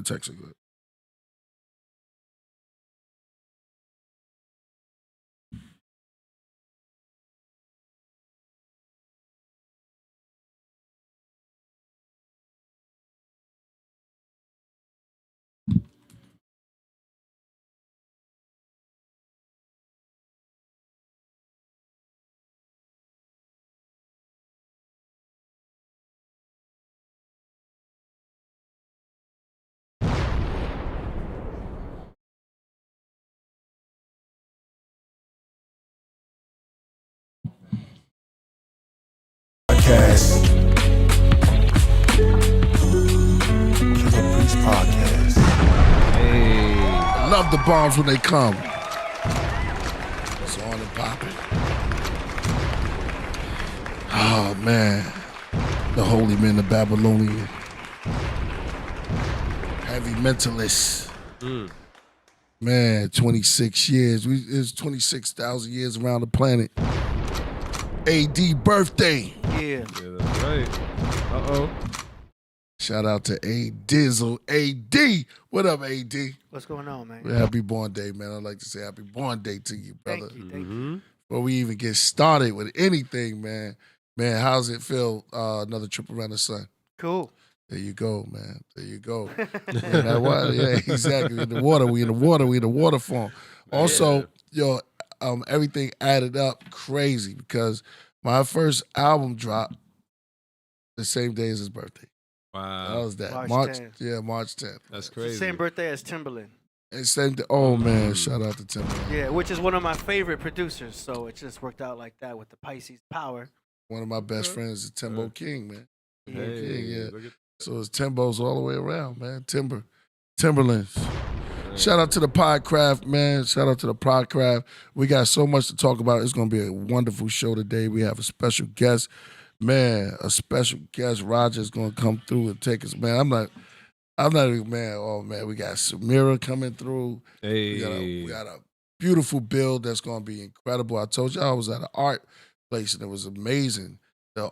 text her good. Podcast. Killah Priest podcast. Hey, I love the bombs when they come. It's on and popping. Oh man, the holy men of Babylonian, heavy mentalists. Man, 26 years. It's 26,000 years around the planet. AD birthday. Yeah, that's right. Uh-oh. Shout out to A Dizzle. AD. What up, AD? what's going on, man? Happy born day, man. I'd like to say happy born day to you, brother. Thank you. Before we even get started with anything, man, how's it feel? Another trip around the sun. Cool. There you go, man. There you go. Yeah, exactly. In the water. We in the water form. Also, yo, everything added up crazy because my first album dropped the same day as his birthday. Wow. That was that. March 10th. Yeah, March 10th. That's crazy. Same birthday as Timbaland. And same day. Oh, man. Shout out to Timbaland. Yeah, which is one of my favorite producers. So it just worked out like that with the Pisces power. One of my best friends is Timbo King, man. Yeah. King, yeah. So it's Timbos all the way around, man. Timberlands. Shout out to the Podcraft, man. Shout out to the Podcraft. We got so much to talk about. It's going to be a wonderful show today. We have a special guest. Man, a special guest. Roger's going to come through and take us. Man, I'm not even, man. Oh, man, we got Samira coming through. Hey. We got a beautiful build that's going to be incredible. I told you I was at an art place, and it was amazing.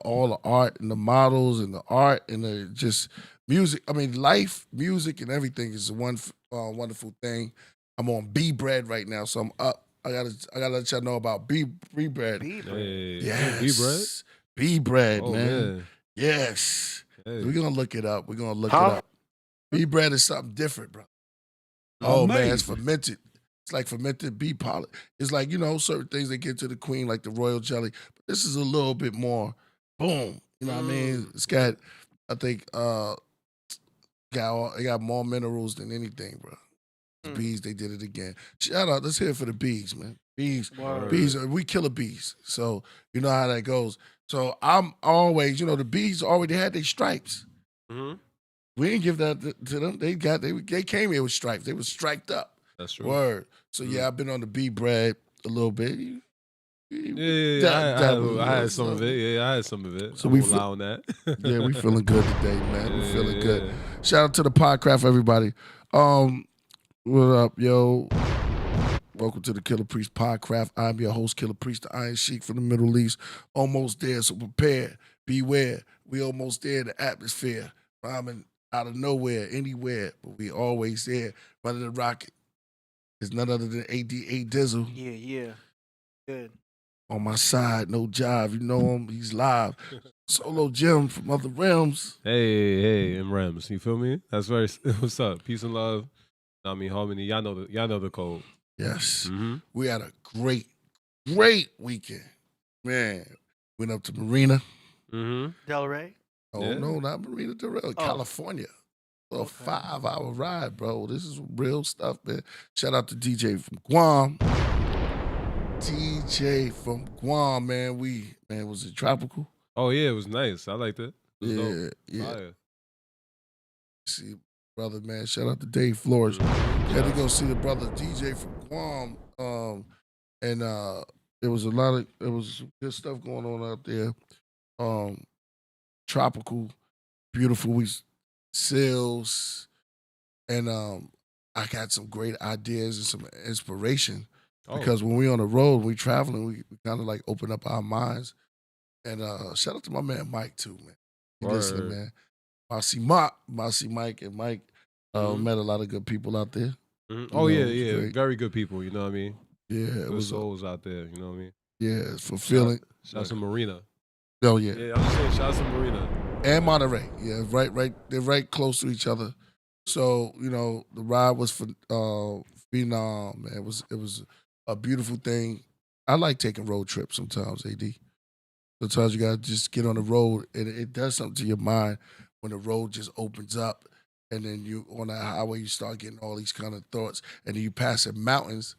All the art and the models and the art and the just music. I mean, life, music, and everything is one wonderful thing. I'm on B bread right now, so I'm up. I gotta let y'all know about B bread. B bread. Hey. Yes. B bread? B bread, Oh, man. Yes. Hey. We're gonna look it up. It up. B bread is something different, bro. Oh man, it's fermented. It's like fermented bee pollen. It's like, certain things they give to the queen, like the royal jelly. But this is a little bit more boom. You know what I mean? It's got, I think, it got more minerals than anything, bro. The bees, they did it again. Shout out, let's hear it for the bees, man. Bees, we killer bees. So you know how that goes. So I'm always, the bees already had their stripes. Mm-hmm. We didn't give that to them. They came here with stripes. They were striped up. That's true. Word. So yeah, I've been on the bee bread a little bit. I had some of it. Yeah, I had some of it. So we allow on that. Yeah, we feeling good today, man. We feeling good. Shout out to the Podcraft, everybody. What up, yo? Welcome to the Killah Priest Podcraft. I'm your host, Killah Priest, the Iron Sheik from the Middle East. Almost there, so prepare, beware. We almost there in the atmosphere. Rhyming out of nowhere, anywhere, but we always there. Running the rocket. It's none other than AD Dizzle. Yeah. Good. On my side, no jive. You know him, he's live. Solo Jim from Other Realms. Hey, M Rams. You feel me? That's very. What's up? Peace and love. Harmony. Y'all know the code. Yes. Mm-hmm. We had a great weekend. Man, went up to Marina. Mm-hmm. Delray? Oh, no, not Marina Del Rey, California. A 5-hour ride, bro. This is real stuff, man. Shout out to DJ from Guam. DJ from Guam, man. Was it tropical? Oh, yeah, it was nice. I liked it. Yeah. Fire. See, brother, man. Shout out to Dave Flores. Had to go see the brother DJ from Guam. And there was some good stuff going on out there. Tropical, beautiful sails, and I got some great ideas and some inspiration because when we on the road, we traveling, we kind of like open up our minds. And shout out to my man Mike too, man. You listening, man? Mossy Mike and Mike Met a lot of good people out there. Oh You yeah, know, it was yeah, great. very good people. You know what I mean? Yeah, it Good was. souls out there. You know what I mean? Yeah, it's fulfilling. Shout out to Marina. Oh yeah, Yeah, I'm just saying, shout out to Marina. and Monterey. Yeah, right. They're right close to each other. So you know, the ride was for phenom. Man, it was a beautiful thing. I like taking road trips sometimes. Ad. Sometimes you gotta just get on the road, and it does something to your mind when the road just opens up, and then you on that highway you start getting all these kind of thoughts, and then you pass in mountains.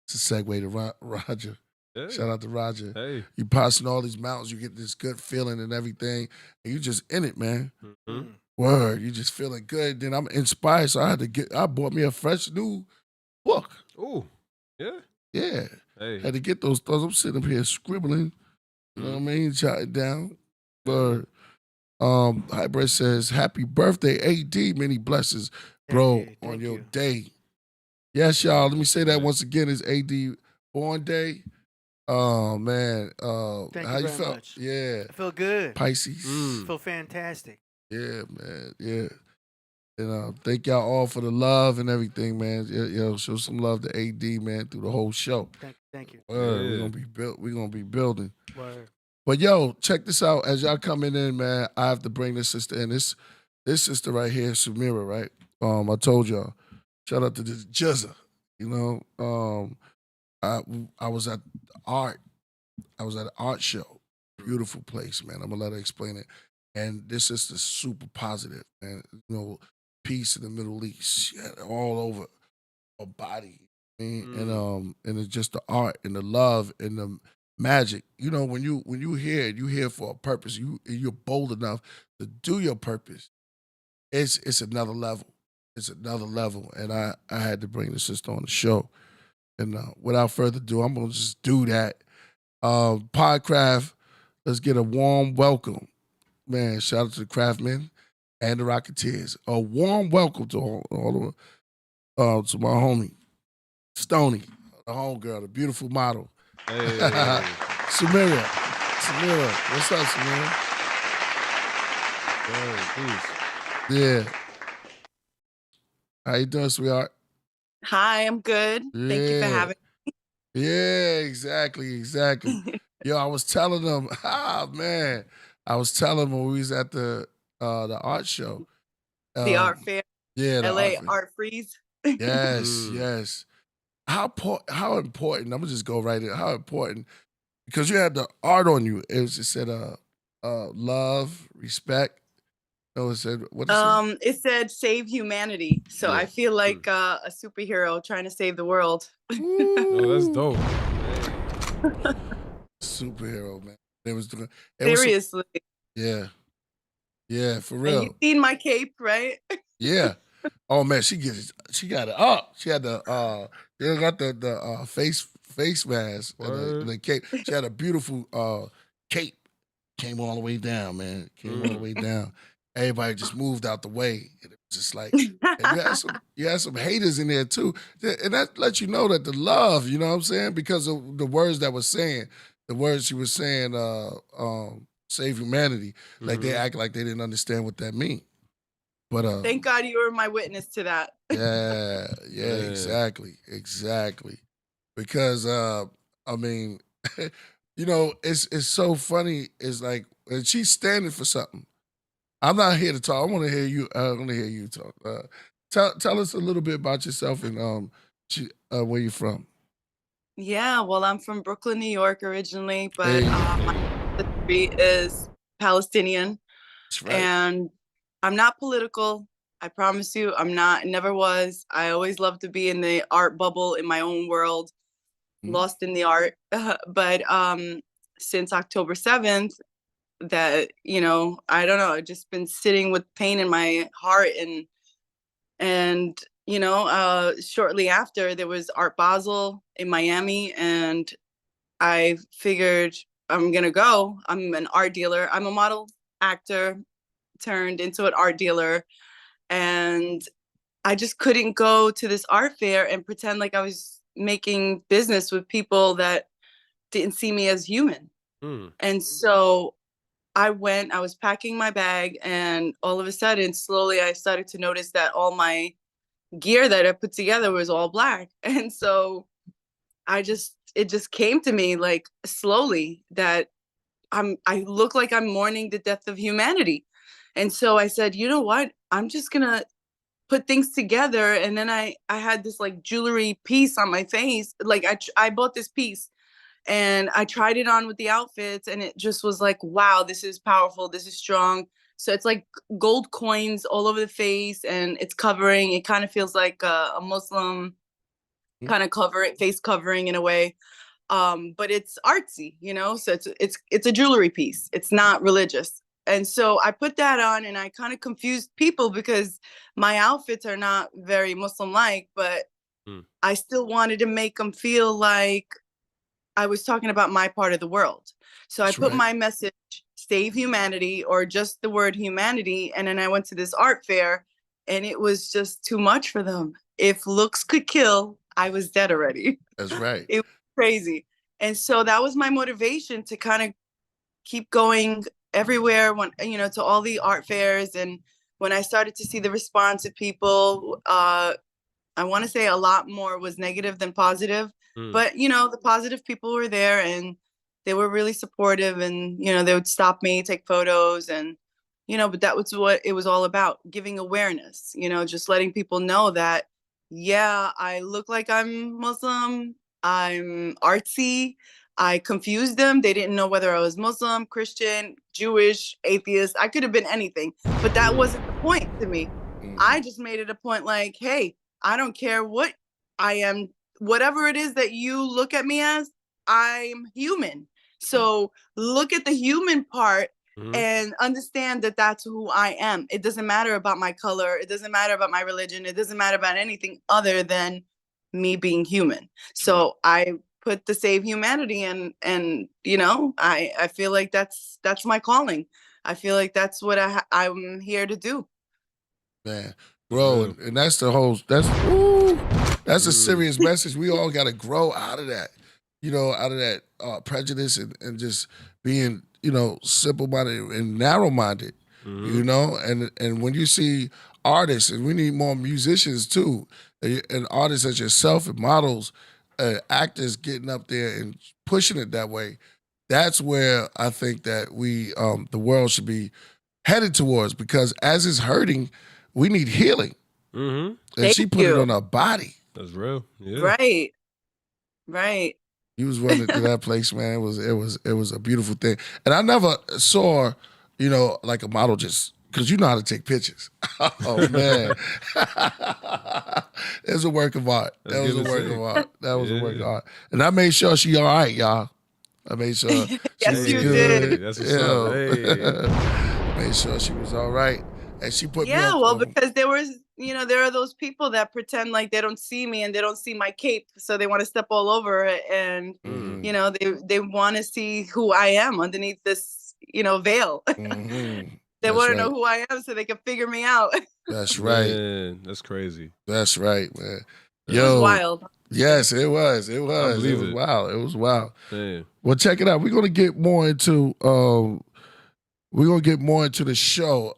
It's a segue to Roger. Yeah. Shout out to Roger. Hey. You passing all these mountains, you get this good feeling and everything, and you just in it, man. Word, you just feeling good. Then I'm inspired, so I bought me a fresh new book. Ooh, yeah. Yeah. Hey. Had to get those thoughts. I'm sitting up here scribbling. You know what I mean? Jot it down. But Hybrid says, happy birthday, AD. Many blessings, bro, on your day. Yes, y'all. Let me say that once again. It's AD born day. Oh man. Thank how you you very felt? much. Yeah. I feel good. Pisces. I feel fantastic. Yeah, man. Yeah. And thank y'all all for the love and everything, man. Show some love to AD, man, through the whole show. Thank you. Word, we're gonna be building. Word. But yo, check this out. As y'all coming in, man, I have to bring this sister in. This sister right here, Samira, right? I told y'all. Shout out to this Jizza. You know, I was at art. I was at an art show. Beautiful place, man. I'm gonna let her explain it. And this sister's super positive, man. You know, peace in the Middle East, all over her body. And it's just the art and the love and the magic. You know, when you hear it, you hear for a purpose. You're bold enough to do your purpose. It's another level. It's another level. And I had to bring the sister on the show. And without further ado, I'm gonna just do that. Podcraft, let's get a warm welcome. Man, shout out to the Craftmen and the Rocketeers. A warm welcome to all of to my homie, Stoney, the homegirl, the beautiful model. Hey. Samira, what's up, Samira? Hey, Yeah. How you doing, sweetheart? Hi, I'm good. Thank you for having me. Yeah, exactly. Yo, I was telling them, man. I was telling them when we was at the art show. The art fair. Yeah, the LA art fair. Art Freeze. Yes. How important, I'm gonna just go right in. How important, because you had the art on you. It said love, respect. No, it said what it it said save humanity. So I feel like a superhero trying to save the world. Oh, that's dope. Superhero, man. It was seriously. Yeah, for real. And you've seen my cape, right? Yeah. Oh man, she got it up. She had the they got the face mask and the cape. She had a beautiful cape. Came all the way down, man. Came all the way down. Everybody just moved out the way. And it was just like, and you had some haters in there too. And that lets you know that the love, you know what I'm saying? Because of the words that was saying, the words she was saying, save humanity. Like they act like they didn't understand what that mean. But thank God you were my witness to that. Yeah, exactly. Because I mean, you know, it's so funny. It's like, and she's standing for something. I'm not here to talk. I want to hear you. I want to hear you talk. Tell us a little bit about yourself and where you're from. Yeah, well, I'm from Brooklyn, New York originally, but my ancestry is Palestinian. That's right. And I'm not political. I promise you, I'm not. Never was. I always loved to be in the art bubble in my own world, lost in the art. But since October 7th, that, you know, I don't know, I've just been sitting with pain in my heart. And you know, shortly after, there was Art Basel in Miami, and I figured I'm going to go. I'm an art dealer. I'm a model actor turned into an art dealer. And I just couldn't go to this art fair and pretend like I was making business with people that didn't see me as human. And so I was packing my bag, and all of a sudden, slowly, I started to notice that all my gear that I put together was all black. And so it just came to me like slowly that I look like I'm mourning the death of humanity. And so I said, you know what? I'm just gonna put things together. And then I had this like jewelry piece on my face. Like I bought this piece and I tried it on with the outfits, and it just was like, wow, this is powerful. This is strong. So it's like gold coins all over the face, and it's covering. It kind of feels like a Muslim kind of face covering in a way. But it's artsy, you know, so it's a jewelry piece. It's not religious. And so I put that on, and I kind of confused people because my outfits are not very Muslim-like, but I still wanted to make them feel like I was talking about my part of the world. So I put my message, save humanity, or just the word humanity. And then I went to this art fair, and it was just too much for them. If looks could kill, I was dead already. That's right. It was crazy. And so that was my motivation to kind of keep going everywhere, when, you know, to all the art fairs. And when I started to see the response of people, I want to say a lot more was negative than positive. But, you know, the positive people were there, and they were really supportive, and, you know, they would stop me, take photos, and, you know, but that was what it was all about, giving awareness, you know, just letting people know that, yeah, I look like I'm Muslim, I'm artsy. I confused them. They didn't know whether I was Muslim, Christian, Jewish, atheist. I could have been anything, but that wasn't the point to me. I just made it a point like, hey, I don't care what I am. Whatever it is that you look at me as, I'm human. So look at the human part and understand that that's who I am. It doesn't matter about my color. It doesn't matter about my religion. It doesn't matter about anything other than me being human. So I put the save humanity, and you know, I feel like that's my calling. I feel like that's what I'm here to do. Man, bro, and that's the whole, that's a serious message. We all got to grow out of that, you know, out of that prejudice and just being, you know, simple-minded and narrow-minded, you know? And when you see artists, and we need more musicians too, and artists as yourself and models, actors getting up there and pushing it that way, that's where I think that we, the world should be headed towards, because as it's hurting, we need healing. And she put it on her body. That's real. Yeah. Right. You was running to that place, man. It was a beautiful thing. And I never saw, you know, like a model just, because you know how to take pictures. Oh, man. It was a work of art. That was a work of art. That was a work of art. And I made sure she all right, y'all. I made sure she was good. Did. That's what's up. Hey. Made sure she was all right. And she put me up, because there are those people that pretend like they don't see me, and they don't see my cape, so they want to step all over it, and you know, they want to see who I am underneath this, you know, veil. They want to know who I am so they can figure me out. That's right. Man, that's crazy. That's right, man. It was wild. Yes, it was. It was. It was wild. It was wild. Man. Well, check it out. We're gonna get more into the show.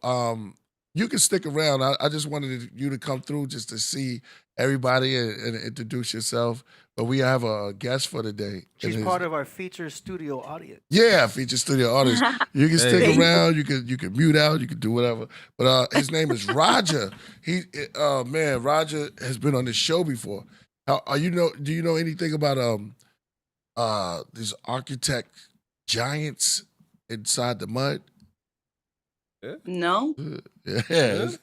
You can stick around. I just wanted you to come through just to see everybody and introduce yourself. But we have a guest for today. She's part of our feature studio audience. Yeah, feature studio audience. You can stick around. You can mute out. You can do whatever. But his name is Roger. Roger has been on this show before. Do you know anything about these architect giants inside the mud? No.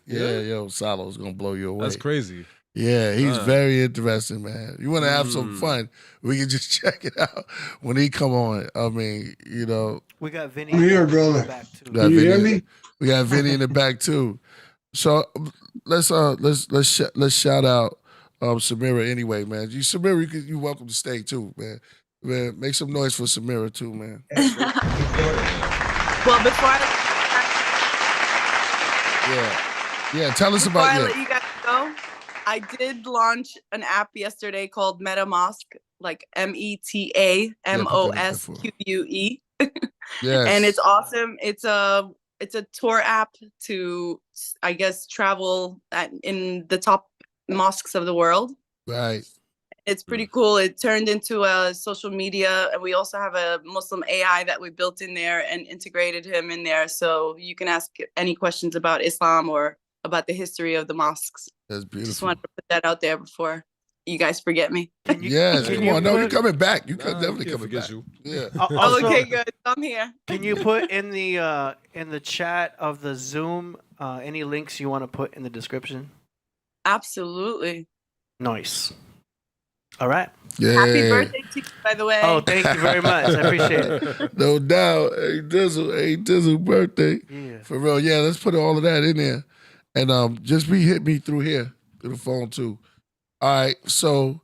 Yo, Salo's gonna blow you away. That's crazy. Yeah, he's very interesting, man. You want to have some fun? We can just check it out when he come on. I mean, you know, we got Vinny. I'm here, brother. In the back too. Can you hear me? We got Vinny in the back too. So let's shout out Samira anyway, man. Samira, you welcome to stay too, man. Man, make some noise for Samira too, man. Well, before tell us about I let you guys go, I did launch an app yesterday called MetaMosque, like METAMOSQUE. Yes. And it's awesome. It's a tour app to, I guess, travel in the top mosques of the world. Right. It's pretty cool. It turned into a social media, and we also have a Muslim AI that we built in there and integrated him in there, so you can ask any questions about Islam or about the history of the mosques. That's beautiful. Just wanted to put that out there before you guys forget me. Yes, come on. No, you're coming back. You're definitely coming back. You. Yeah. Also, Okay, good. I'm here. can you put in the chat of the Zoom any links you want to put in the description? Absolutely. Nice. All right. Yeah. Happy birthday to you, by the way. Oh, thank you very much. I appreciate it. No doubt. Hey Dizzle birthday. Yeah. For real. Yeah, let's put all of that in there. And just hit me through here, through the phone too. All right, so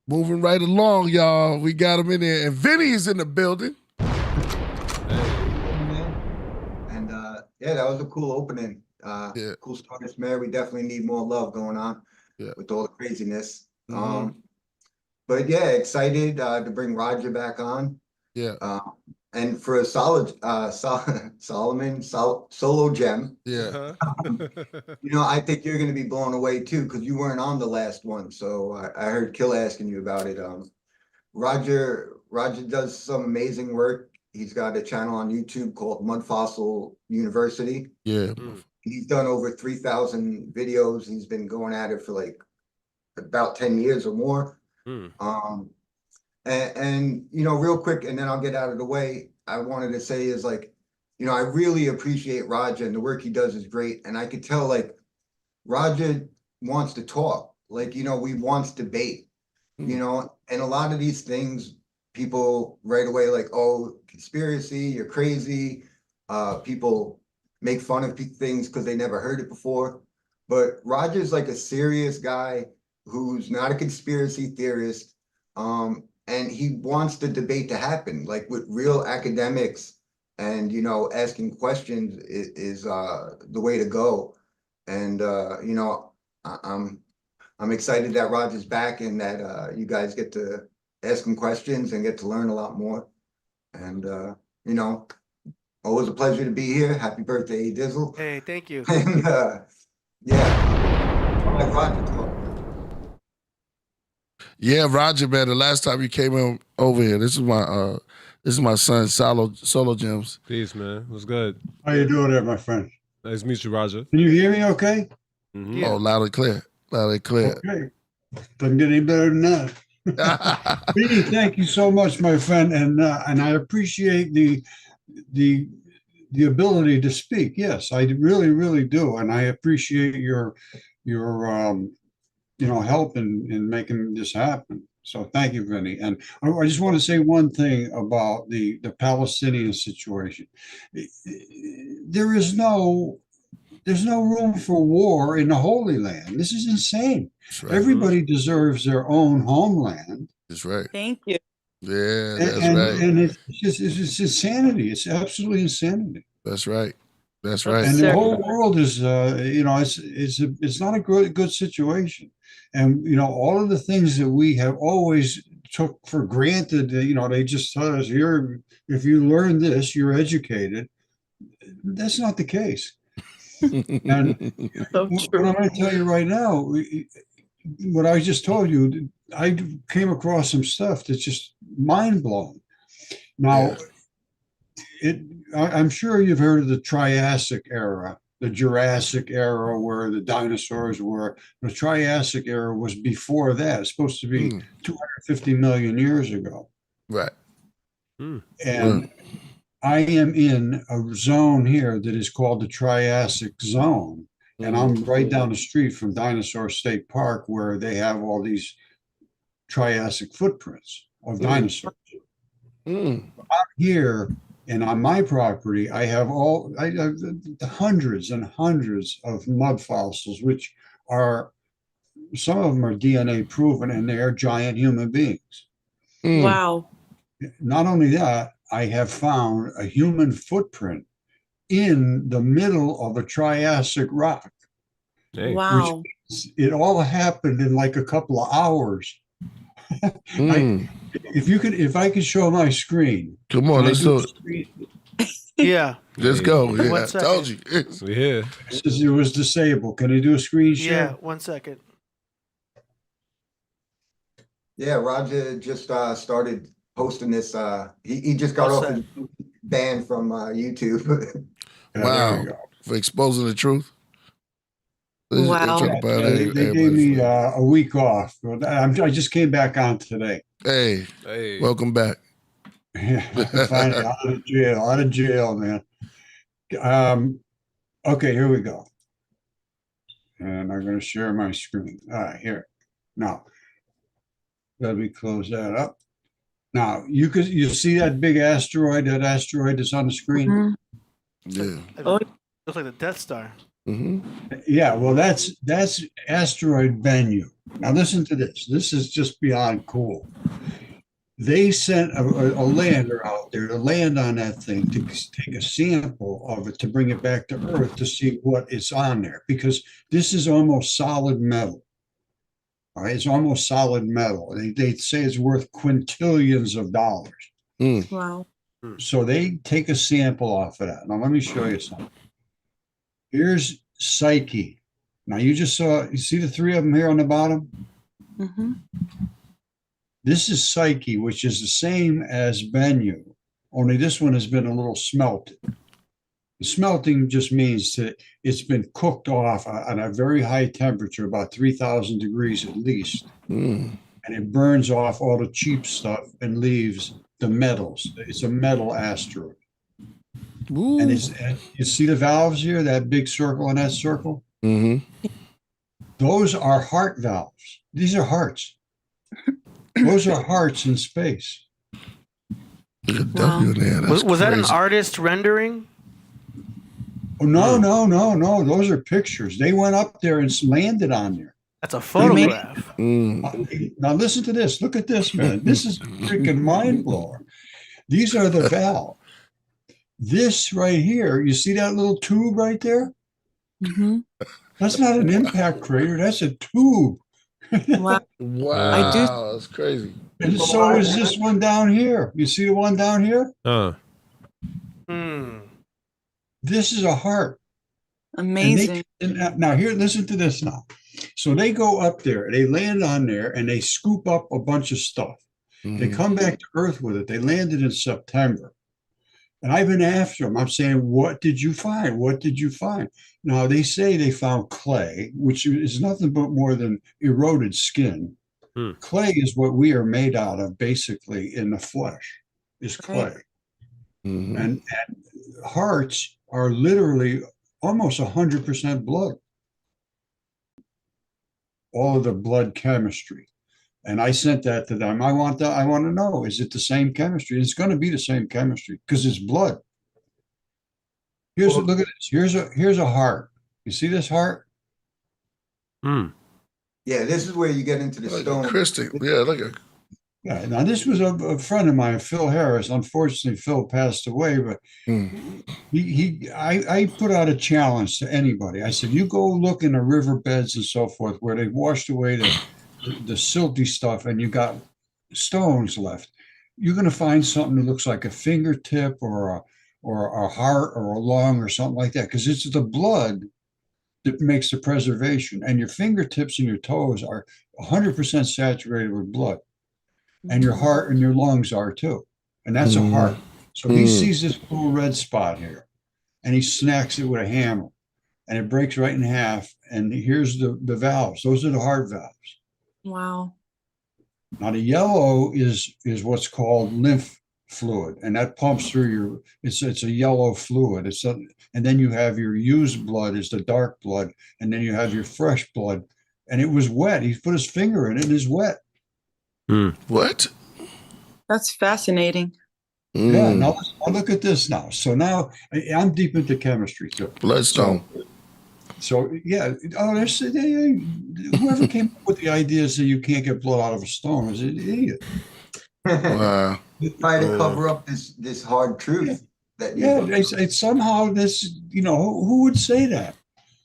moving right along, y'all. We got him in there. And Vinny is in the building. And yeah, that was a cool opening. Yeah. Cool start, Samera. We definitely need more love going on with all the craziness. But yeah, excited to bring Roger back on. Yeah. And for a solid solo gem. Yeah. You know, I think you're going to be blown away too, because you weren't on the last one. So I heard Killah asking you about it. Roger does some amazing work. He's got a channel on YouTube called Mudfossil University. Yeah. He's done over 3,000 videos. He's been going at it for like about 10 years or more. And you know, real quick, and then I'll get out of the way, I wanted to say is like, you know, I really appreciate Roger, and the work he does is great. And I could tell like Roger wants to talk, like, you know, we wants debate, you know, and a lot of these things people right away like, oh, conspiracy, you're crazy. People make fun of things because they never heard it before. But Roger's like a serious guy who's not a conspiracy theorist. And he wants the debate to happen, like with real academics, and, you know, asking questions is the way to go. And, you know, I'm excited that Roger's back and that you guys get to ask him questions and get to learn a lot more. And, you know, always a pleasure to be here. Happy birthday, Dizzle. Hey, thank you. And, yeah, I'll let Roger talk. Yeah, Roger, man. The last time you came over here, this is my son, Solo Gems. Peace, man. What's good? How you doing there, my friend? Nice to meet you, Roger. Can you hear me okay? Mm-hmm. Oh, loud and clear. Loud and clear. Okay. Doesn't get any better than that. Vinny, thank you so much, my friend, and I appreciate the ability to speak. Yes, I really, really do, and I appreciate your you know, help in making this happen. So thank you, Vinny. And I just want to say one thing about the Palestinian situation. There's no room for war in the Holy Land. This is insane. Right. Everybody deserves their own homeland. That's right. Thank you. Yeah, that's and, right. And it's insanity. It's absolutely insanity. That's right. That's right. And the whole world is, you know, it's not a good situation. And, you know, all of the things that we have always took for granted, you know, they just tell us, if you learn this, you're educated. That's not the case. And what I'm going to tell you right now, what I just told you, I came across some stuff that's just mind blowing. Now, I'm sure you've heard of the Triassic era, the Jurassic era, where the dinosaurs were. The Triassic era was before that. It's supposed to be 250 million years ago. Right. And I am in a zone here that is called the Triassic Zone. And I'm right down the street from Dinosaur State Park, where they have all these Triassic footprints of dinosaurs. I'm here, and on my property, I have hundreds and hundreds of mud fossils, which are, some of them are DNA proven, and they are giant human beings. Wow. Not only that, I have found a human footprint in the middle of a Triassic rock. Hey. Wow. It all happened in like a couple of hours. If I could show my screen. Come on, Can I let's do do a it. screen? Yeah. Let's go. Yeah, One I second. told you. We here. It says it was disabled. Can I do a screen share? Yeah. 1 second. Yeah, Roger just started posting this. He just got All off his ban from YouTube. Yeah, Wow. there we go. For exposing the truth. They're Wow. trying to ban They everybody gave me for- a week off. I just came back on today. Hey, Hey. welcome back. Finally out of jail, man. Okay, here we go. And I'm going to share my screen. All right, here. Now, let me close that up. Now, you see that big asteroid, that asteroid that's on the screen? Mhm. Yeah. Oh. Looks like the Death Star. Mm-hmm. Yeah, well, that's asteroid Bennu. Now, listen to this. This is just beyond cool. They sent a lander out there to land on that thing to take a sample of it to bring it back to Earth to see what is on there, because this is almost solid metal. All right, it's almost solid metal. They say it's worth quintillions of dollars. Wow. So they take a sample off of that. Now, let me show you something. Here's Psyche. Now, you see the three of them here on the bottom? Mm-hmm. This is Psyche, which is the same as Bennu, only this one has been a little smelted. Smelting just means that it's been cooked off on a very high temperature, about 3,000 degrees at least. And it burns off all the cheap stuff and leaves the metals. It's a metal asteroid. Ooh. And you see the valves here, that big circle and that circle? Mm-hmm. Those are heart valves. These are hearts. Those are hearts in space. There's a W in there. That's Was that an crazy. artist rendering? Oh, no. Those are pictures. They went up there and landed on there. That's a photograph. Now listen to this. Look at this, man. This is freaking mind blower. These are the valve. This right here, you see that little tube right there? Mm-hmm. That's not an impact crater. That's a tube. Wow. Wow. I do- That's crazy. And so is this one down here. You see the one down here? Hmm. This is a heart. Amazing. Now here, listen to this now. So they go up there, they land on there, and they scoop up a bunch of stuff. They come back to Earth with it. They landed in September. And I've been after them. I'm saying, what did you find? What did you find? Now, they say they found clay, which is nothing but more than eroded skin. Clay is what we are made out of, basically, in the flesh, is clay. And hearts are literally almost 100% blood. All of the blood chemistry. And I sent that to them. I want to know, is it the same chemistry? It's going to be the same chemistry because it's blood. Look at this. Here's a heart. You see this heart? Yeah, this is where you get into the Like stone. a crystal. Yeah, look at. Yeah. Now this was a friend of mine, Phil Harris. Unfortunately, Phil passed away, but I put out a challenge to anybody. I said, you go look in the riverbeds and so forth where they washed away the silty stuff and you got stones left. You're going to find something that looks like a fingertip or a heart or a lung or something like that, because it's the blood that makes the preservation. And your fingertips and your toes are 100% saturated with blood. And your heart and your lungs are too. And that's a heart. So he sees this little red spot here and he smacks it with a hammer and it breaks right in half. And here's the valves. Those are the heart valves. Wow. Now the yellow is what's called lymph fluid, and that pumps through it's a yellow fluid. And then you have your used blood is the dark blood, and then you have your fresh blood. And it was wet. He put his finger in it and it's wet. What? That's fascinating. Yeah. Now look at this now. So now I'm deep into chemistry too. Bloodstone. So yeah, whoever came up with the idea that you can't get blood out of a stone is an idiot. Wow. Try to cover up this hard truth. It's somehow this, who would say that?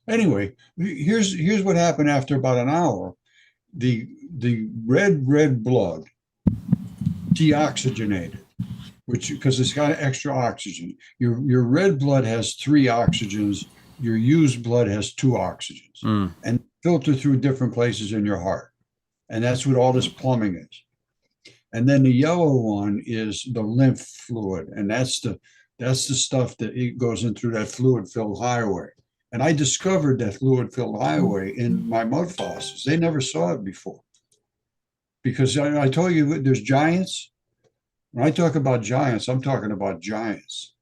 Anyway, here's what happened after about an hour. the red blood deoxygenated, which because it's got extra oxygen. Your red blood has 3 oxygens. Your used blood has 2 oxygens, and filter through different places in your heart. And that's what all this plumbing is. And then the yellow one is the lymph fluid, and that's the stuff that it goes in through that fluid-filled highway. And I discovered that fluid-filled highway in my mud fossils. They never saw it before. Because I told you there's giants. When I talk about giants, I'm talking about giants.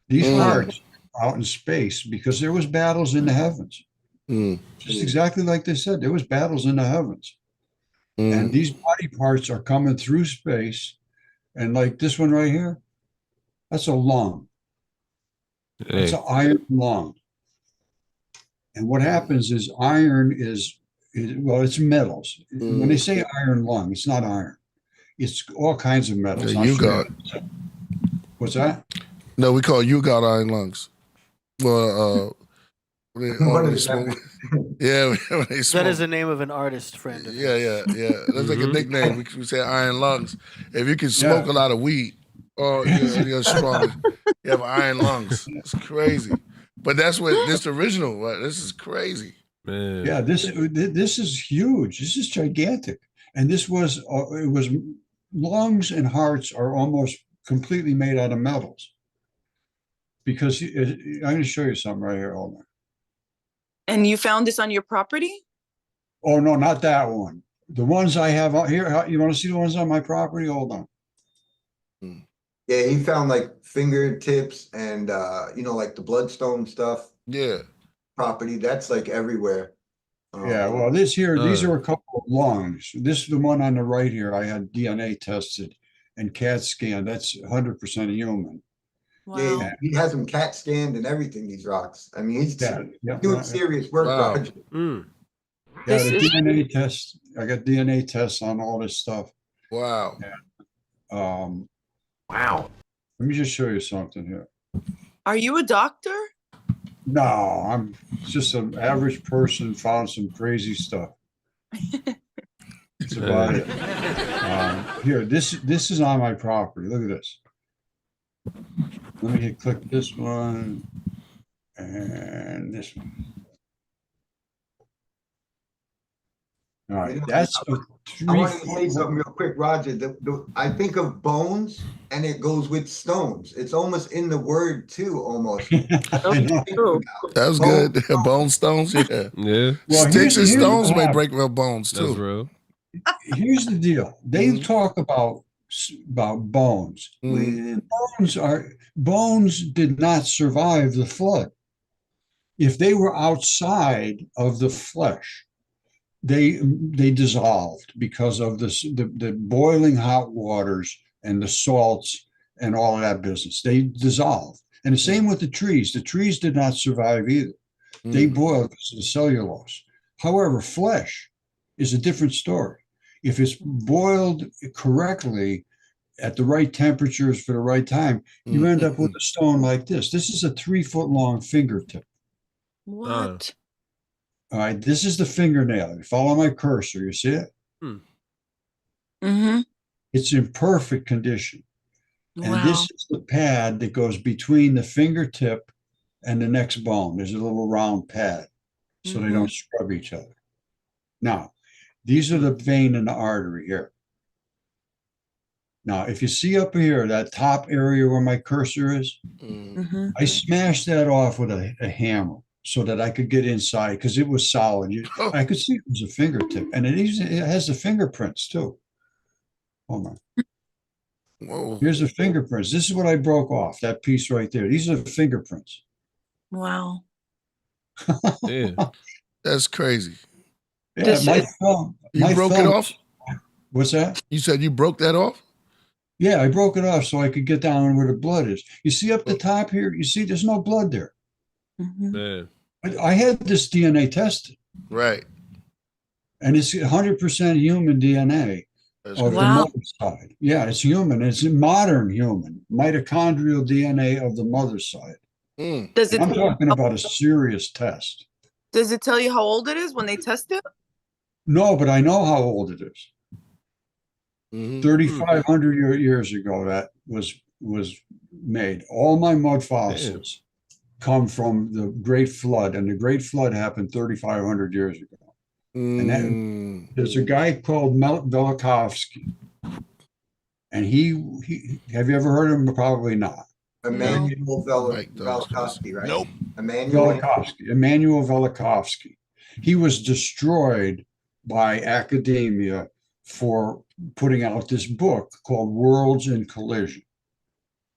These hearts are out in space because there was battles in the heavens. Just exactly like they said, there was battles in the heavens. And these body parts are coming through space. And like this one right here, that's a lung. It's an iron lung. And what happens is iron is well, it's metals. When they say iron lung, it's not iron. It's all kinds of metals. You got. What's that? No, we call you got iron lungs. Well, when they smoke. Yeah, when they smoke. That is the name of an artist friend. Yeah. That's like a nickname. We say iron lungs. If you can smoke a lot of weed, you're strong. You have iron lungs. It's crazy. But that's what this original. Right? This is crazy. Man. Yeah, this is huge. This is gigantic. And this was it was lungs and hearts are almost completely made out of metals. Because I'm going to show you something right here. Hold on. And you found this on your property? Oh no, not that one. The ones I have out here. You want to see the ones on my property? Hold on. Yeah, he found like fingertips and like the bloodstone stuff. Yeah. Property that's like everywhere. Yeah, well, these are a couple of lungs. This is the one on the right here. I had DNA tested and CAT scan. That's 100% human. Wow. Yeah, he has them CAT scanned and everything. These rocks. I mean, he's doing serious work. Wow. Yeah, the DNA test. I got DNA tests on all this stuff. Wow. Wow. Let me just show you something here. Are you a doctor? No, I'm just an average person. Found some crazy stuff. That's about it. Here, this is on my property. Look at this. Let me click this one and this one. All right, that's a I want to say something real quick, Roger. I think of bones, and it goes with stones. It's almost in the word too, almost. That was good. Bone stones, yeah. Well, sticks and stones may break real bones too. That's real. Here's the deal. They talk about bones. Bones did not survive the flood. If they were outside of the flesh, they dissolved because of the boiling hot waters and the salts and all of that business. They dissolved. And the same with the trees. The trees did not survive either. They boiled because of the cellulose. However, flesh is a different story. If it's boiled correctly at the right temperatures for the right time, you end up with a stone like this. This is a 3-foot long fingertip. What? All right, this is the fingernail. You follow my cursor, you see it? Mm-hmm. It's in perfect condition. Wow. And this is the pad that goes between the fingertip and the next bone. There's a little round pad so they don't scrub each other. Now, these are the vein and the artery here. Now, if you see up here, that top area where my cursor is, I smashed that off with a hammer so that I could get inside because it was solid. I could see it was a fingertip. And it has the fingerprints too. Hold on. Whoa. Here's the fingerprints. This is what I broke off, that piece right there. These are the fingerprints. Wow. Yeah. That's crazy. Yeah, my thumb. You broke it off? What's that? You said you broke that off? Yeah, I broke it off so I could get down where the blood is. You see up the top here? You see there's no blood there. Man. I had this DNA tested. Right. And it's 100% human DNA of the mother side. Yeah, it's human. It's modern human. Mitochondrial DNA of the mother side. Does it? I'm talking about a serious test. Does it tell you how old it is when they test it? No, but I know how old it is. Mhm. 3,500 years ago that was made. All my mud fossils come from the Great Flood, and the Great Flood happened 3,500 years ago. And that, there's a guy called Velikovsky, and he have you ever heard of him? Probably not. Emmanuel Mike does. Velikovsky, right? Nope. Emmanuel Velikovsky. He was destroyed by academia for putting out this book called Worlds in Collision.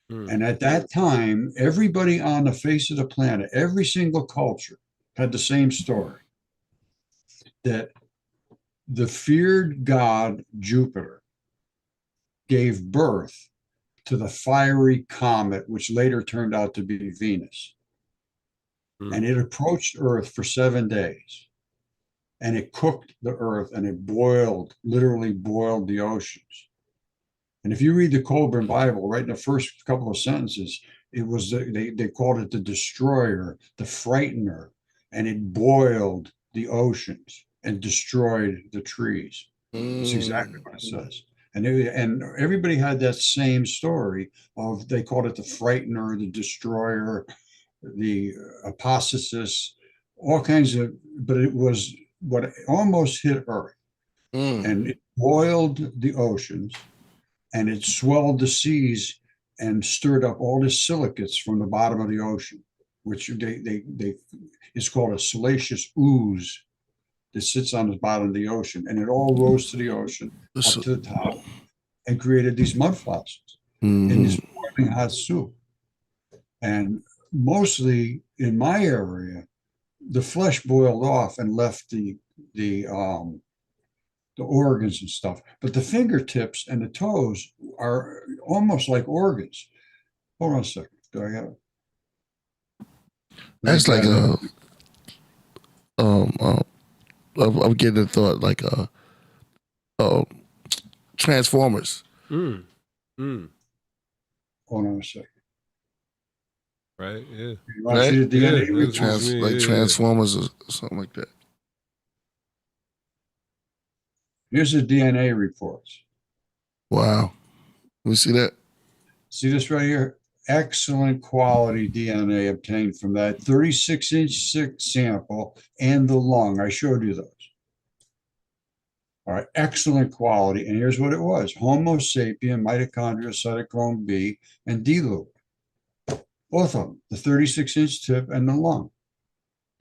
And at that time, everybody on the face of the planet, every single culture had the same story, that the feared god Jupiter gave birth to the fiery comet, which later turned out to be Venus. And it approached Earth for 7 days. And it cooked the Earth, and it boiled, literally boiled the oceans. And if you read the Colburn Bible, right in the first couple of sentences, it was they called it the destroyer, the frightener, and it boiled the oceans and destroyed the trees. That's exactly what it says. And everybody had that same story of, they called it the frightener, the destroyer, the apostasis, all kinds of, but it was what almost hit Earth. And it boiled the oceans, and it swelled the seas and stirred up all the silicates from the bottom of the ocean, which it's called a siliceous ooze that sits on the bottom of the ocean, and it all rose to the ocean up to the top and created these mud fossils in this boiling hot soup. And mostly in my area, the flesh boiled off and left the organs and stuff, but the fingertips and the toes are almost like organs. Hold on a second. Do I have it? That's like I'm getting a thought like Transformers. Hold on a second. Right? Yeah. You want to see the DNA? Like Transformers or something like that. Here's the DNA reports. Wow. We see that? See this right here? Excellent quality DNA obtained from that 36-inch sample and the lung. I showed you those. All right, excellent quality. And here's what it was: Homo sapien, mitochondria, cytochrome B, and D loop. Both of them, the 36-inch tip and the lung.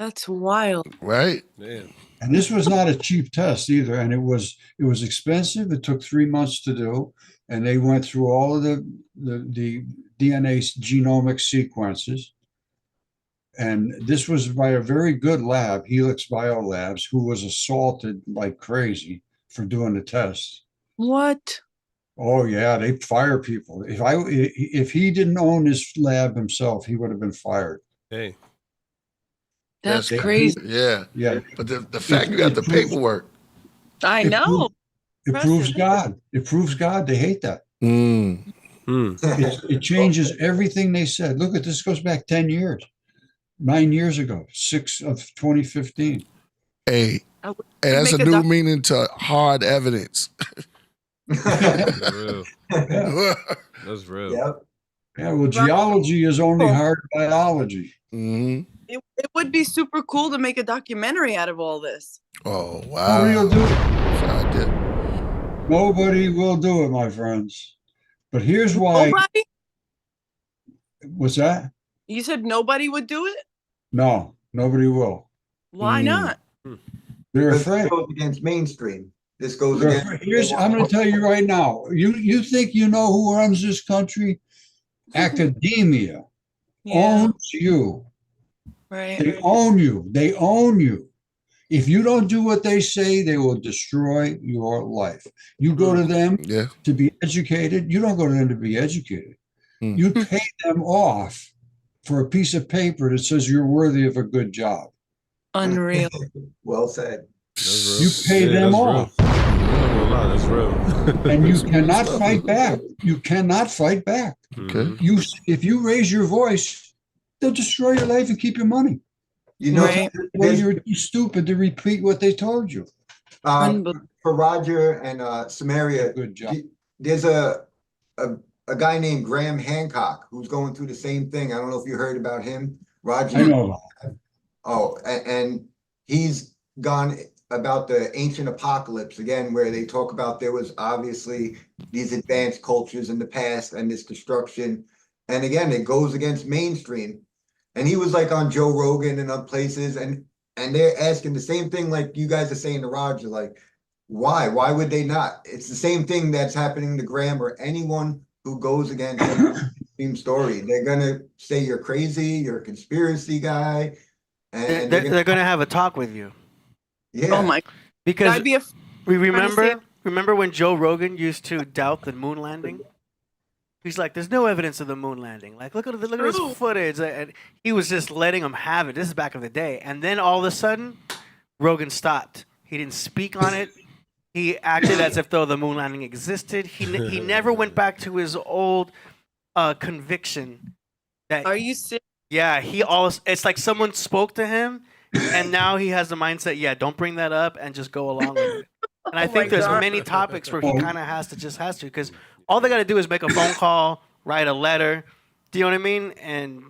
That's wild. Right? Man. And this was not a cheap test either. And it was expensive. It took 3 months to do. And they went through all of the DNA genomic sequences. And this was by a very good lab, Helix Biolabs, who was assaulted like crazy for doing the test. What? Oh yeah, they fire people. If he didn't own his lab himself, he would have been fired. Hey. That's crazy. Yeah. Yeah. But the fact you got the paperwork. I know. It proves God. It proves God. They hate that. It changes everything they said. Look at this, goes back 10 years. 9 years ago, 6 of 2015. Hey, that's a new meaning to hard evidence. That's real. That's real. Yep. Yeah, well, geology is only hard biology. It would be super cool to make a documentary out of all this. Oh, wow. Nobody will do it. I did. Nobody will do it, my friends. But here's why. Nobody? What's that? You said nobody would do it? No, nobody will. Why not? They're This afraid. goes against mainstream. This goes They're against. afraid. I'm going to tell you right now. You think you know who runs this country? Academia owns you. Right. They own you. They own you. If you don't do what they say, they will destroy your life. You go to them to be educated. You don't go to them to be educated. You pay them off for a piece of paper that says you're worthy of a good job. Unreal. Well said. You pay them off. That's real. And you cannot fight back. You cannot fight back. Okay. If you raise your voice, they'll destroy your life and keep your money. You know, Right. Well, you're too stupid to repeat what they told you. Unbelievable. For Roger and Samera, Good job. there's a guy named Graham Hancock who's going through the same thing. I don't know if you heard about him, Roger. I know. Oh, and he's gone about the ancient apocalypse again, where they talk about there was obviously these advanced cultures in the past and this destruction. And again, it goes against mainstream. And he was like on Joe Rogan and other places, and they're asking the same thing like you guys are saying to Roger, like, why? Why would they not? It's the same thing that's happening to Graham or anyone who goes against the mainstream story. They're gonna say you're crazy, you're a conspiracy guy. And They're going to have a talk with you. yeah. Oh my! Because I'd be a we trying to say- remember when Joe Rogan used to doubt the moon landing? He's like, "There's no evidence of the moon landing. Like, look at True. this footage." And he was just letting them have it. This is back in the day. And then all of a sudden, Rogan stopped. He didn't speak on it. He acted as if though the moon landing existed. He never went back to his old conviction. That Are you serious? yeah, it's like someone spoke to him, and now he has the mindset, yeah, don't bring that up and just go along with it. And I Oh think my there's God. many topics where he kind of has to, because all they got to do is make a phone call, write a letter. Do you know what I mean? And,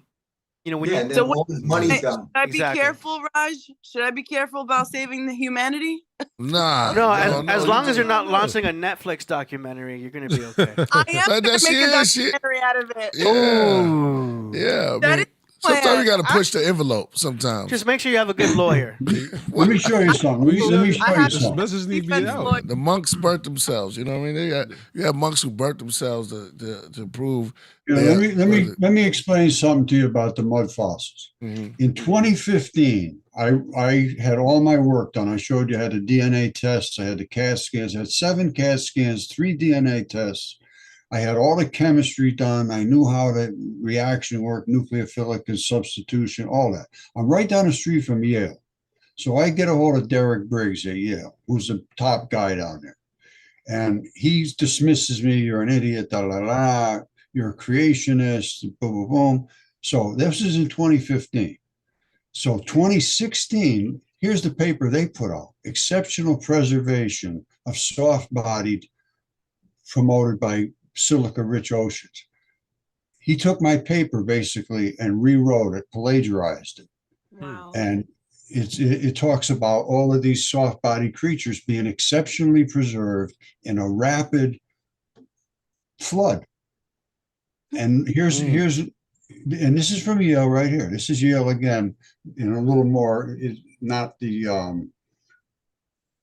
you know, when Yeah, you, and then So all his money's Should gone. I be Exactly. careful, Raj? Should I be careful about saving the humanity? Nah. no, as you long as just- you're not launching a Netflix documentary, you're going to be okay. I am But gonna that's make a it, shit. documentary out of it. Yeah. Ooh. Yeah. I That mean, is sometimes you got to plan. push the envelope sometimes. Just make sure you have a good lawyer. Let me show you something. Let me show I you have This something. message need to be defense out. lawyer. The monks burnt themselves. You know what I mean? You have monks who burnt themselves to prove. Yeah, let me explain something to you about the mud fossils. Mhm. In 2015, I had all my work done. I showed you I had the DNA tests, I had the CAT scans, I had 7 CAT scans, 3 DNA tests. I had all the chemistry done. I knew how the reaction worked, nucleophilic and substitution, all that. I'm right down the street from Yale. So I get a hold of Derek Briggs at Yale, who's the top guy down there. And he dismisses me, you're an idiot, da da da, you're a creationist, boom, boom, boom. So this is in 2015. So 2016, here's the paper they put out, Exceptional Preservation of Soft-Bodied, promoted by Silica-Rich Oceans. He took my paper basically and rewrote it, plagiarized it. Wow. And it talks about all of these soft-bodied creatures being exceptionally preserved in a rapid flood. And here's and this is from Yale right here. This is Yale again, in a little more, not the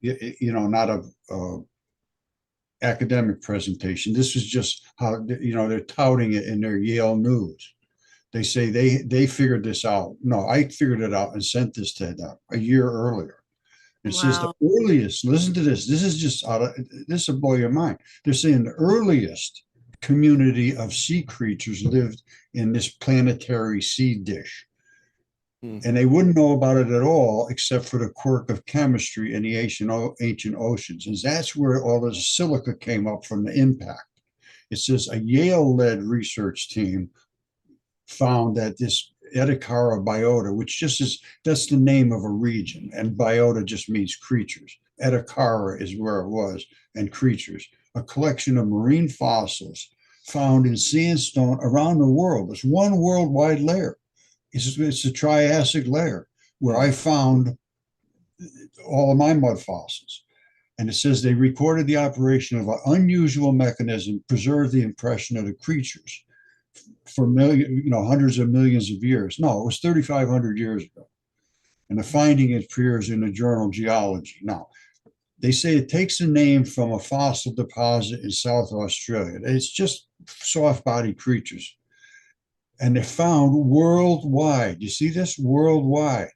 not a academic presentation. This is just how they're touting it in their Yale news. They say they figured this out. No, I figured it out and sent this to them a year earlier. It says the earliest. Listen to this. This is just this will blow your mind. They're saying the earliest community of sea creatures lived in this planetary seed dish. And they wouldn't know about it at all, except for the quirk of chemistry in the ancient oceans. And that's where all the silica came up from the impact. It says a Yale-led research team found that this Edicara biota, which just that's the name of a region, and biota just means creatures. Edicara is where it was, and creatures, a collection of marine fossils found in sandstone around the world. It's one worldwide layer. It's a Triassic layer where I found all of my mud fossils. And it says they recorded the operation of an unusual mechanism, preserved the impression of the creatures for hundreds of millions of years. No, it was 3,500 years ago. And the finding appears in the journal Geology. Now, they say it takes a name from a fossil deposit in South Australia. It's just soft-bodied creatures. And they're found worldwide. You see this? Worldwide.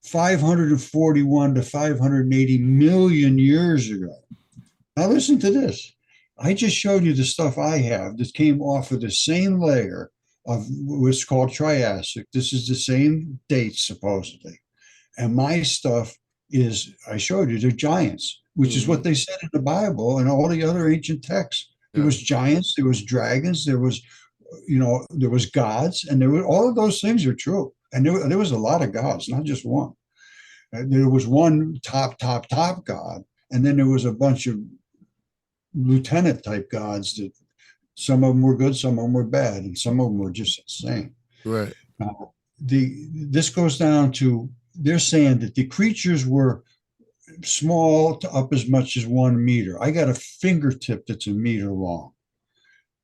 541 to 580 million years ago. Now listen to this. I just showed you the stuff I have that came off of the same layer of what's called Triassic. This is the same date, supposedly. And my stuff is, I showed you, they're giants, which is what they said in the Bible and all the other ancient texts. There was giants, there was dragons, there was gods, and there were all of those things are true. And there was a lot of gods, not just one. There was one top god, and then there was a bunch of lieutenant type gods that some of them were good, some of them were bad, and some of them were just insane. Right. Now, this goes down to, they're saying that the creatures were small to up as much as 1 meter. I got a fingertip that's a meter long.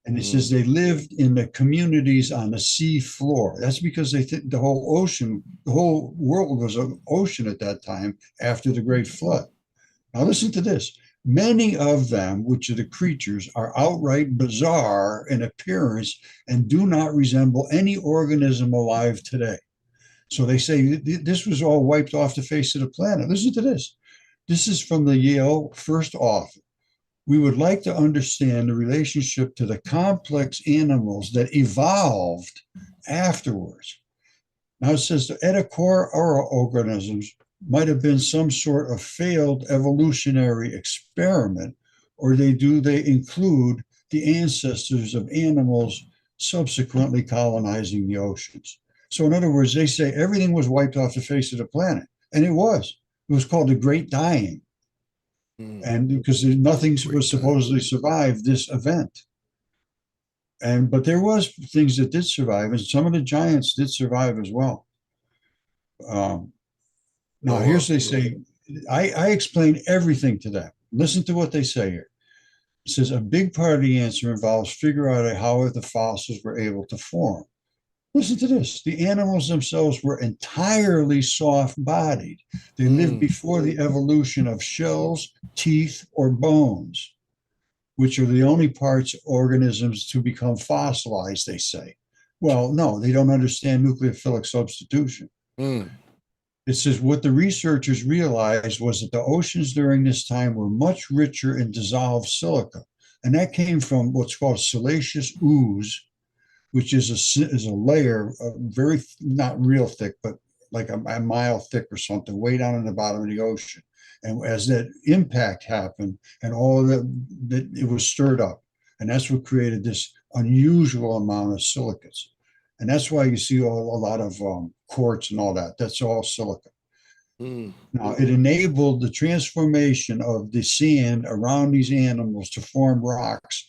And it says they lived in the communities on the sea floor. That's because they think the whole ocean, the whole world was an ocean at that time after the Great Flood. Now listen to this. Many of them, which are the creatures, are outright bizarre in appearance and do not resemble any organism alive today. So they say this was all wiped off the face of the planet. Listen to this. This is from the Yale first author. We would like to understand the relationship to the complex animals that evolved afterwards. Now it says the Edicora organisms might have been some sort of failed evolutionary experiment, or they include the ancestors of animals subsequently colonizing the oceans. So in other words, they say everything was wiped off the face of the planet, and it was. It was called the Great Dying. And because nothing was supposedly survived this event. But there was things that did survive, and some of the giants did survive as well. Now, here's they say, I explain everything to them. Listen to what they say here. It says, a big part of the answer involves figuring out how the fossils were able to form. Listen to this. The animals themselves were entirely soft-bodied. They lived before the evolution of shells, teeth, or bones, which are the only parts organisms to become fossilized, they say. Well, no, they don't understand nucleophilic substitution. It says what the researchers realized was that the oceans during this time were much richer in dissolved silica. And that came from what's called siliceous ooze, which is a layer, very, not real thick, but like a mile thick or something, way down in the bottom of the ocean. And as that impact happened, and all of that, it was stirred up. And that's what created this unusual amount of silicates. And that's why you see a lot of quartz and all that. That's all silica. Now, it enabled the transformation of the sand around these animals to form rocks,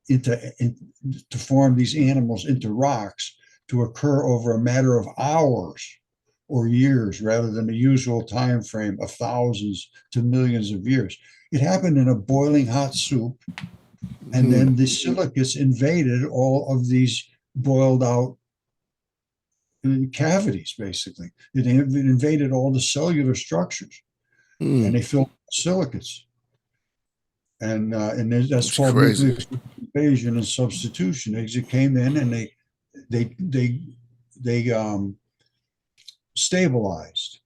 to form these animals into rocks, to occur over a matter of hours or years rather than the usual time frame of thousands to millions of years. It happened in a boiling hot soup, and then the silicates invaded all of these boiled out cavities, basically. It invaded all the cellular structures, and they filled silicates. And that's called nuclear invasion and substitution. They came in and they stabilized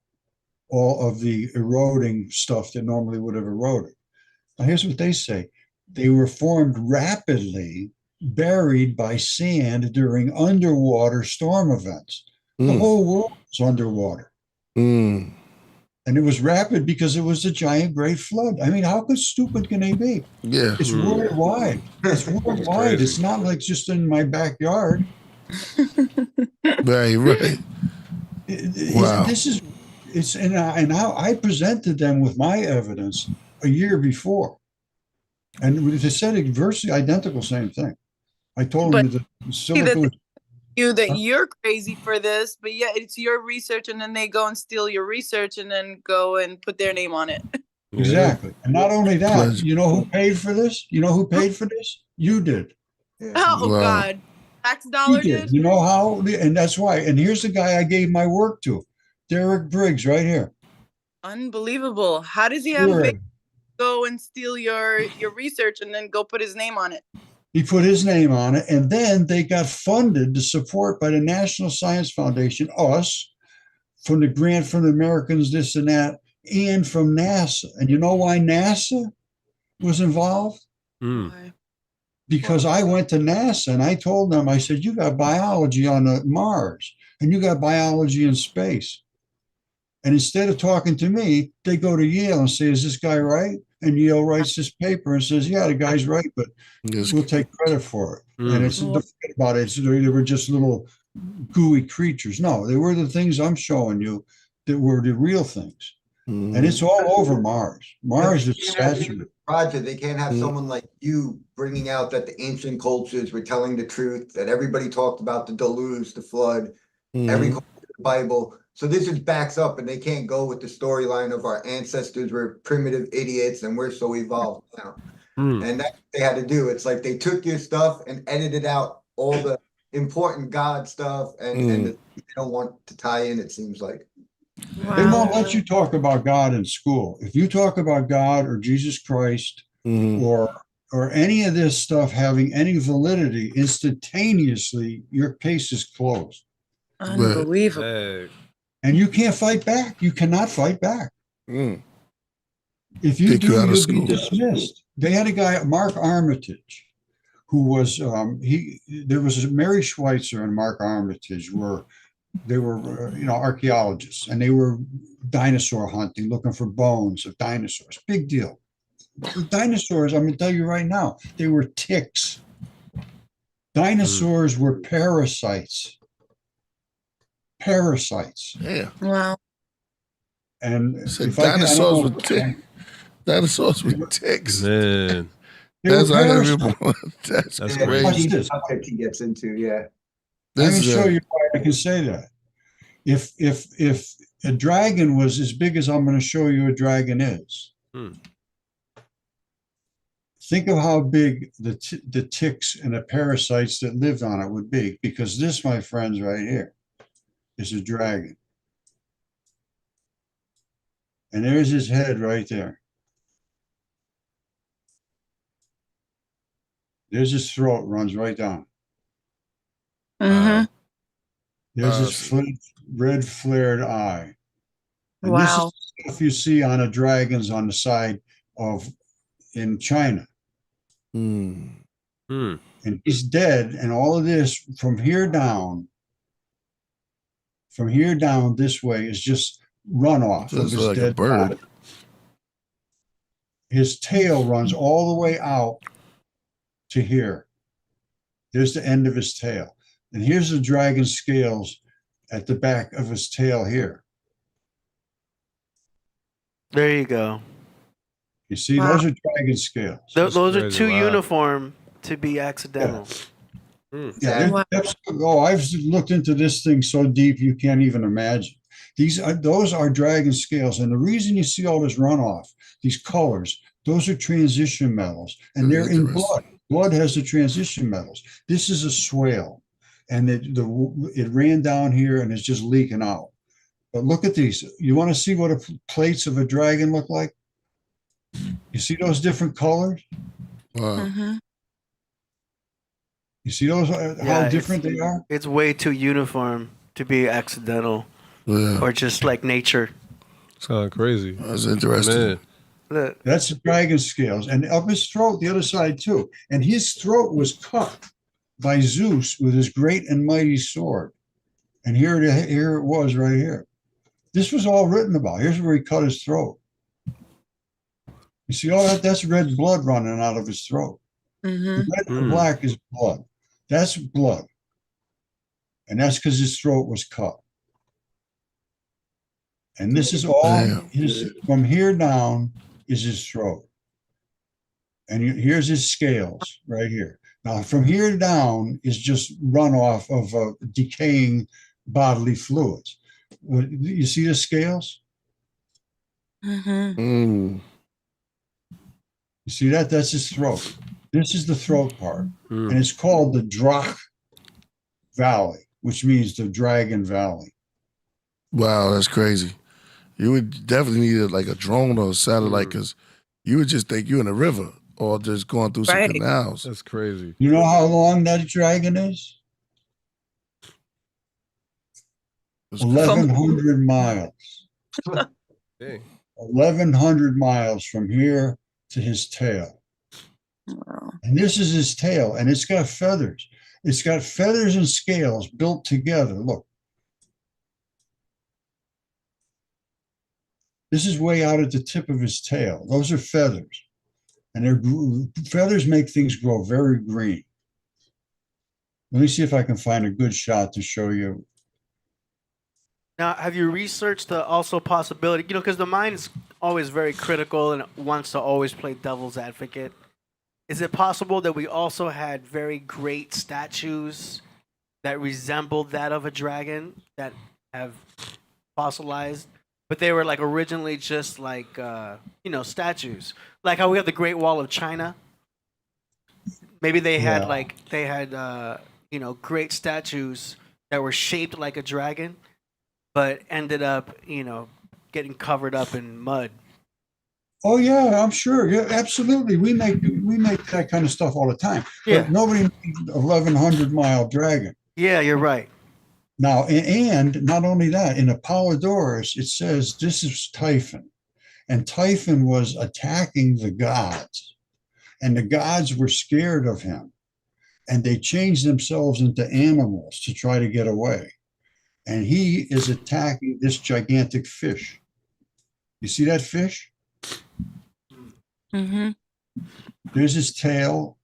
all of the eroding stuff that normally would have eroded. Now here's what they say. They were formed rapidly, buried by sand during underwater storm events. The whole world was underwater. And it was rapid because it was the giant Great Flood. I mean, how stupid can they be? Yeah. It's worldwide. It's worldwide. It's not like just in my backyard. Right. Wow. And I presented them with my evidence a year before. And they said virtually identical same thing. I told them that the silica was you're crazy for this, but yeah, it's your research, and then they go and steal your research and then go and put their name on it. Exactly. And not only that, you know who paid for this? You know who paid for this? You did. Oh, wow. God. Tax dollar did? You know how? And that's why. And here's the guy I gave my work to, Derek Briggs, right here. Unbelievable. How does he have go and steal your research and then go put his name on it? He put his name on it, and then they got funded to support by the National Science Foundation, us, from the grant from the Americans, this and that, and from NASA. And you know why NASA was involved? Because I went to NASA and I told them, I said, you got biology on Mars, and you got biology in space. And instead of talking to me, they go to Yale and say, is this guy right? And Yale writes this paper and says, yeah, the guy's right, but we'll take credit for it. And it's don't forget about it. They were just little gooey creatures. No, they were the things I'm showing you that were the real things. Mhm. And it's all over Mars. Mars is saturated. Roger, they can't have Mm. someone like you bringing out that the ancient cultures were telling the truth, that everybody talked about the deluge, the flood, every Mhm. culture in the Bible. So this just backs up, and they can't go with the storyline of our ancestors were primitive idiots and we're so evolved now. Mm. And that's what they had to do. It's like they took your stuff and edited out all the important God stuff, and they don't want to tie in, it seems like. They won't let you talk about God in school. If you talk about God or Jesus Christ Mhm. or any of this stuff having any validity, instantaneously your case is closed. Unbelievable. Hey. And you can't fight back. You cannot fight back. Mm. If you Kick you do, out of you'll be school. dismissed. They had a guy, Mark Armitage, who was there was Mary Schweitzer and Mark Armitage they were archaeologists, and they were dinosaur hunting, looking for bones of dinosaurs. Big deal. The dinosaurs, I'm going to tell you right now, they were ticks. Dinosaurs were parasites. Parasites. Yeah. Wow. And Said if I can- I don't dinosaurs know- with ticks. Dinosaurs with ticks. Man. they were That's I never. parasites. That's That's Yeah, crazy. Watch deep this. subject he gets into, yeah. I This can is show you why I can say that. If a dragon was as big as I'm going to show you a dragon is, think of how big the ticks and the parasites that lived on it would be, because this, my friends, right here, is a dragon. And there's his head right there. There's his throat, runs right down. Mm-hmm. There's his see. red flared eye. And Wow. this is stuff you see on a dragons on the side in China. Mm. And he's dead. And all of this from here down this way is just runoff of Just his like a dead bird. body. His tail runs all the way out to here. There's the end of his tail. And here's the dragon scales at the back of his tail here. There you go. You see, Wow. those are dragon scales. Those are crazy. too Wow. uniform to be accidental. Yeah, Wow. I've looked into this thing so deep you can't even imagine. Those are dragon scales, and the reason you see all this runoff, these colors, those are transition metals, and they're in blood. Blood has the transition metals. This is a swale, and it ran down here and it's just leaking out. But look at these. You want to see what plates of a dragon look like? You see those different colors? Wow. Mm-hmm. You see those, how different they are? It's way too uniform to be accidental Yeah. or just like nature. It's kind of crazy. That's interesting. Man. Look, That's the dragon scales. And up his throat, the other side too. And his throat was cut by Zeus with his great and mighty sword. And here it was right here. This was all written about. Here's where he cut his throat. You see all that? That's red blood running out of his throat. Mm-hmm. The red and the black is blood. That's blood. And that's because his throat was cut. And this is all from here down is his throat. And here's his scales right here. Now, from here down is just runoff of decaying bodily fluids. You see the scales? Mm-hmm. Mm. You see that? That's his throat. This is the throat part. And it's called the Drach Valley, which means the Dragon Valley. Wow, that's crazy. You would definitely need like a drone or a satellite, because you would just think you're in a river or just going through some Right. canals. That's crazy. You know how long that dragon is? It's 1,100 miles. Dang. 1,100 miles from here to his tail. Wow. And this is his tail, and it's got feathers. It's got feathers and scales built together. Look. This is way out at the tip of his tail. Those are feathers. And feathers make things grow very green. Let me see if I can find a good shot to show you. Now, have you researched the also possibility? You know, because the mind is always very critical and wants to always play devil's advocate. Is it possible that we also had very great statues that resembled that of a dragon that have fossilized, but they were like originally just like statues, like how we have the Great Wall of China? Maybe they had great statues that were shaped like a dragon, but ended up getting covered up in mud. Oh yeah, I'm sure. Yeah, absolutely. We make that kind of stuff all the time. Yeah. But nobody made 1,100-mile dragon. Yeah, you're right. Now, and not only that, in Apollodorus, it says this is Typhon. And Typhon was attacking the gods. And the gods were scared of him. And they changed themselves into animals to try to get away. And he is attacking this gigantic fish. You see that fish? Mm-hmm. There's his tail.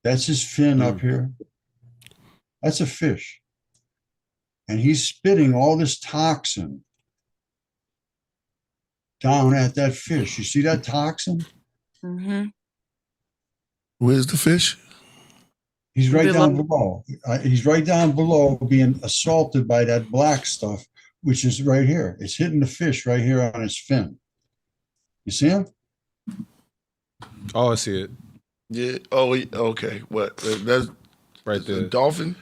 That's his fin up here. That's a fish. And he's spitting all this toxin down at that fish. You see that toxin? Mm-hmm. Where's the fish? He's right down below. He's right down below being assaulted by that black stuff, which is right here. It's hitting the fish right here on his fin. You see him? Oh, I see it. Yeah. Oh, okay. What? That's right there. A dolphin?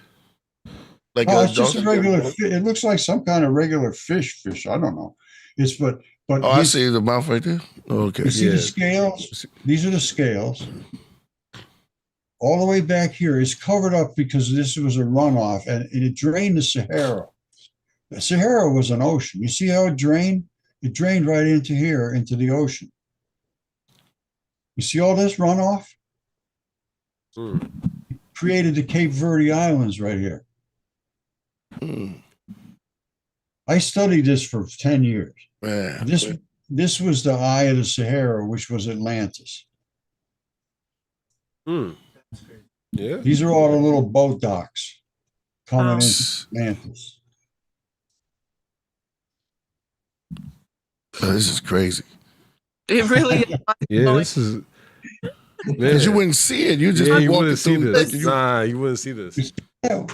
Like Oh, a it's just a dolphin? regular fish. It looks like some kind of regular fish. I don't know. But Oh, I see the mouth right there. Okay. You see the scales? These are the scales. All the way back here is covered up because this was a runoff and it drained the Sahara. The Sahara was an ocean. You see how it drained? It drained right into here, into the ocean. You see all this runoff? Mm. It created the Cape Verde Islands right here. Mm. I studied this for 10 years. Man. This was the eye of the Sahara, which was Atlantis. Mm. Yeah. These are all the little boat docks coming into Atlantis. Oh, this is crazy. It really is. Yeah, this is. Because you wouldn't see it. You just you walking wouldn't see through. this. Like, Nah, you wouldn't see this. And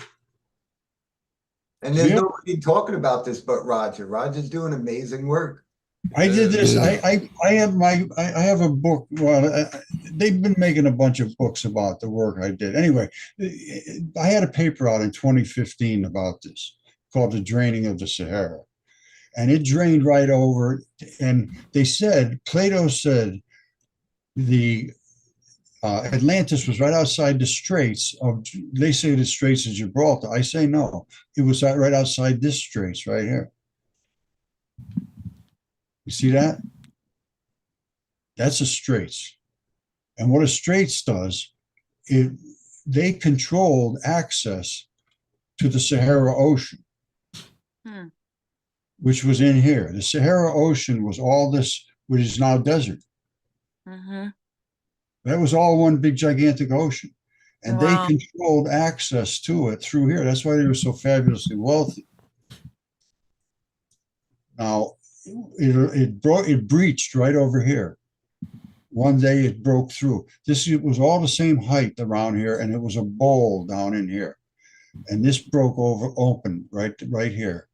there's nobody talking about this but Roger. Roger's doing amazing work. I did this. I have a book. Well, they've been making a bunch of books about the work I did. Anyway, I had a paper out in 2015 about this called "The Draining of the Sahara," and it drained right over. And they said Plato said the Atlantis was right outside the Straits of. They say the Straits of Gibraltar. I say no. It was right outside this Straits right here. You see that? That's a Straits. And what a Straits does, they controlled access to the Sahara Ocean, which was in here. The Sahara Ocean was all this, which is now desert. Mm-hmm. That was all one big gigantic ocean. And Wow. they controlled access to it through here. That's why they were so fabulously wealthy. Now, it breached right over here. One day it broke through. It was all the same height around here, and it was a bowl down in here. And this broke open right here.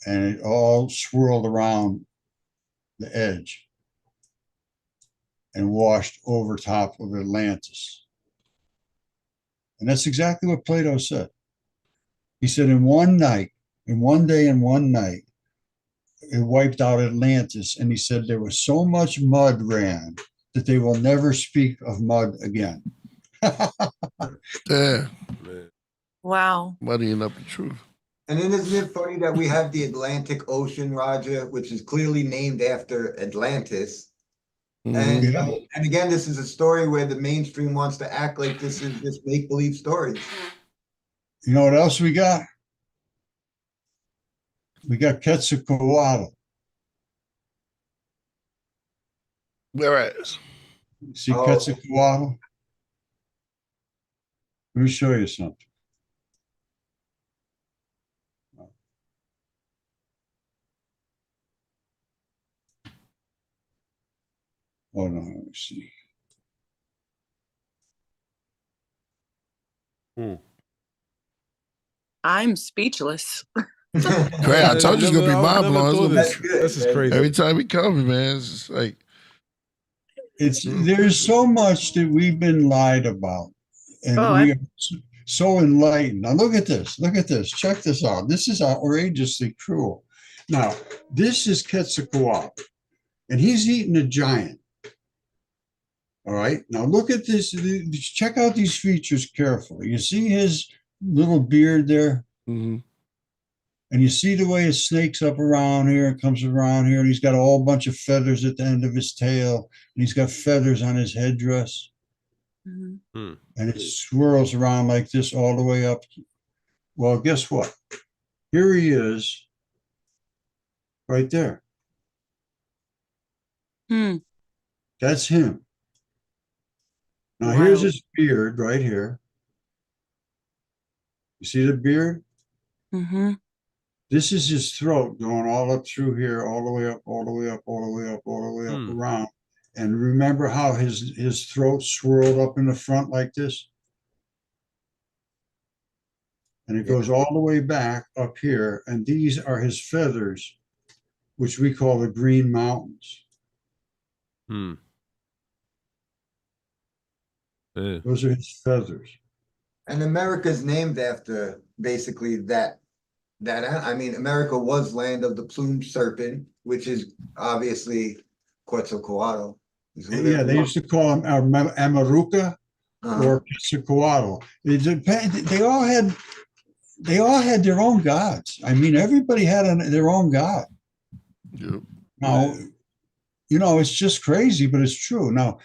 And it all swirled around the edge and washed over top of Atlantis. And that's exactly what Plato said. He said in one day and one night, it wiped out Atlantis. And he said there was so much mud ran that they will never speak of mud again. Yeah. Wow. Muddying up the truth. And then isn't it funny that we have the Atlantic Ocean, Roger, which is clearly named after Atlantis. Mm-hmm. And again, this is a story where the mainstream wants to act like this is just make-believe stories. You know what else we got? We got Quetzalcoatl. Whereas, See Quetzalcoatl? Let me show you something. Hold on, let me see. I'm speechless. Great. I told you it's gonna be mind blowing. That's good. This is crazy. Every time we come, man, it's just like There's so much that we've been lied about, and Oh, we are so enlightened. Now look at this. Look at this. Check this out. This is outrageously cruel. Now this is Quetzalcoatl, and he's eating a giant. All right. Now look at this. Check out these features carefully. You see his little beard there, mhm. and you see the way it snakes up around here and comes around here, and he's got a whole bunch of feathers at the end of his tail, and he's got feathers on his headdress, Mhm. and it swirls around like this all the way up. Well, guess what? Here he is, right there. Hmm. That's him. Now Wow. here's his beard right here. You see the beard? Mm-hmm. This is his throat going all up through here, all the way up, all the way up, all the way up, all the way up around. And remember how his throat swirled up in the front like this? And it goes all the way back up here. And these are his feathers, which we call the Green Mountains. Yeah. Those are his feathers. And America's named after basically that. I mean, America was land of the plumed serpent, which is obviously Quetzalcoatl. Yeah, they used to call him Amaruca or Quetzalcoatl. They all had their own gods. I mean, everybody had their own god. Yep. Now, it's just crazy, but it's true. Now,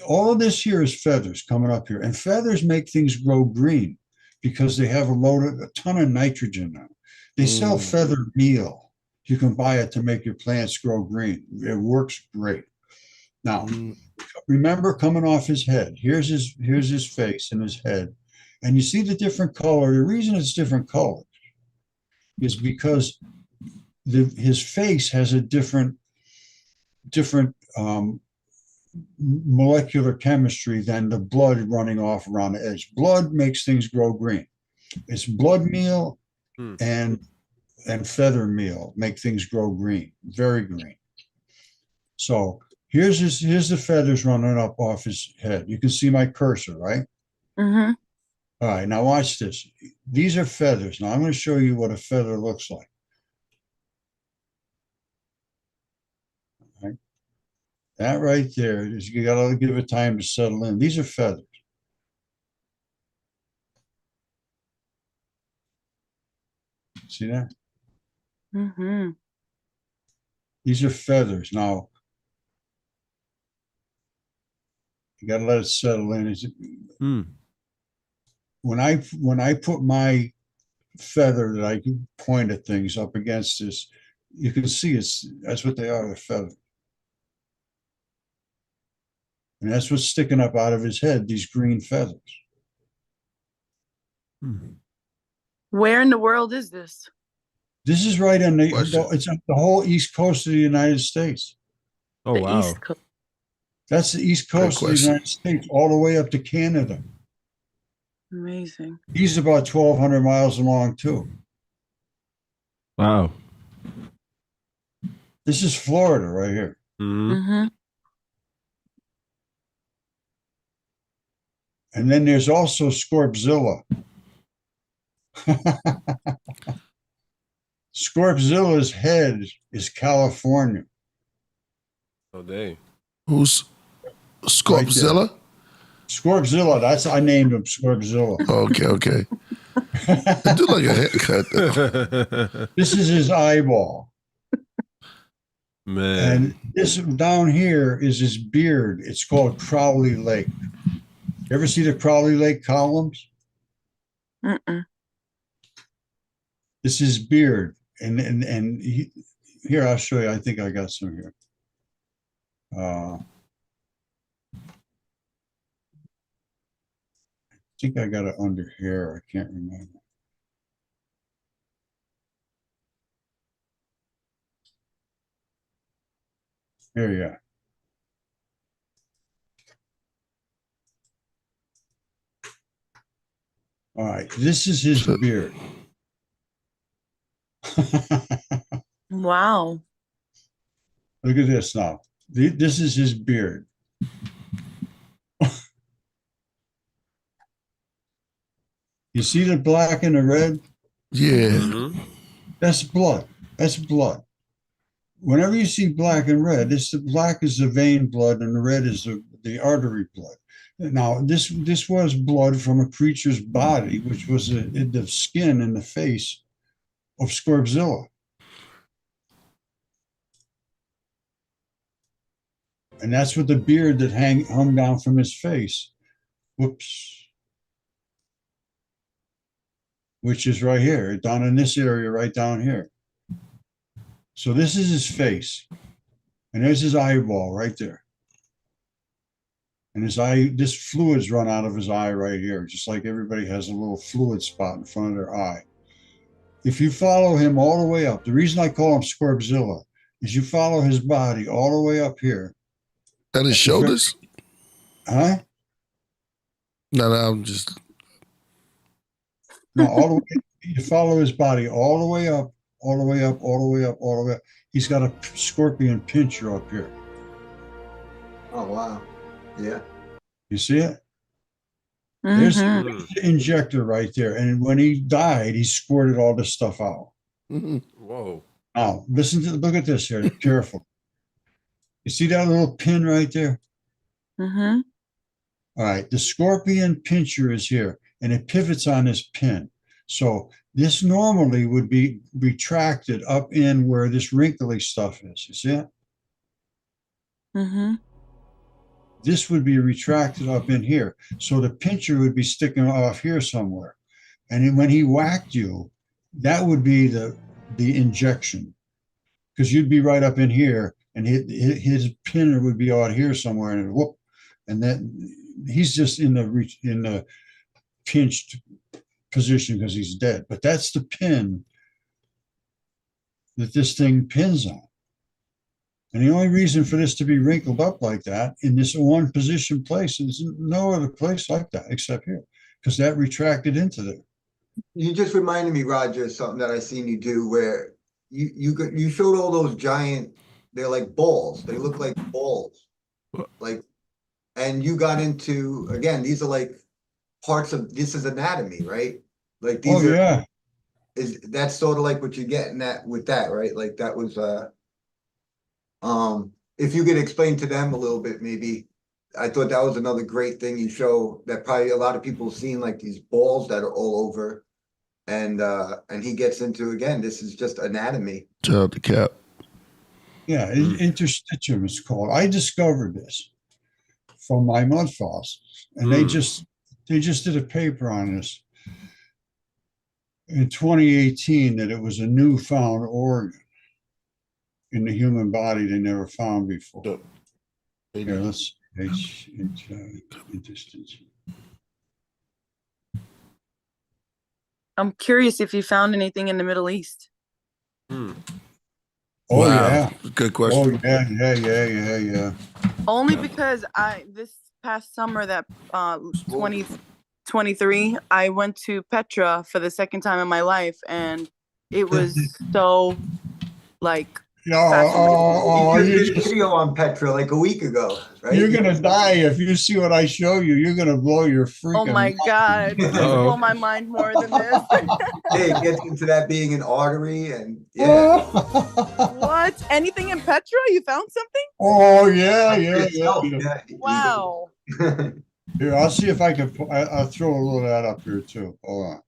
all of this here is feathers coming up here, and feathers make things grow green because they have a ton of nitrogen now. They sell feather meal. You can buy it to make your plants grow green. It works great. Now, remember coming off his head. Here's his face and his head, and you see the different color. The reason it's different color is because his face has a different molecular chemistry than the blood running off around the edge. Blood makes things grow green. It's blood meal and feather meal make things grow green, very green. So here's the feathers running up off his head. You can see my cursor, right? Mm-hmm. All right, now watch this. These are feathers. Now I'm going to show you what a feather looks like. Right? That right there is, you got to give it time to settle in. These are feathers. See that? Mm-hmm. These are feathers. Now, you got to let it settle in. When I put my feather that I can point at things up against this, you can see that's what they are, they're feathers. And that's what's sticking up out of his head, these green feathers. Where in the world is this? This is right on it's on the whole east coast of the United States. Oh, The wow. East Coast. That's the east coast of the United States, all the way up to Canada. Amazing. He's about 1,200 miles long, too. Wow. This is Florida right here. Mm-hmm. And then there's also Scorpzilla. Scorpzilla's head is California. Oh, dang. Who's Scorpzilla? Right, Scorpzilla. I named him Scorpzilla. Okay. I do like a haircut. This is his eyeball. Man. And this down here is his beard. It's called Crowley Lake. You ever see the Crowley Lake columns? Mm-mm. This is beard. And here, I'll show you. I think I got some here. I think I got it under here. I can't remember. Here you are. All right, this is his beard. Wow. Look at this now. This is his beard. You see the black and the red? Yeah. That's blood. That's blood. Whenever you see black and red, the black is the vein blood and the red is the artery blood. Now, this was blood from a creature's body, which was the skin and the face of Scorbzilla. And that's what the beard that hung down from his face. Whoops. Which is right here, down in this area, right down here. So this is his face. And there's his eyeball right there. And his eye, this fluid's run out of his eye right here, just like everybody has a little fluid spot in front of their eye. If you follow him all the way up, the reason I call him Scorbzilla is you follow his body all the way up here. At his shoulders? Huh? No, I'm just. No, all the way. You follow his body all the way up, all the way up, all the way up, all the way up. He's got a scorpion pincher up here. Oh, wow. Yeah. You see it? There's the injector right there. And when he died, he squirted all this stuff out. Whoa. Now, look at this here. Careful. You see that little pin right there? Mm-hmm. All right. The scorpion pincher is here, and it pivots on this pin. So this normally would be retracted up in where this wrinkly stuff is. You see it? Mm-hmm. This would be retracted up in here. So the pincher would be sticking off here somewhere. And then when he whacked you, that would be the injection. Because you'd be right up in here, and his pinner would be out here somewhere, and it whoop. And then he's just in the pinched position because he's dead. But that's the pin that this thing pins on. And the only reason for this to be wrinkled up like that in this one position place is no other place like that except here, because that retracted into there. You just reminded me, Roger, of something that I seen you do where you showed all those giant, they're like balls. They look like balls. Like, and you got into, again, these are like parts of, this is anatomy, right? Like these are, that's sort of like what you're getting at with that, right? Like that was, if you could explain to them a little bit, maybe. I thought that was another great thing you show that probably a lot of people have seen, like these balls that are all over, and he gets into, again, this is just anatomy. Shout out to Cap. Yeah, interstitium is called. I discovered this from my mud fossils, and they just did a paper on this in 2018 that it was a newfound organ in the human body they never found before. Here, let's interstitium. I'm curious if you found anything in the Middle East. Oh, Wow. yeah. Good question. Oh, yeah. Only because this past summer, that 2023, I went to Petra for the second time in my life, and it was so like. You did a video on Petra like a week ago, right? You're gonna die if you see what I show you. You're gonna blow your freaking. Oh my God! It blow my mind more than this. Hey, it gets into that being an artery, and yeah. What? Anything in Petra? You found something? Oh yeah. Wow. Here, I'll see if I can. I'll throw a little of that up here too. Hold on.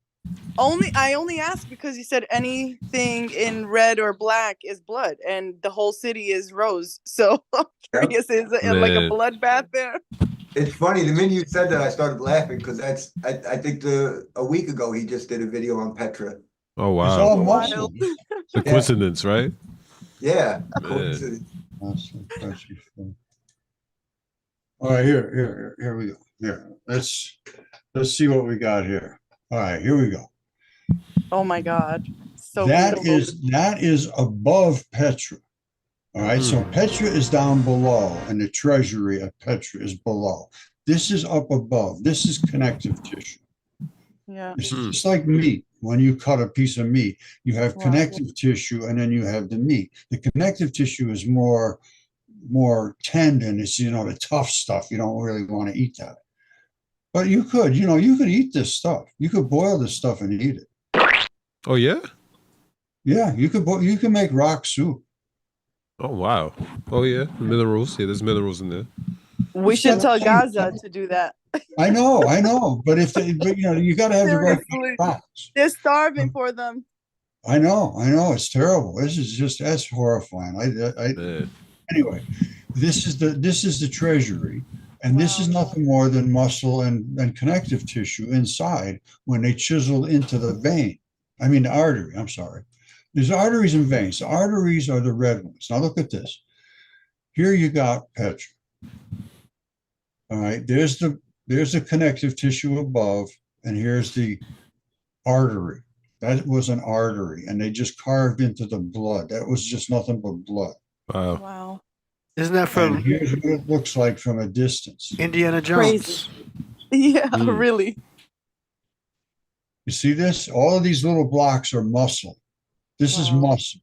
I only asked because you said anything in red or black is blood, and the whole city is rose. So I'm curious, is it like a bloodbath there? It's funny. The minute you said that, I started laughing because that's. I think a week ago he just did a video on Petra. Oh wow! It's all muscle. It's a coincidence, right? Yeah. Man. All right, here we go. Here, let's see what we got here. All right, here we go. Oh my God! So that beautiful. is above Petra. All right, so Petra is down below, and the treasury of Petra is below. This is up above. This is connective tissue. Yeah. It's just like meat. When you cut a piece of meat, you have Wow. connective tissue and then you have the meat. The connective tissue is more tendon. It's, the tough stuff. You don't really want to eat that. But you could eat this stuff. You could boil this stuff and eat it. Oh yeah? Yeah, you can make rock soup. Oh wow. Oh yeah. Minerals. Yeah, there's minerals in there. We should tell Gaza to do that. I know. But you got to have the right Seriously. rocks. They're starving for them. I know. It's terrible. That's horrifying. Man. Anyway, this is the treasury, and this is nothing more than muscle and connective tissue inside when they chisel into the vein. I mean the artery. I'm sorry. There's arteries and veins. The arteries are the red ones. Now look at this. Here you got Petra. All right. There's the connective tissue above, and here's the artery. That was an artery, and they just carved into the blood. That was just nothing but blood. Wow. Wow. Isn't that And from here's what it looks like from a distance. Indiana Jones? Crazy. Yeah, really. You see this? All of these little blocks are muscle. This is muscle.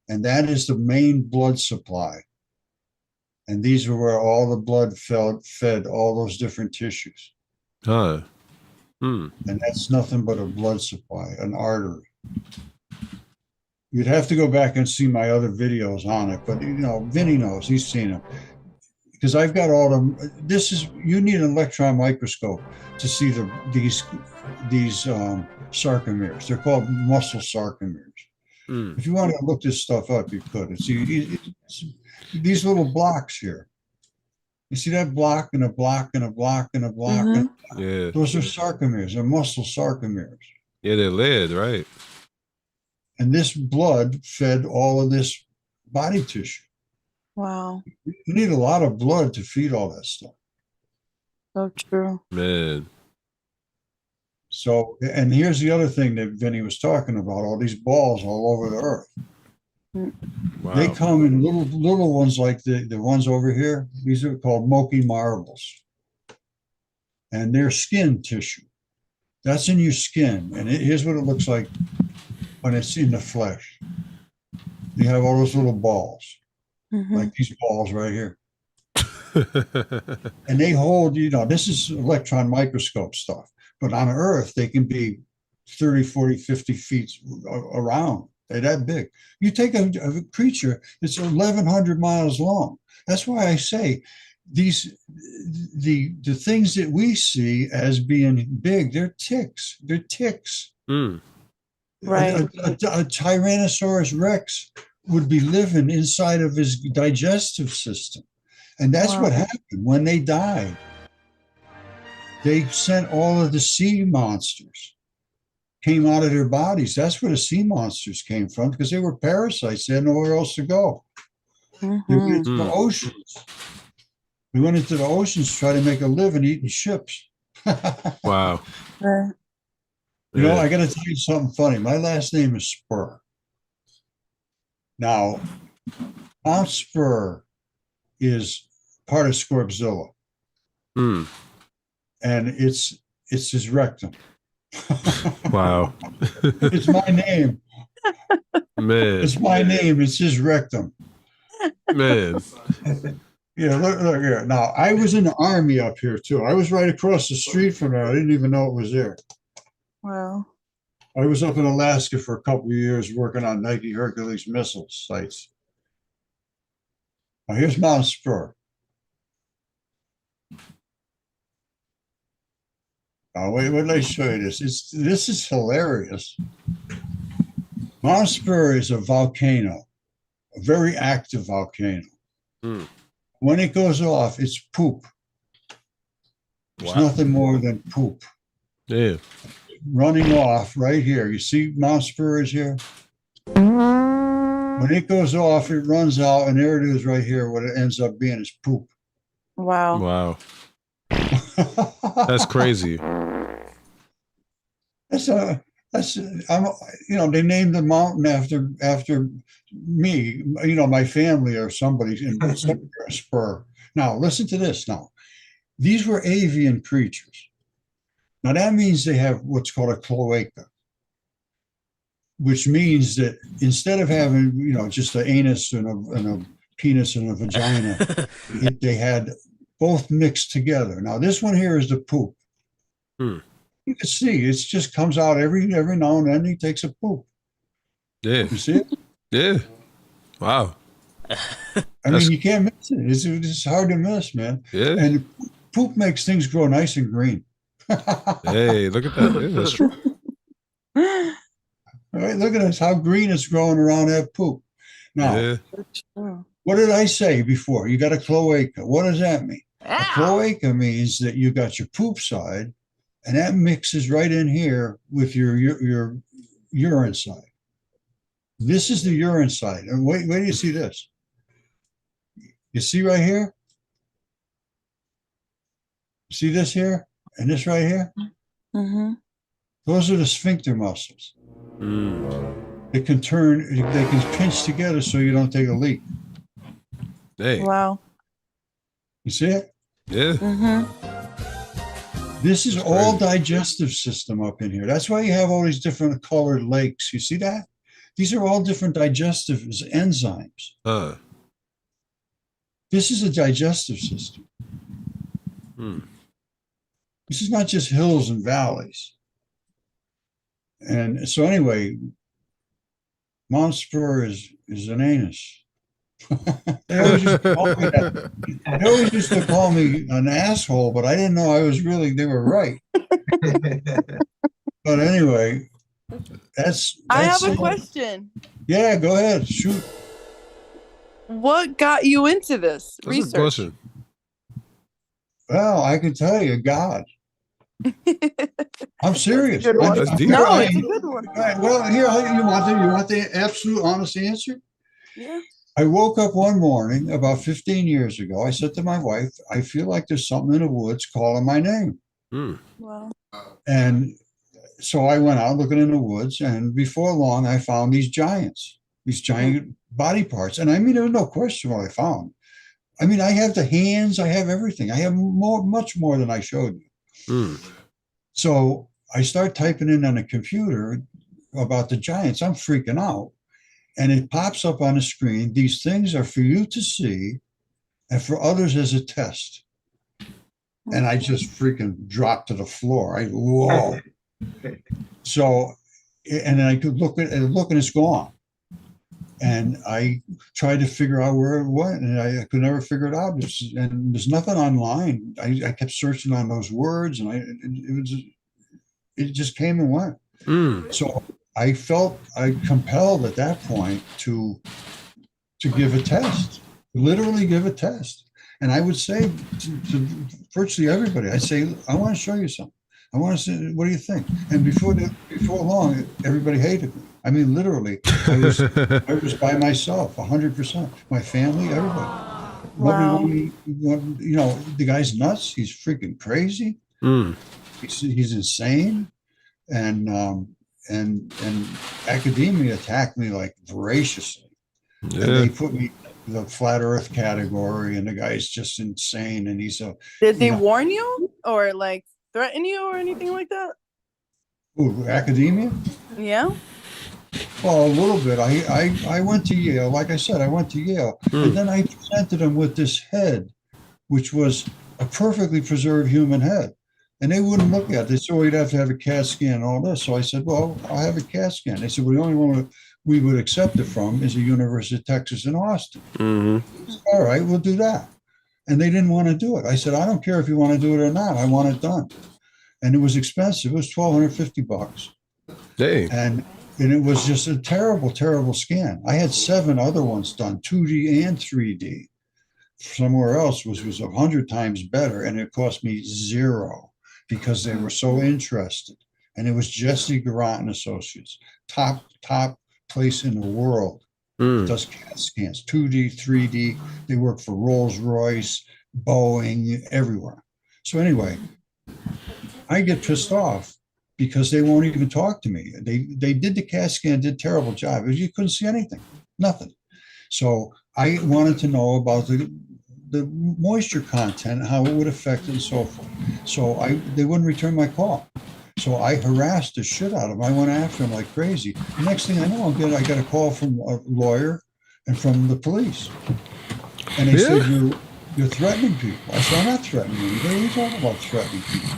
And that is the main blood supply. And these are where all the blood fed all those different tissues. Huh. And that's nothing but a blood supply, an artery. You'd have to go back and see my other videos on it, but Vinny knows, he's seen them. Because I've got all them. You need an electron microscope to see these sarcomeres. They're called muscle sarcomeres. If you want to look this stuff up, you could. It's these little blocks here. You see that block and a block and a block and a block? And a block? Yeah. Those are sarcomeres. They're muscle sarcomeres. Yeah, they're lead, right? And this blood fed all of this body tissue. Wow. You need a lot of blood to feed all that stuff. So true. Man. So, and here's the other thing that Vinny was talking about, all these balls all over the earth. Wow. They come in little ones like the ones over here. These are called Moki marbles. And they're skin tissue. That's in your skin. And here's what it looks like when it's in the flesh. You have all those little balls, like these balls right here. And they hold, this is electron microscope stuff. But on Earth, they can be 30, 40, 50 feet around. They're that big. You take a creature that's 1,100 miles long. That's why I say the things that we see as being big, they're ticks. They're ticks. Right. A Tyrannosaurus Rex would be living inside of his digestive system. And that's what happened when they died. They sent all of the sea monsters, came out of their bodies. That's where the sea monsters came from, because they were parasites. They had nowhere else to go. They went into the oceans. We went into the oceans to try to make a living eating ships. Wow. I got to tell you something funny. My last name is Spurr. Now, Mount Spurr is part of Scorpzilla. And it's his rectum. Wow. It's my name. Man. It's my name. It's his rectum. Man. Yeah, look here. Now, I was in the Army up here, too. I was right across the street from there. I didn't even know it was there. Wow. I was up in Alaska for a couple of years working on Nike Hercules missile sites. Now, here's Mount Spurr. Oh, wait till I show you this. This is hilarious. Mount Spurr is a volcano, a very active volcano. When it goes off, it's poop. It's nothing more than poop. Yeah. Running off right here. You see Mount Spurr is here? When it goes off, it runs out, and there it is right here. What it ends up being is poop. Wow. Wow. That's crazy. They named the mountain after me, my family or somebody in Spurr. Now, listen to this now. These were avian creatures. Now that means they have what's called a cloaca, which means that instead of having, just an anus and a penis and a vagina, they had both mixed together. Now this one here is the poop. You can see it just comes out every now and then. He takes a poop. Yeah. You see it? Yeah. Wow. I mean, you can't miss it. It's hard to miss, man. Yeah. And poop makes things grow nice and green. Hey, look at that. Yeah, that's true. All right, look at this, how green it's growing around that poop. Now, Yeah. what did I say before? You got a cloaca. What does that mean? A cloaca means that you got your poop side, and that mixes right in here with your urine side. This is the urine side. And wait do you see this? You see right here? See this here? And this right here? Mm-hmm. Those are the sphincter muscles. They can pinch together so you don't take a leak. Hey. Wow. You see it? Yeah. Mm-hmm. This is all digestive system up in here. That's why you have all these different colored lakes. You see that? These are all different digestive enzymes. This is a digestive system. This is not just hills and valleys. And so anyway, Mount Spurr is an anus. They always used to call me that. They always used to call me an asshole, but I didn't know they were right. But anyway, that's I have a it. question. Yeah, go ahead, shoot. What got you into this That's a research? question. Well, I can tell you, God. I'm serious. Good one. That's deep. No, it's a good one. All right, well, here you want the absolute honest answer? Yeah. I woke up one morning about 15 years ago. I said to my wife, I feel like there's something in the woods calling my name. Wow. And so I went out looking in the woods, and before long, I found these giant body parts. And I mean, there was no question what I found. I mean, I have the hands, I have everything. I have much more than I showed you. So I start typing in on a computer about the giants. I'm freaking out. And it pops up on the screen. These things are for you to see and for others as a test. And I just freaking dropped to the floor. Whoa. So, and then I could look and it's gone. And I tried to figure out where it went, and I could never figure it out. And there's nothing online. I kept searching on those words, and it just came and went. So I felt compelled at that point to give a test, literally give a test. And I would say to virtually everybody, I say, I want to show you something. I want to see, what do you think? And before long, everybody hated me. I mean, literally, I was by myself, 100%. My family, everybody. Wow. Nobody, the guy's nuts. He's freaking crazy. He's insane. And academia attacked me like voraciously. And they put me in the flat earth category, and the guy's just insane. And he's a. Did they warn you or like threaten you or anything like that? Ooh, academia? Yeah. Well, a little bit. I went to Yale. Like I said, I went to Yale. And then I presented them with this head, which was a perfectly preserved human head. And they wouldn't look at it. They said, well, you'd have to have a CAT scan and all this. So I said, well, I'll have a CAT scan. They said, well, the only one we would accept it from is the University of Texas in Austin. All right, we'll do that. And they didn't want to do it. I said, I don't care if you want to do it or not. I want it done. And it was expensive. It was $1,250. Dang. And it was just a terrible, terrible scan. I had 7 other ones done, 2D and 3D. Somewhere else was 100 times better, and it cost me $0 because they were so interested. And it was Jesse Garant and Associates, top place in the world. Does CAT scans, 2D, 3D. They work for Rolls-Royce, Boeing, everywhere. So anyway, I get pissed off because they won't even talk to me. They did the CAT scan, did a terrible job. You couldn't see anything, nothing. So I wanted to know about the moisture content, how it would affect it and so forth. So they wouldn't return my call. So I harassed the shit out of them. I went after them like crazy. The next thing I know, I got a call from a lawyer and from the police. And they said, you're threatening people. I said, I'm not threatening anybody. What are you talking about threatening people?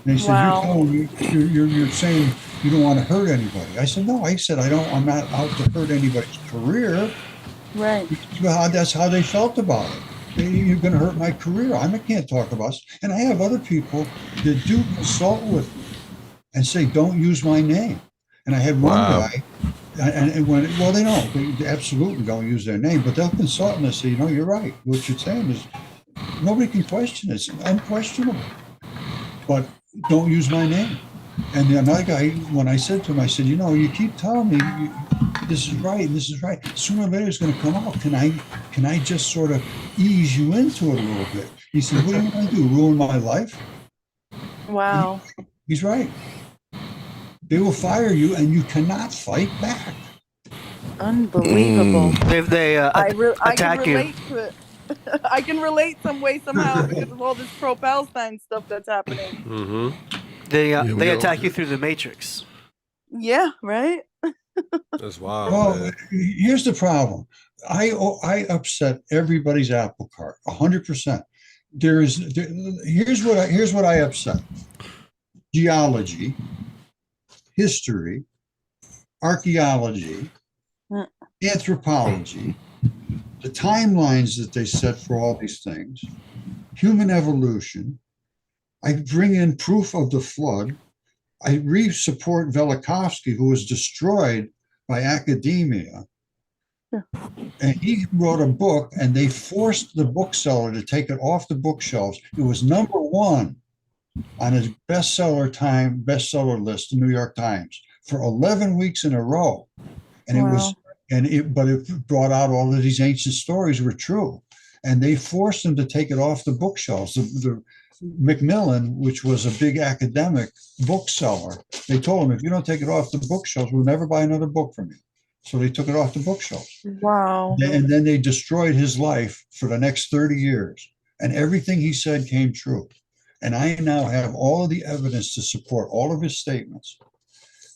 And they said, you're saying you don't want to hurt anybody. I said, no, I'm not out to hurt anybody's career. Right. That's how they felt about it. You're going to hurt my career. I can't talk about it. And I have other people that do consult with me and say, don't use my name. And I had one guy, and when, well, they absolutely don't use their name, but they'll consult and they say, you're right. What you're saying is, nobody can question it. It's unquestionable. But don't use my name. And the another guy, when I said to him, I said, you keep telling me this is right, this is right. Sooner or later it's going to come out. Can I just sort of ease you into it a little bit? He said, what are you going to do? Ruin my life? Wow. He's right. They will fire you, and you cannot fight back. Unbelievable. They I attack can you. relate to it. I can relate some way somehow because of all this pro-Palestine stuff that's happening. Mm-hmm. They attack you through the matrix. Yeah, right? That's wild. Well, Man. here's the problem. I upset everybody's apple cart 100%. Here's what I upset: geology, history, archaeology, anthropology, the timelines that they set for all these things, human evolution. I bring in proof of the flood. I re-support Velikovsky, who was destroyed by academia. And he wrote a book, and they forced the bookseller to take it off the bookshelves. It was #1 on his bestseller list, the New York Times, for 11 weeks in a row. And but it brought out all of these ancient stories were true. And they forced him to take it off the bookshelves. The Macmillan, which was a big academic bookseller, they told him, if you don't take it off the bookshelves, we'll never buy another book from you. So they took it off the bookshelves. Wow. And then they destroyed his life for the next 30 years. And everything he said came true. And I now have all of the evidence to support all of his statements.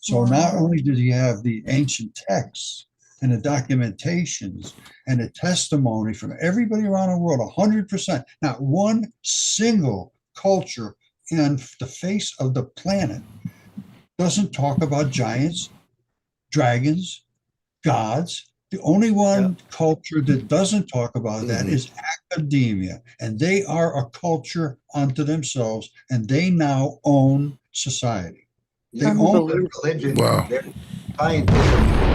So not only did he have the ancient texts and the documentations and the testimony from everybody around the world, 100%, not one single culture on the face of the planet doesn't talk about giants, dragons, gods. The only one culture that doesn't talk about that is academia, and they are a culture unto themselves, and they now own society. They own their religion, Wow. their scientism.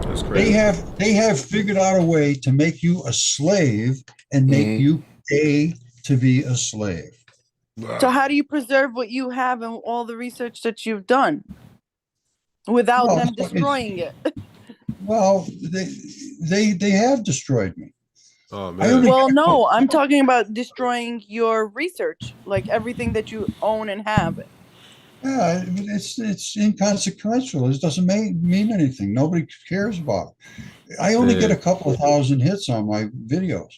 That's crazy. They have figured out a way to make you a slave and make you pay to be a slave. Wow. So how do you preserve what you have and all the research that you've done without them destroying it? Well, they have destroyed me. Oh man. Well, no, I'm talking about destroying your research, like everything that you own and have. Yeah, it's inconsequential. It doesn't mean anything. Nobody cares about it. I only get a couple of thousand hits on my videos.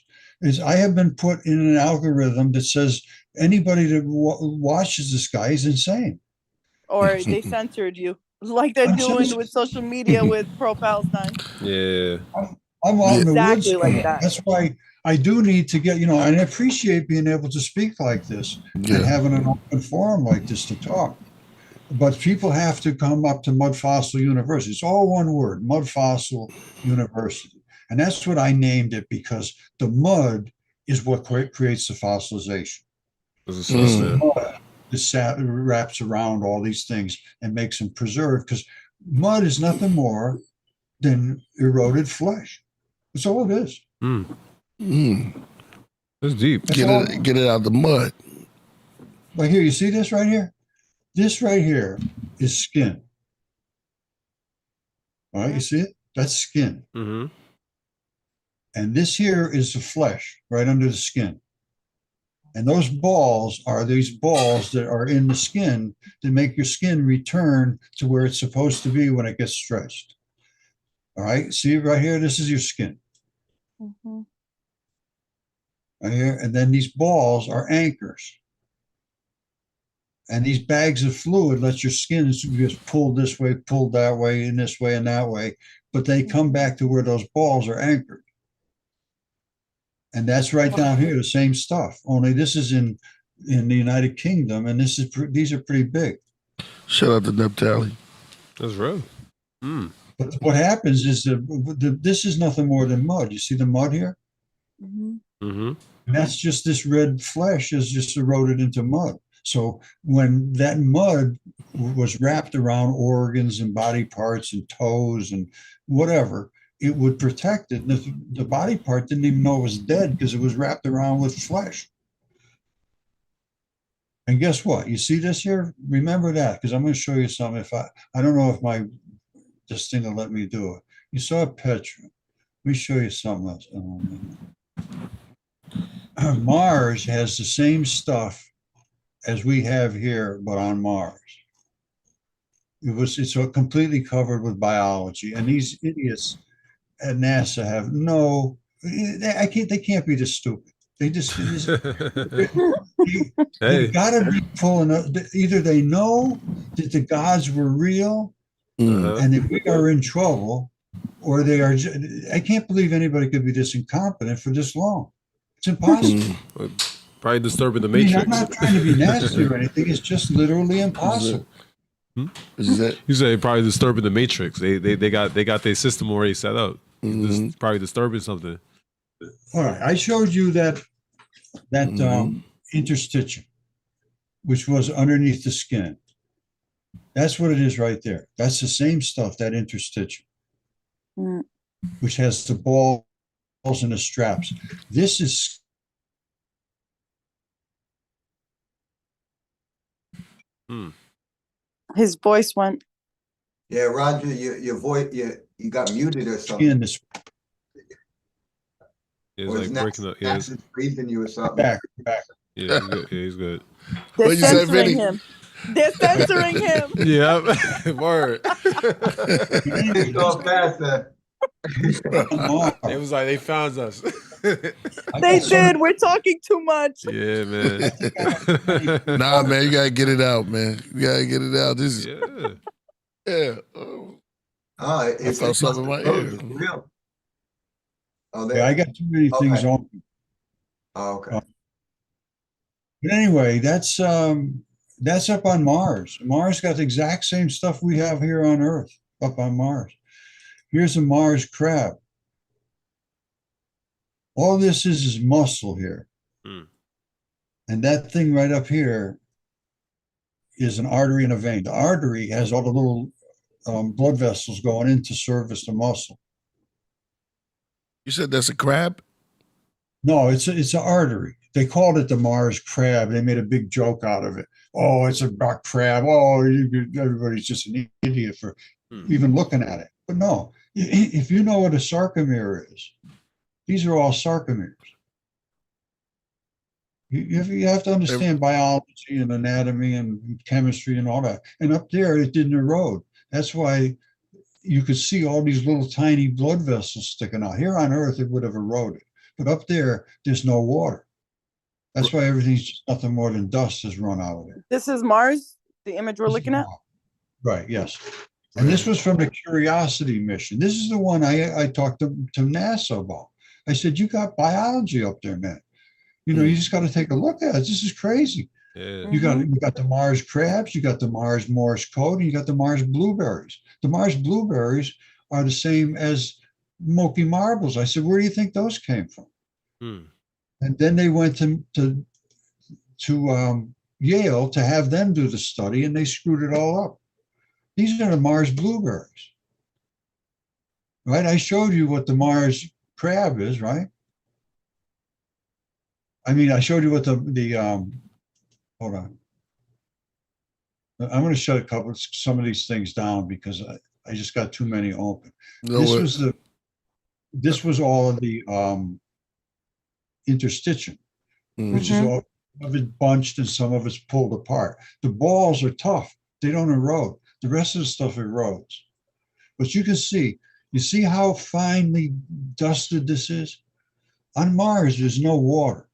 I have been put in an algorithm that says anybody that watches this guy is insane. Or they censored you, like they're doing with social media with pro-Palestine. Yeah. I'm out in the woods. Exactly like that. That's why I do need to get, and I appreciate being able to speak like this and having an open forum like this to talk. But people have to come up to Mudfossil University. It's all one word, Mudfossil University. And that's what I named it, because the mud is what creates the fossilization. It wraps around all these things and makes them preserved, because mud is nothing more than eroded flesh. That's all it is. That's deep. Get it out of the mud. Like here, you see this right here? This right here is skin. All right, you see it? That's skin. Mm-hmm. And this here is the flesh right under the skin. And those balls are these balls that are in the skin that make your skin return to where it's supposed to be when it gets stretched. All right, see right here? This is your skin. right here, and then these balls are anchors. And these bags of fluid let your skin just pulled this way, pulled that way, in this way and that way, but they come back to where those balls are anchored. And that's right down here, the same stuff. Only this is in the United Kingdom, and these are pretty big. Shout out to Neptali. That's real. But what happens is this is nothing more than mud. You see the mud here? Mm-hmm. And that's just this red flesh is just eroded into mud. So when that mud was wrapped around organs and body parts and toes and whatever, it would protect it. The body part didn't even know it was dead because it was wrapped around with flesh. And guess what? You see this here? Remember that, because I'm going to show you something. If I don't know if this thing will let me do it. You saw Petra. Let me show you something else. Mars has the same stuff as we have here, but on Mars. It's completely covered with biology, and these idiots at NASA have they can't be this stupid. They just they've got to be pulling up. Either they know that the gods were real and that we are in trouble, or they are. I can't believe anybody could be this incompetent for this long. It's impossible. Probably disturbing the matrix. I'm not trying to be nasty or anything. It's just literally impossible. You say probably disturbing the matrix. They got their system already set up. Probably disturbing something. All right, I showed you that interstitium, which was underneath the skin. That's what it is right there. That's the same stuff, that interstitium, which has the balls and the straps. This is His voice went. Yeah, Roger, your voice, you got muted or something. It's like breaking up. Yeah, it's breathing you or something. back. Yeah, he's good. They're What'd you say, censoring Vinny? him. They're censoring him. Yeah, word. It's all faster. It was like they found us. They did. We're talking too much. Yeah, man. Nah, man, you gotta get it out, man. You gotta get it out. This is yeah. I felt something in my ear. Real. Oh, Yeah, I got too many things open. Oh, okay. But anyway, that's up on Mars. Mars got the exact same stuff we have here on Earth up on Mars. Here's a Mars crab. All this is muscle here. And that thing right up here is an artery and a vein. The artery has all the little blood vessels going in to service the muscle. You said that's a crab? No, it's an artery. They called it the Mars crab. They made a big joke out of it. Oh, it's a rock crab. Oh, everybody's just an idiot for even looking at it. But no, if you know what a sarcomere is, these are all sarcomeres. You have to understand biology and anatomy and chemistry and all that. And up there, it didn't erode. That's why you could see all these little tiny blood vessels sticking out. Here on Earth, it would have eroded. But up there, there's no water. That's why everything's just nothing more than dust has run out of it. This is Mars, the image we're looking at? Right, yes. And this was from the Curiosity mission. This is the one I talked to NASA about. I said, you got biology up there, man. You know, you just got to take a look at it. This is crazy. Yeah. You got the Mars crabs, you got the Mars Morse code, and you got the Mars blueberries. The Mars blueberries are the same as Moki marbles. I said, where do you think those came from? And then they went to Yale to have them do the study, and they screwed it all up. These are the Mars blueberries, right? I showed you what the Mars crab is, right? I mean, I showed you what the hold on. I'm going to shut some of these things down because I just got too many open. This was all of the interstitium, which is all of it bunched and some of it's pulled apart. The balls are tough. They don't erode. The rest of the stuff erodes. But you see how finely dusted this is? On Mars, there's no water.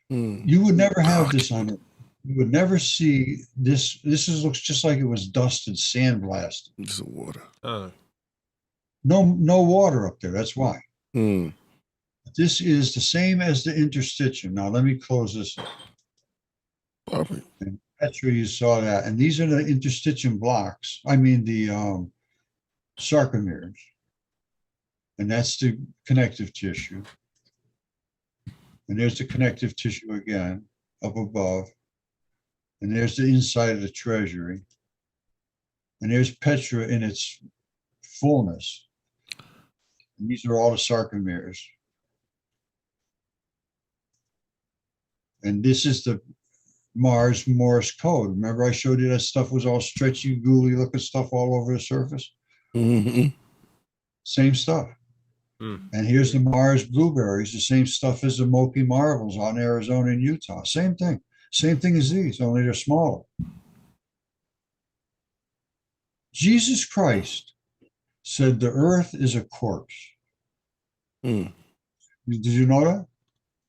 You would never have this on it. You would never see this. Looks just like it was dusted, sandblasted. It's water. No water up there. That's why. Mm. This is the same as the interstitium. Now let me close this up. And Petra, you saw that. And these are the interstitium blocks. I mean the sarcomeres. And that's the connective tissue. And there's the connective tissue again, up above. And there's the inside of the treasury. And there's Petra in its fullness. And these are all the sarcomeres. And this is the Mars Morse code. Remember I showed you that stuff was all stretchy, gooey looking stuff all over the surface? Mm-hmm. Same stuff. And here's the Mars blueberries, the same stuff as the Moki marbles on Arizona and Utah. Same thing. Same thing as these, only they're smaller. Jesus Christ said the earth is a corpse. Did you know that?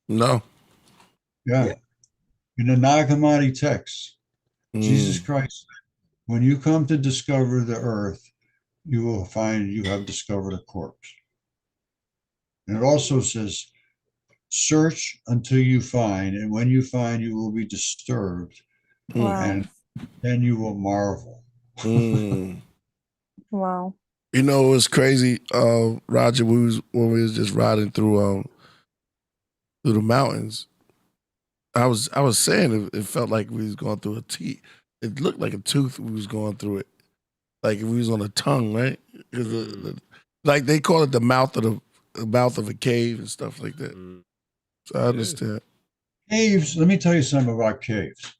No. Yeah. In the Nag Hammadi text, Jesus Christ said, when you come to discover the earth, you will find you have discovered a corpse. And it also says, search until you find, and when you find, you will be disturbed, and then you will marvel. Wow. You know, it was crazy, Roger, when we was just riding through the mountains. I was saying it felt like we was going through a teeth. It looked like a tooth we was going through it. Like if we was on a tongue, right? Like they call it the mouth of a cave and stuff like that. So I understand. Caves, let me tell you something about caves.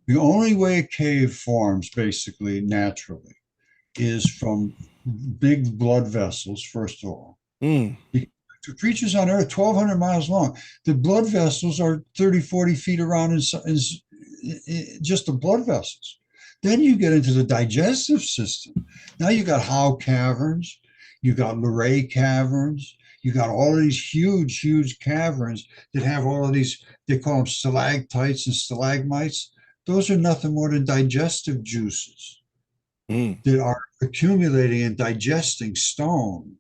The only way a cave forms basically naturally is from big blood vessels, first of all. The creatures on Earth, 1,200 miles long, the blood vessels are 30, 40 feet around in just the blood vessels. Then you get into the digestive system. Now you got Howe caverns, you got Luray caverns, you got all of these huge, huge caverns that have all of these, they call them stalactites and stalagmites. Those are nothing more than digestive juices that are accumulating and digesting stone.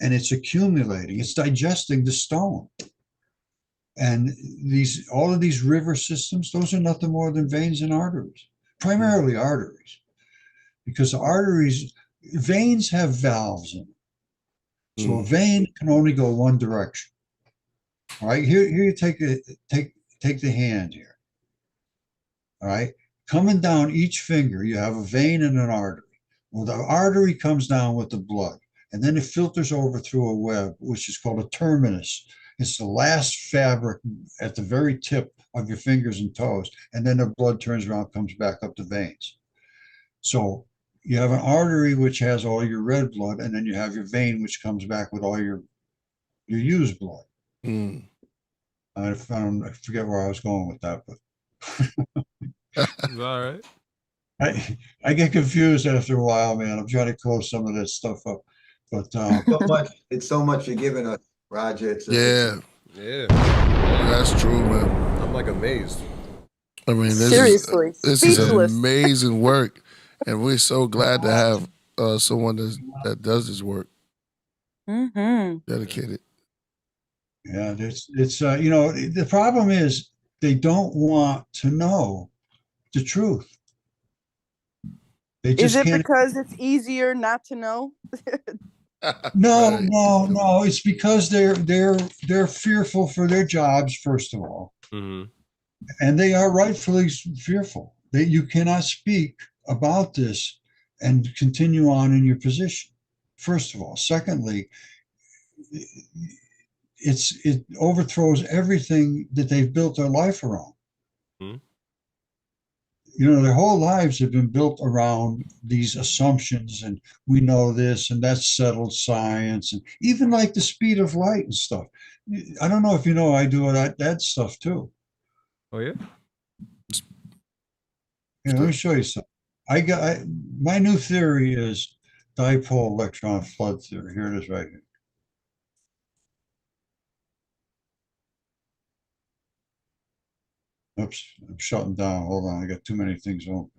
And it's accumulating, it's digesting the stone. And all of these river systems, those are nothing more than veins and arteries, primarily arteries, because veins have valves in them. So a vein can only go one direction. All right, here you take the hand here. All right, coming down each finger, you have a vein and an artery. Well, the artery comes down with the blood, and then it filters over through a web, which is called a terminus. It's the last fabric at the very tip of your fingers and toes, and then the blood turns around, comes back up the veins. So you have an artery which has all your red blood, and then you have your vein which comes back with all your used blood. I forget where I was going with that, but it's all right. I get confused after a while, man. I'm trying to close some of that stuff up, but it's so much you're giving us, Roger. Yeah, that's true, man. I'm like amazed. I mean, Seriously, this is amazing work, and we're so glad to have someone that does this work. Dedicated. Yeah, it's the problem is they don't want to know the truth. They just Is it can't. because it's easier not to know? No. It's because they're fearful for their jobs, first of all, and they are rightfully fearful. That you cannot speak about this and continue on in your position. First of all, secondly, it overthrows everything that they've built their life around. Their whole lives have been built around these assumptions, and we know this, and that's settled science, and even like the speed of light and stuff. I don't know if you know, I do that stuff too. Oh yeah. Let me show you something. My new theory is dipole electron flood theory. Here it is right here. Oops, I'm shutting down. Hold on, I got too many things open.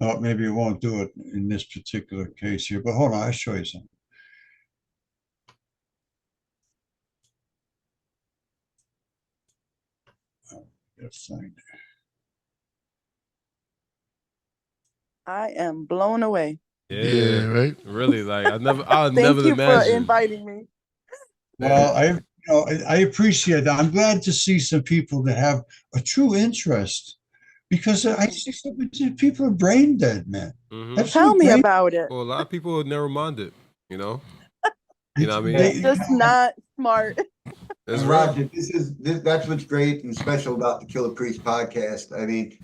Oh, maybe it won't do it in this particular case here, but hold on, I'll show you something. Yes, I am blown away. Yeah, right. Really, like I'll Thank never you for imagine. inviting me. Well, I appreciate that. I'm glad to see some people that have a true interest, because I see some people are brain dead, man. Mhm. Tell me about it. Well, a lot of people are narrow-minded, you know. You know what I mean? It's just not smart. It's And real. Roger, that's what's great and special about the Killah Priest podcast. I mean,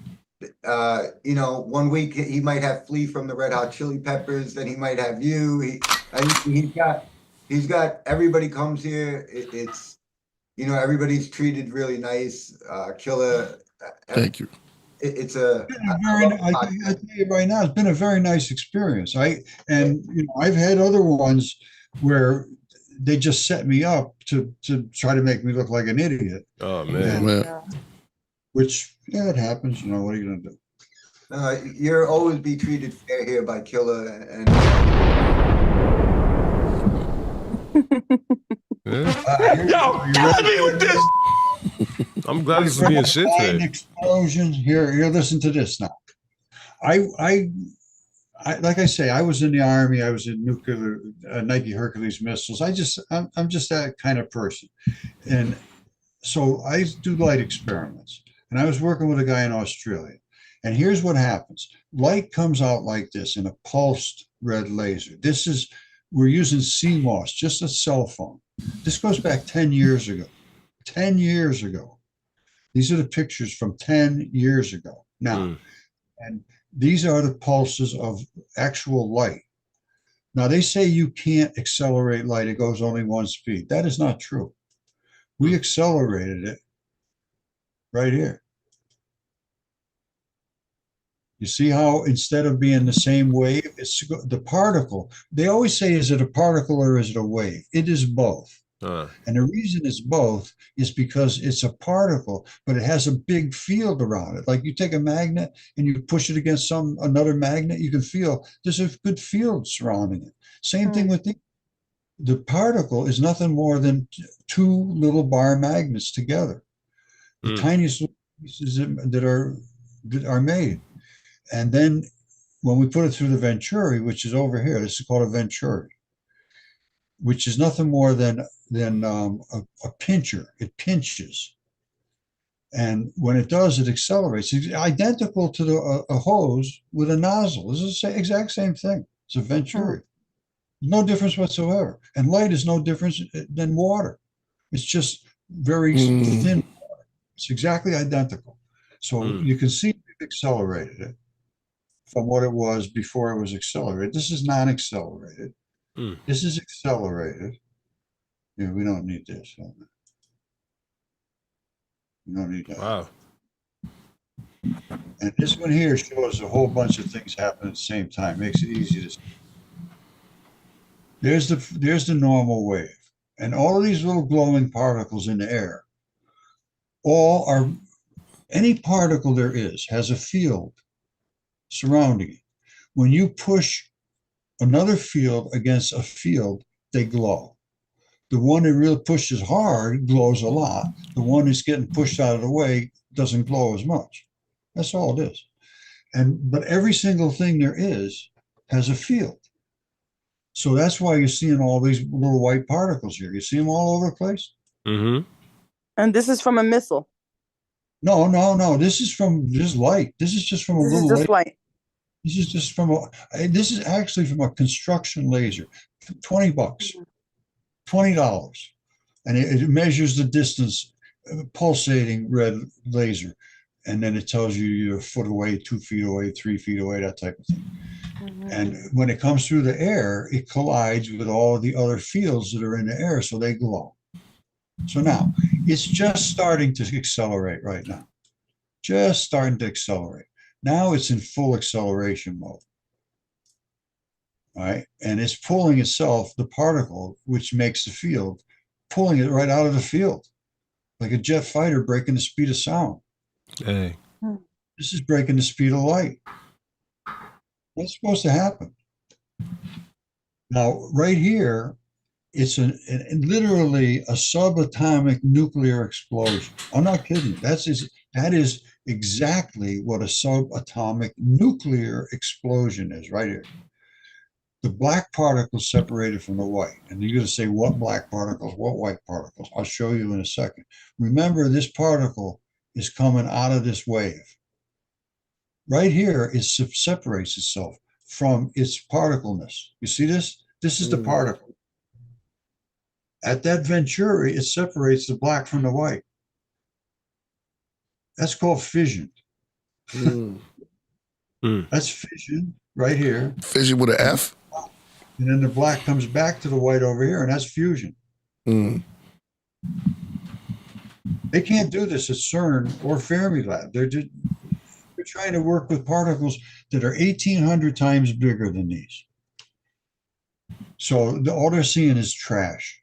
you know, one week he might have Flea from the Red Hot Chili Peppers, then he might have you. He's got everybody comes here. It's you know, everybody's treated really nice. Killah, Thank you. It's a I tell you right now, it's been a very nice experience. And you know, I've had other ones where they just set me up to try to make me look like an idiot. Oh man. Which it happens. You know, what are you gonna do? You'll always be treated fair here by Killah, and Yo, tell me with this. I'm glad this is being shit today. Explosions. Here, listen to this now. I like I say, I was in the Army. I was in nuclear Nike Hercules missiles. I'm just that kind of person, and so I do light experiments. And I was working with a guy in Australia, and here's what happens: light comes out like this in a pulsed red laser. We're using CMOS, just a cell phone. This goes back 10 years ago. 10 years ago. These are the pictures from 10 years ago. Now, and these are the pulses of actual light. Now, they say you can't accelerate light. It goes only one speed. That is not true. We accelerated it right here. You see how instead of being the same wave, it's the particle. They always say, is it a particle or is it a wave? It is both. And the reason it's both is because it's a particle, but it has a big field around it. Like you take a magnet and you push it against another magnet, you can feel there's a good field surrounding it. Same thing with the particle is nothing more than two little bar magnets together. The tiniest pieces that are made. And then when we put it through the Venturi, which is over here, this is called a Venturi, which is nothing more than a pincher. It pinches. And when it does, it accelerates. It's identical to a hose with a nozzle. It's the exact same thing. It's a Venturi. No difference whatsoever. And light is no different than water. It's just very thin water. It's exactly identical. So you can see we've accelerated it from what it was before it was accelerated. This is non-accelerated. This is accelerated. Yeah, we don't need this. We don't need that. Wow. And this one here shows a whole bunch of things happen at the same time. Makes it easy to see. There's the normal wave. And all of these little glowing particles in the air, any particle there is has a field surrounding it. When you push another field against a field, they glow. The one that really pushes hard glows a lot. The one that's getting pushed out of the way doesn't glow as much. That's all it is. But every single thing there is has a field. So that's why you're seeing all these little white particles here. You see them all over the place? And this is from a missile. No. This is light. This is just from a little light. This is just this is actually from a construction laser. $20. $20. And it measures the distance, pulsating red laser. And then it tells you you're a foot away, 2 feet away, 3 feet away, that type of thing. And when it comes through the air, it collides with all of the other fields that are in the air, so they glow. So now, it's just starting to accelerate right now. Just starting to accelerate. Now it's in full acceleration mode. All right. And it's pulling itself, the particle, which makes the field, pulling it right out of the field. like a jet fighter breaking the speed of sound. Hey. This is breaking the speed of light. What's supposed to happen? Now, right here, it's literally a subatomic nuclear explosion. I'm not kidding. That is exactly what a subatomic nuclear explosion is right here. The black particles separated from the white. And you're going to say, what black particles, what white particles? I'll show you in a second. Remember, this particle is coming out of this wave. Right here, it separates itself from its particleness. You see this? This is the particle. At that venturi, it separates the black from the white. That's called fission. That's fission right here. Fission with an F? And then the black comes back to the white over here, and that's fusion. They can't do this at CERN or Fermilab. They're trying to work with particles that are 1,800 times bigger than these. So all they're seeing is trash.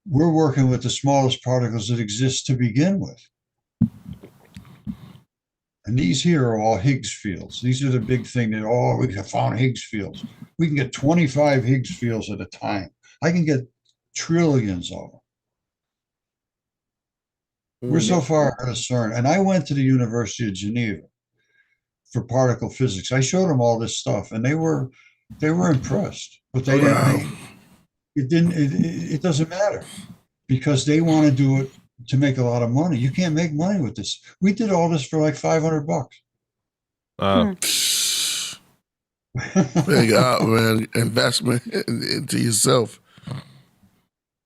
We're working with the smallest particles that exist to begin with. And these here are all Higgs fields. These are the big thing that, we have found Higgs fields. We can get 25 Higgs fields at a time. I can get trillions of them. We're so far out of CERN. And I went to the University of Geneva for particle physics. I showed them all this stuff, and they were impressed. But they it doesn't matter, because they want to do it to make a lot of money. You can't make money with this. We did all this for like $500. Big out, man. Investment into yourself.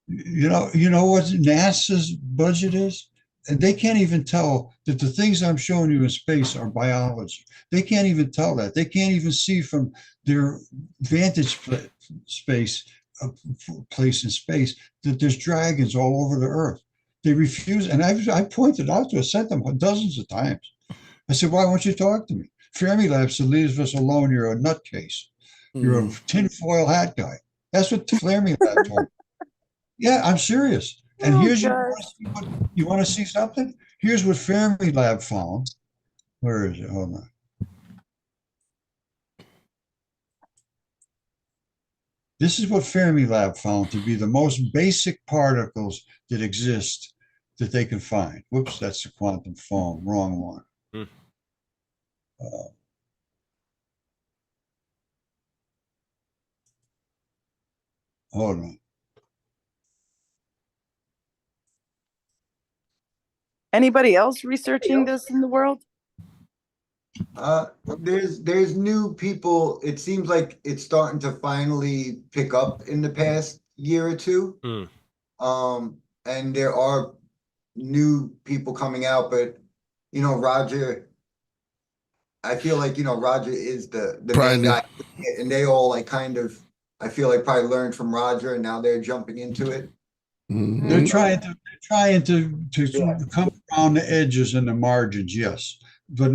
You know what NASA's budget is? And they can't even tell that the things I'm showing you in space are biology. They can't even tell that. They can't even see from their vantage place in space that there's dragons all over the Earth. They refuse, and I pointed out to them, sent them dozens of times. I said, why won't you talk to me? Fermilab said, leave us alone, you're a nutcase. You're a tinfoil hat guy. That's what Fermilab told me. Yeah, I'm serious. And here's you want to see something? Here's what Fermilab found. Where is it? Hold on. This is what Fermilab found to be the most basic particles that exist that they can find. Whoops, that's the quantum foam. Wrong one. Hold on. Anybody else researching this in the world? There's new people. It seems like it's starting to finally pick up in the past year or two. And there are new people coming out, but Roger, I feel like Roger is the main guy, and they all like kind of, I feel like, probably learned from Roger, and now they're jumping into it. They're trying to come around the edges and the margins, yes, but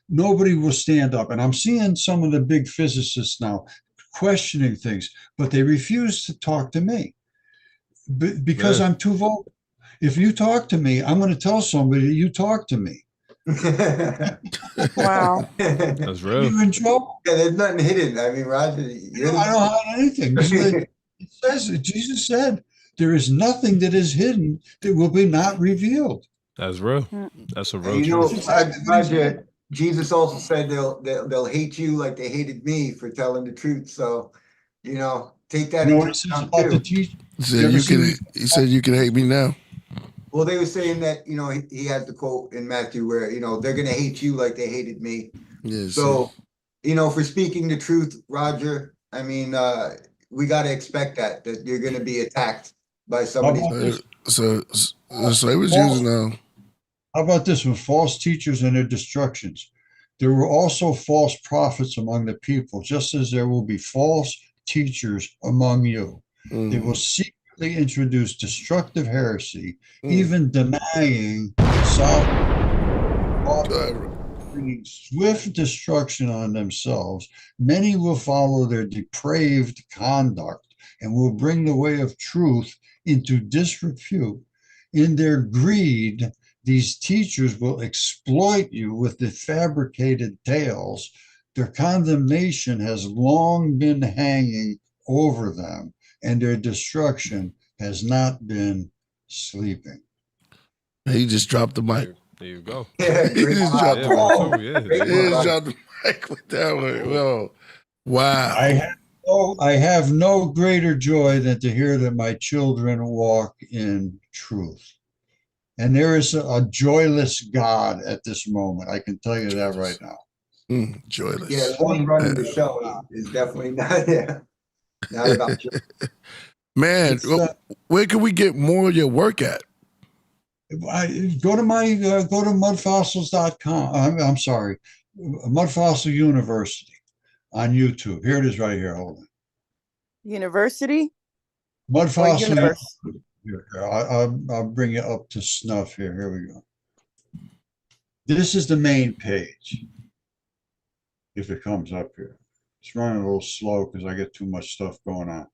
nobody will stand up. And I'm seeing some of the big physicists now questioning things, but they refuse to talk to me because I'm too vocal. If you talk to me, I'm going to tell somebody you talk to me. Wow, that's real. You're in trouble. Yeah, there's nothing hidden. I mean, Roger, I don't hide anything. It says Jesus said, "There is nothing that is hidden that will be not revealed." That's real. That's a real truth. Roger, Jesus also said they'll hate you like they hated me for telling the truth. So, take that into account too. He said you can hate me now. Well, they were saying that, he has the quote in Matthew where, they're going to hate you like they hated me. Yes. So, for speaking the truth, Roger, I mean, we got to expect that you're going to be attacked by somebody. So it was using How about this with false teachers and their destructions? There were also false prophets among the people, just as there will be false teachers among you. They will secretly introduce destructive heresy, even denying sovereignty, bringing swift destruction on themselves. Many will follow their depraved conduct and will bring the way of truth into disrepute in their greed, these teachers will exploit you with the fabricated tales. Their condemnation has long been hanging over them, and their destruction has not been sleeping. He just dropped the mic. There you go. Yeah, He just dropped the mic. Yeah, He there you just go. dropped the mic with that one. Whoa. Wow. I have no greater joy than to hear that my children walk in truth. And there is a joyless God at this moment. I can tell you that right now. Joyless. Yeah, one running the show is definitely not, not about you. Man, where can we get more of your work at? Go to mudfossils.com. I'm sorry, Mudfossil University on YouTube. Here it is right here. Hold on. University? Mudfossil universe? Here, I'll bring you up to snuff here. Here we go. This is the main page. If it comes up here. It's running a little slow because I get too much stuff going on.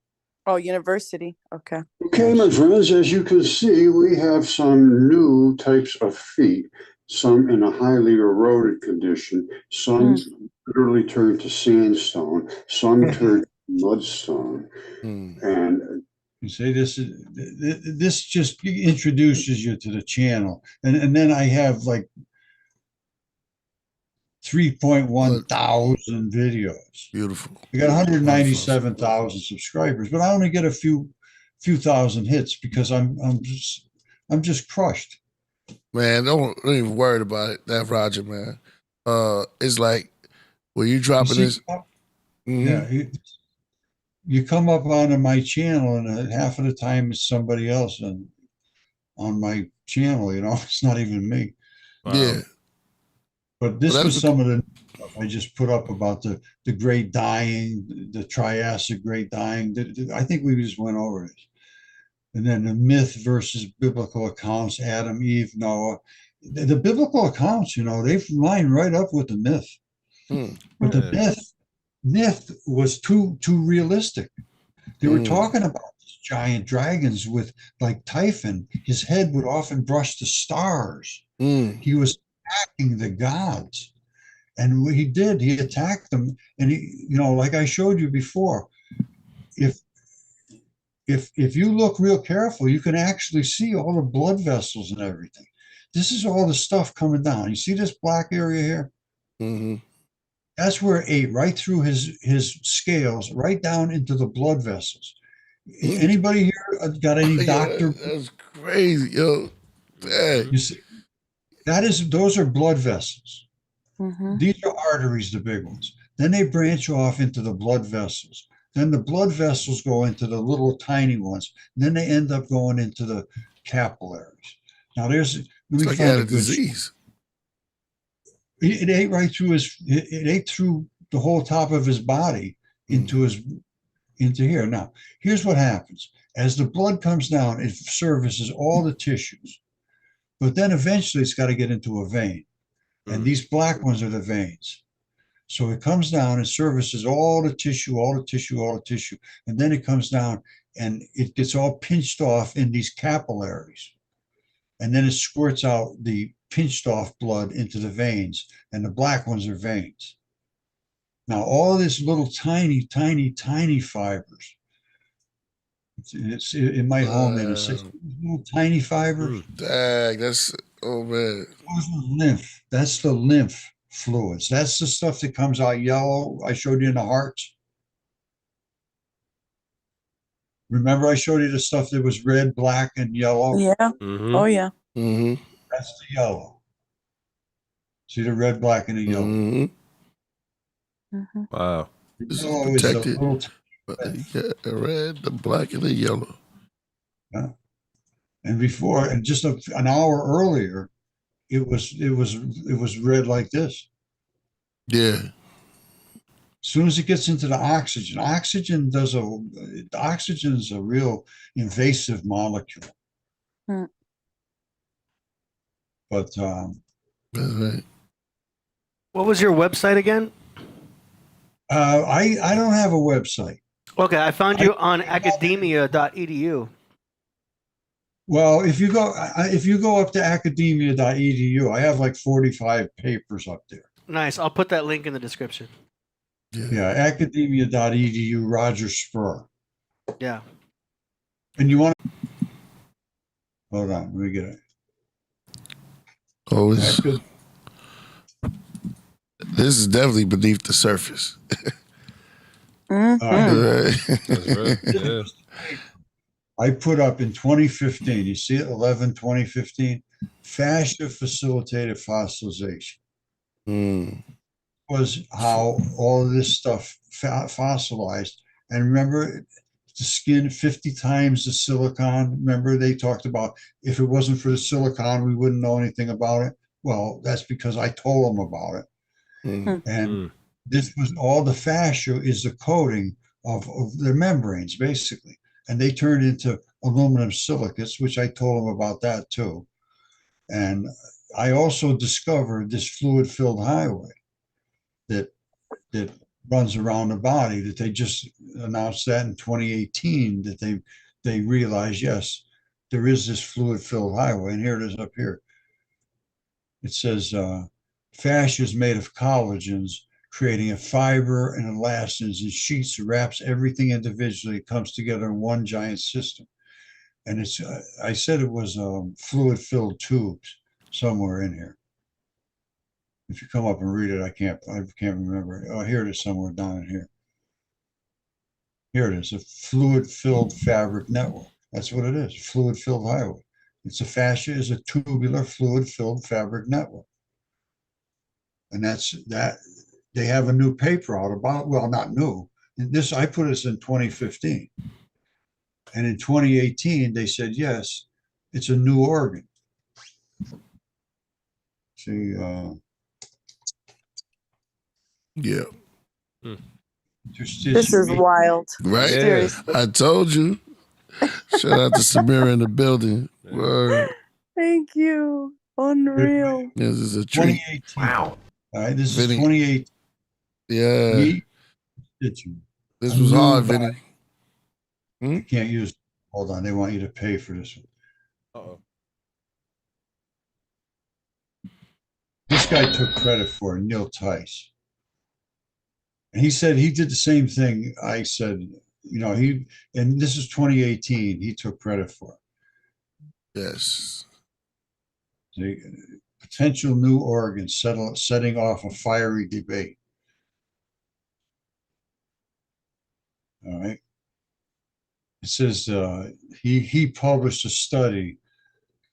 Oh, university. Okay. Okay, my friends, as you can see, we have some new types of feet, some in a highly eroded condition, some literally turned to sandstone, some turned to mudstone. And you see, this just introduces you to the channel. And then I have like 3.1 thousand videos. Beautiful. I got 197,000 subscribers, but I only get a few thousand hits because I'm just crushed. Man, don't even worry about it. That Roger, man. It's like when you dropping this. Yeah, you come up onto my channel, and half of the time it's somebody else on my channel. You know, it's not even me. Wow. Yeah. But this was some of the stuff I just put up about the great dying, the Triassic great dying. I think we just went over this. And then the myth versus biblical accounts, Adam, Eve, Noah. The biblical accounts, you know, they line right up with the myth. But the myth was too realistic. They were talking about these giant dragons with, like Typhon, his head would often brush the stars. He was attacking the gods. And what he did, he attacked them. And he, you know, like I showed you before, if you look real careful, you can actually see all the blood vessels and everything. This is all the stuff coming down. You see this black area here? That's where it ate right through his scales, right down into the blood vessels. Anybody here got any doctor? That's crazy, yo. Dang. You see, those are blood vessels. These are arteries, the big ones. Then they branch off into the blood vessels. Then the blood vessels go into the little tiny ones. And then they end up going into the capillaries. Now let me like find a disease. It ate right through it ate through the whole top of his body into here. Now, here's what happens. As the blood comes down, it services all the tissues. But then eventually it's got to get into a vein. And these black ones are the veins. So it comes down and services all the tissue. And then it comes down and it gets all pinched off in these capillaries. And then it squirts out the pinched off blood into the veins. And the black ones are veins. Now, all this little tiny fibers. It might home in a little tiny fibers. Dang, that's, oh man. Those are lymph. That's the lymph fluids. That's the stuff that comes out yellow. I showed you in the hearts. Remember I showed you the stuff that was red, black, and yellow? Yeah. Oh, yeah. That's the yellow. See the red, black, and the yellow? Wow. This is Yellow is a protected. little The red, the black, and the yellow. Yeah. And before, and just an hour earlier, it was red like this. Yeah. As soon as it gets into the oxygen is a real invasive molecule. But That's right. What was your website again? I don't have a website. Okay, I found you on academia.edu. Well, if you go up to academia.edu, I have like 45 papers up there. Nice. I'll put that link in the description. Yeah, academia.edu, Roger Spurr. Yeah. And you want to hold on, let me get it. Oh, this is definitely beneath the surface. Mhm. Yeah. I put up in 2015, you see it, 11/2015, fascia facilitated fossilization. Was how all of this stuff fossilized. And remember, the skin 50 times the silicon. Remember, they talked about if it wasn't for the silicon, we wouldn't know anything about it. Well, that's because I told them about it. And this was all the fascia is the coating of their membranes, basically. And they turned into aluminum silicates, which I told them about that too. And I also discovered this fluid-filled highway that runs around the body, that they just announced that in 2018, that they realized, yes, there is this fluid-filled highway. And here it is up here. It says fascia is made of collagens, creating a fiber and elastins and sheets that wraps everything individually. It comes together in one giant system. And it's I said it was fluid-filled tubes somewhere in here. If you come up and read it, I can't remember. Oh, here it is somewhere down in here. Here it is, a fluid-filled fabric network. That's what it is, fluid-filled highway. It's a fascia is a tubular fluid-filled fabric network. And that's that. They have a new paper out about, well, not new. This, I put this in 2015. And in 2018, they said, yes, it's a new organ. See, yeah. This is wild. Right? Seriously. I told you. Shout out to Samira in the building. Word. Thank you. Unreal. This is a treat. 2018. Wow. All right, this is Vinny. 2018. Yeah. This was A new hard, Vinny. I can't use, hold on, they want you to pay for this one. Uh-oh. This guy took credit for it, Neil Tice. And he said he did the same thing I said, you know, and this is 2018, he took credit for it. Yes. The potential new organ setting off a fiery debate. All right. It says he published a study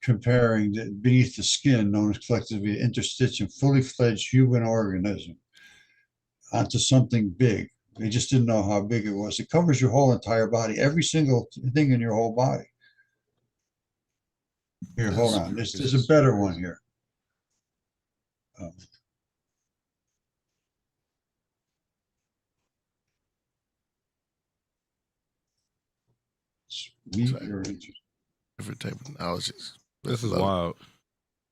comparing beneath the skin, known as collectively interstitium, fully fledged human organism onto something big. They just didn't know how big it was. It covers your whole entire body, every single thing in your whole body. Here, hold on. There's a better one here. Different type of knowledge. This is wild.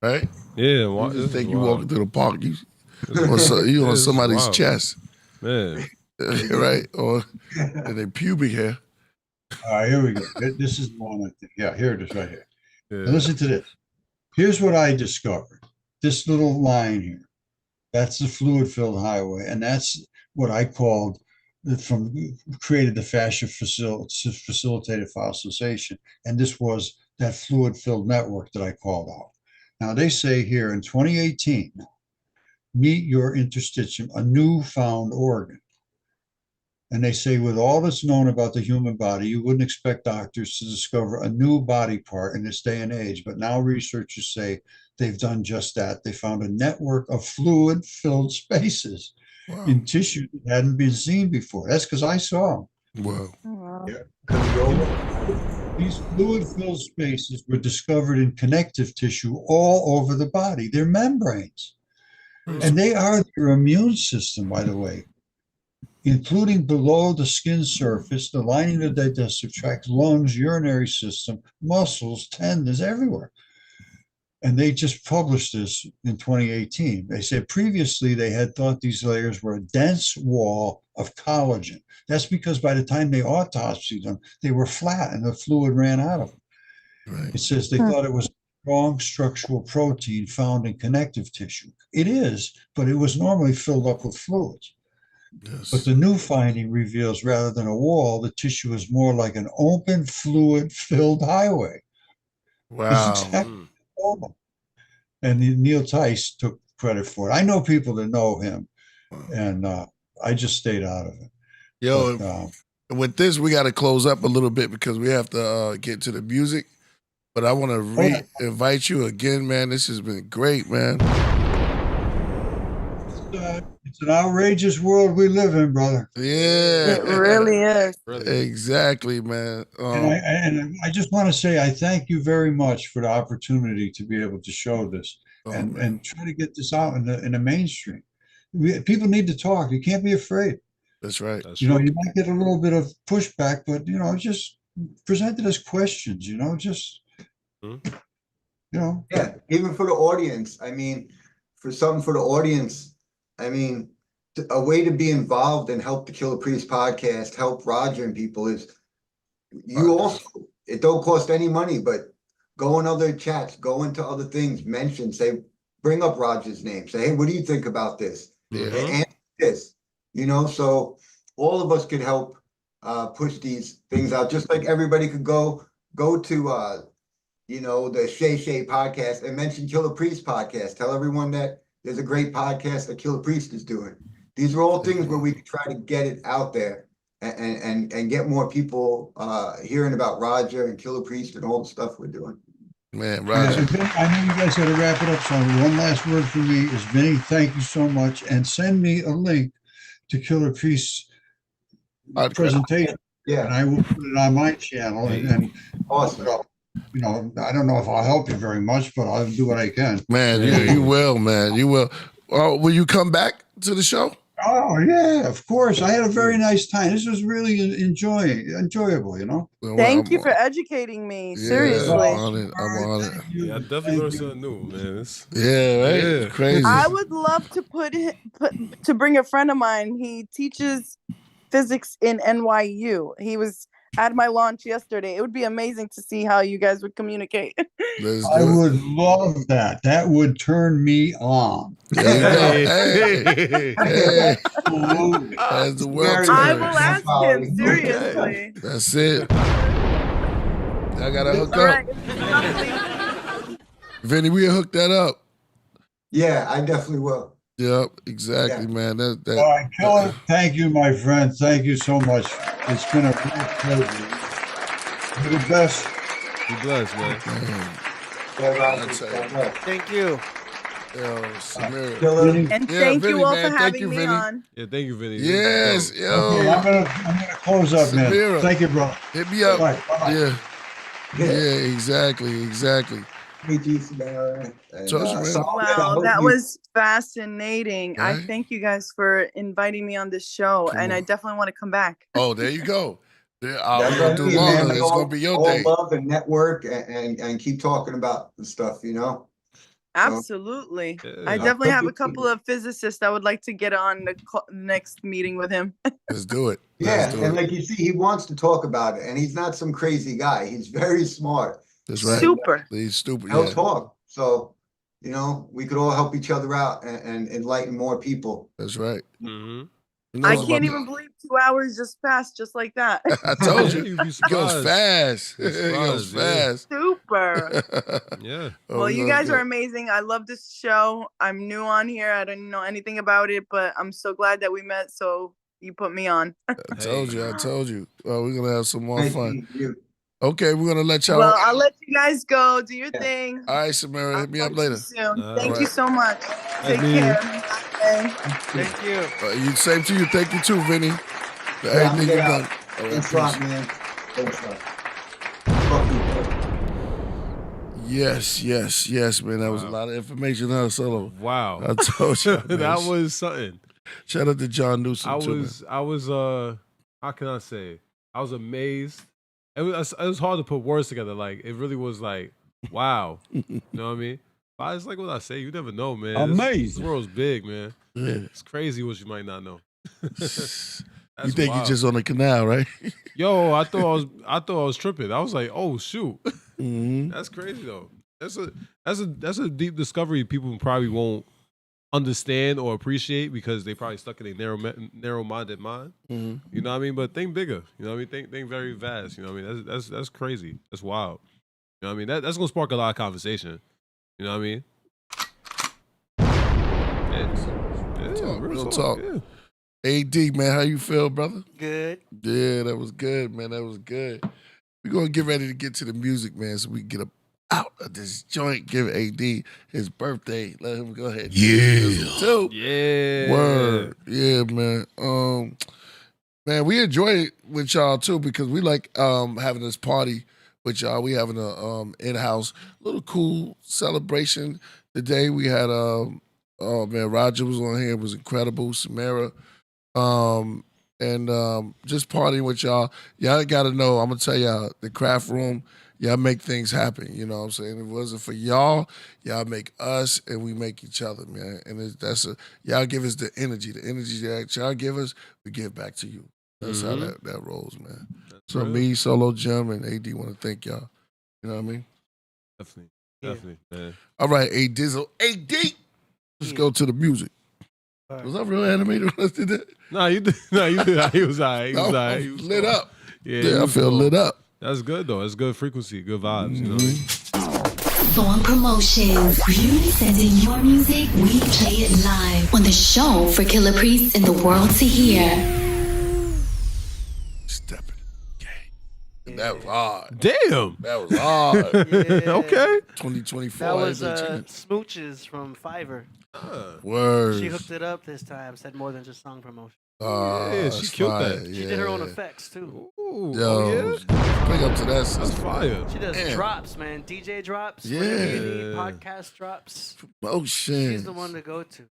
Right? Yeah, you just think you walking through the park, you on somebody's chest. Man. Right? Or and they pubic hair. All right, here we go. This is the one I think. Yeah, here it is right here. Yeah. Now listen to this. Here's what I discovered. This little line here. That's the fluid-filled highway. And that's what I called created the fascia facilitated fossilization. And this was that fluid-filled network that I called out. Now they say here in 2018, meet your interstitium, a newfound organ. And they say with all that's known about the human body, you wouldn't expect doctors to discover a new body part in this day and age. But now researchers say they've done just that. They found a network of fluid-filled spaces in tissue that hadn't been seen before. That's because I saw them. Wow. Wow. Yeah. These fluid-filled spaces were discovered in connective tissue all over the body. They're membranes. And they are your immune system, by the way, including below the skin surface, the lining of the digestive tract, lungs, urinary system, muscles, tendons, everywhere. And they just published this in 2018. They said previously they had thought these layers were a dense wall of collagen. That's because by the time they autopsied them, they were flat and the fluid ran out of them. Right. It says they thought it was a strong structural protein found in connective tissue. It is, but it was normally filled up with fluids. Yes. But the new finding reveals rather than a wall, the tissue is more like an open, fluid-filled highway. Wow. Exactly. And Neil Tice took credit for it. I know people that know him, and I just stayed out of it. Yo, But, with this, we got to close up a little bit because we have to get to the music. But I want to invite you again, man. This has been great, man. It's an outrageous world we live in, brother. Yeah. It really is. Exactly, man. And I just want to say I thank you very much for the opportunity to be able to show this and try to get this out in the mainstream. People need to talk. You can't be afraid. That's right. You might get a little bit of pushback, but just present it as questions. Yeah, even for the audience. I mean, for the audience. I mean, a way to be involved and help the Killah Priest podcast, help Roger and people is it don't cost any money, but go in other chats, go into other things, say, bring up Roger's name, say, hey, what do you think about this? And this, so all of us could help push these things out, just like everybody could go to the Shay Shay podcast and mention Killah Priest podcast. Tell everyone that there's a great podcast that Killah Priest is doing. These are all things where we can try to get it out there and get more people hearing about Roger and Killah Priest and all the stuff we're doing. Man, Roger. I know you guys got to wrap it up, so one last word from me is, Vinny, thank you so much. And send me a link to Killah Priest's presentation. Yeah. And I will put it on my channel. And awesome. I don't know if I'll help you very much, but I'll do what I can. Man, you will, man. You will. Will you come back to the show? Oh, yeah, of course. I had a very nice time. This was really enjoyable, Thank you for educating me. Seriously. I'm on it. Yeah, I definitely learned something new, man. Right? Yeah. Crazy. I would love to to bring a friend of mine. He teaches physics in NYU. He was at my launch yesterday. It would be amazing to see how you guys would communicate. I would love that. That would turn me on. Hey. That's the world. I will ask him, seriously. That's it. I gotta hook up. Vinny, we'll hook that up. Yeah, I definitely will. Yep, exactly, man. All right, Killah, thank you, my friend. Thank you so much. It's been a real pleasure. You're the best. Be blessed, man. Thank you. Samira. And thank Vinny, you all man. for Thank having you, me Vinny. on. Yeah, thank you, Vinny. Yes, yo. Okay, I'm gonna close up, Samira. man. Thank you, bro. Hit me up. Bye. Bye. Yeah, exactly. Wow, that was fascinating. I Right? thank you guys for inviting me on this show, and I definitely want to come back. Oh, there you go. We're That's gonna do right, longer. man. It's gonna be your all day. love and network and keep talking about the stuff, Absolutely. Yeah. I definitely have a couple of physicists I would like to get on the next meeting with him. Let's do it. Yeah, Let's do and it. like you see, he wants to talk about it, and he's not some crazy guy. He's very smart. That's right. Super. He's stupid. He'll Yeah. talk. So, we could all help each other out and enlighten more people. That's right. Mm-hmm. He I knows can't about even believe 2 hours just passed just like that. I told you. You'd be It goes surprised. fast. You'd be It goes surprised, yeah. fast. Super. Yeah. Oh, Well, you we're gonna guys do are it. amazing. I love this show. I'm new on here. I didn't know anything about it, but I'm so glad that we met. So you put me on. I told you. Well, we're gonna have some more Thank fun. you. Okay, we're gonna let y'all. Well, I'll let you guys go. Do your thing. All right, Samira, I'll hit me up talk to you later. soon. All Thank you right. so much. Take meeting you. care. Bye. Thank you. You same to you. Thank you too, Vinny. For Yeah, I'm everything get you've out. done. All right, Thanks a lot, peace. man. Thanks a lot. Fuck you. Yes, man. That was a lot of information on solo. Wow. I told you, man. That was something. Shout out to John Newsom. I was how can I say? I was amazed. It was hard to put words together. Like it really was like, wow. You know what I mean? But it's like what I say, you never know, man. This world's big, man. Yeah. It's crazy what you might not know. You think wild. you're just on the canal, right? Yo, I thought I was tripping. I was like, oh shoot. That's crazy though. That's a deep discovery people probably won't understand or appreciate because they probably stuck in a narrow-minded mind. You know what I mean? But think bigger. You know what I mean? Think very vast. You know what I mean? That's crazy. That's wild. You know what I mean? That's gonna spark a lot of conversation. You know what I mean? Real talk. Yeah. AD, man, how you feel, brother? Good. Yeah, that was good, man. That was good. We're gonna get ready to get to the music, man, so we can get up out of this joint. Give AD his birthday. Let him go ahead. Too. Yeah. Word. Yeah, man. Man, we enjoy it with y'all too because we like having this party with y'all. We having a in-house little cool celebration today. We had oh man, Roger was on here. It was incredible. Samera. And just partying with y'all. Y'all gotta know, I'm gonna tell y'all, the craft room, y'all make things happen. You know what I'm saying? If it wasn't for y'all make us and we make each other, man. And y'all give us the energy. The energy that y'all give us, we give back to you. That's how that rolls, man. So me, Solo Jim, and AD want to thank y'all. You know what I mean? Definitely, man. All right, A Dizzle. AD! Let's go to the music. Right. Was I real animated when I did that? No, you did. No, you did. He was all right. He was all right. He was lit up. Yeah, I feel lit up. That's good, though. It's good frequency, good vibes, you know what I mean? Thorn Promotions. You send in your music, we play it live on the show for Killah Priest and the world to hear. Stepping. Okay. That was hard. Damn. That was hard. Okay. 2024. That was Smooches from Fiverr. Word. She hooked it up this time. Said more than just song promotion. Yeah, she killed that. She did her own effects too. Ooh, Yo, big up to that. That's fire. She does drops, man. DJ drops. Yeah. Podcast drops. Promotion. She's the one to go to.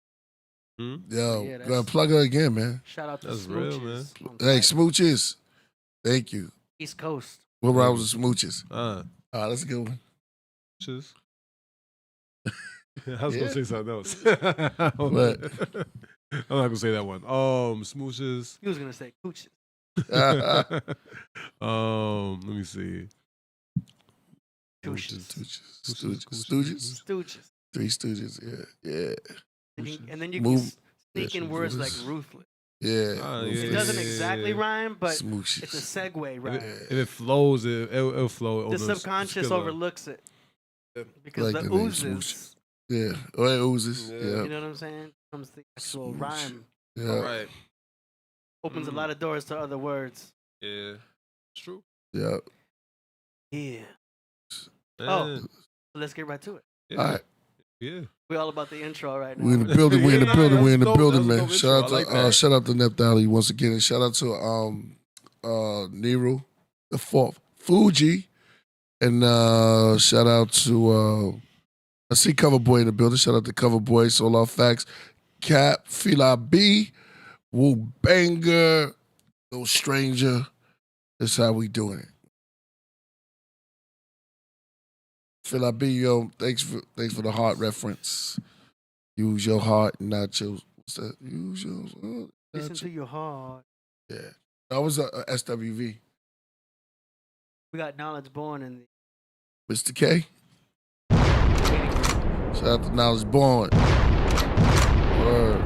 Yo, plug her again, man. Shout out to That's Smooches. real, man. Hey, Smooches. Thank you. East Coast. What round was the Smooches? That's a good one. Smooches. I was gonna say something else. What? I'm not gonna say that one. Smooches. He was gonna say cooches. Let me see. Stooges. Three Stooges. Yeah. And then you can sneak in words like ruthless. Yeah. It doesn't exactly rhyme, but Smooshes. it's a segue rhyme. If it flows, it'll flow. The subconscious overlooks it because Like the the name oozes. Smooches. Yeah. Oh, it oozes. Yeah. You know what I'm saying? Comes the actual rhyme. Yeah. Right. Opens a lot of doors to other words. Yeah. It's true. Yeah. Yeah. Oh, so let's get right to it. Yeah. All right. Yeah. We're all about the intro right now. We're in the building. We're in the building. We're in the That's building, dope. man. That's Shout out dope. I to like that. shout out to Nephtali once again, and shout out to Nero, the fourth, Fuji, and shout out to I see Cover Boy in the building. Shout out to Cover Boy, Solar Facts, Cap, Fila B, Woo Banger, No Stranger. That's how we doing it. Fila B, yo, thanks for the heart reference. Use your heart, not your. What's that? Use your. Listen to your heart. Yeah, that was a SWV. We got Knowledge Born in the Mr. K. Shout out to Knowledge Born. Word.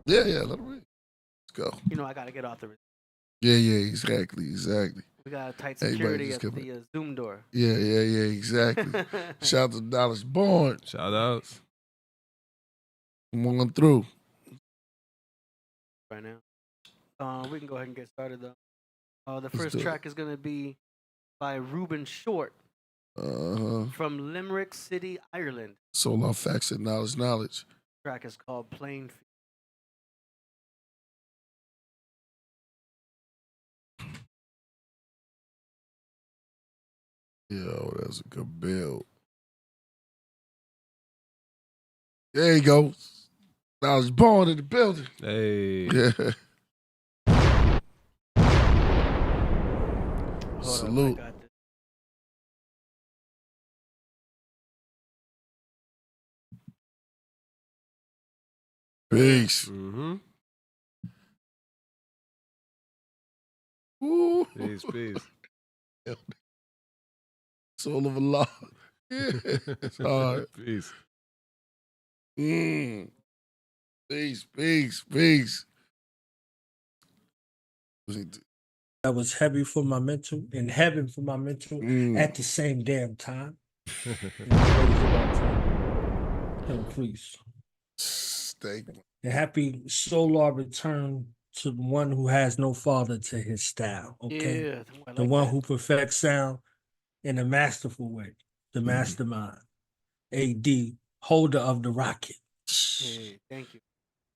Yeah, let him read. Let's go. You know I gotta get off the. Yeah, exactly. We got a tight security at just the Zoom door. Yeah, exactly. Shout out to Knowledge Born. Shout outs. Come on through. Right now. We can go ahead and get started though. The first track is gonna be by Ruben Short from Limerick City, Ireland. Solar Facts and Knowledge. The track is called Plain. Yo, that's a good build. There you go. Knowledge Born in the building. Hey. Yeah. Salute. Peace. Mm-hmm. Ooh. Peace. Soul of Allah. Yeah, it's hard. Peace. Peace. That was heavy for my mental and heaven for my mental at the same damn time. Killah Priest. Thank you. And happy solar return to the one who has no father to his style. Okay. Yeah, I The like one that. who perfects sound in a masterful way. The mastermind. AD, holder of the rocket. Hey, thank you.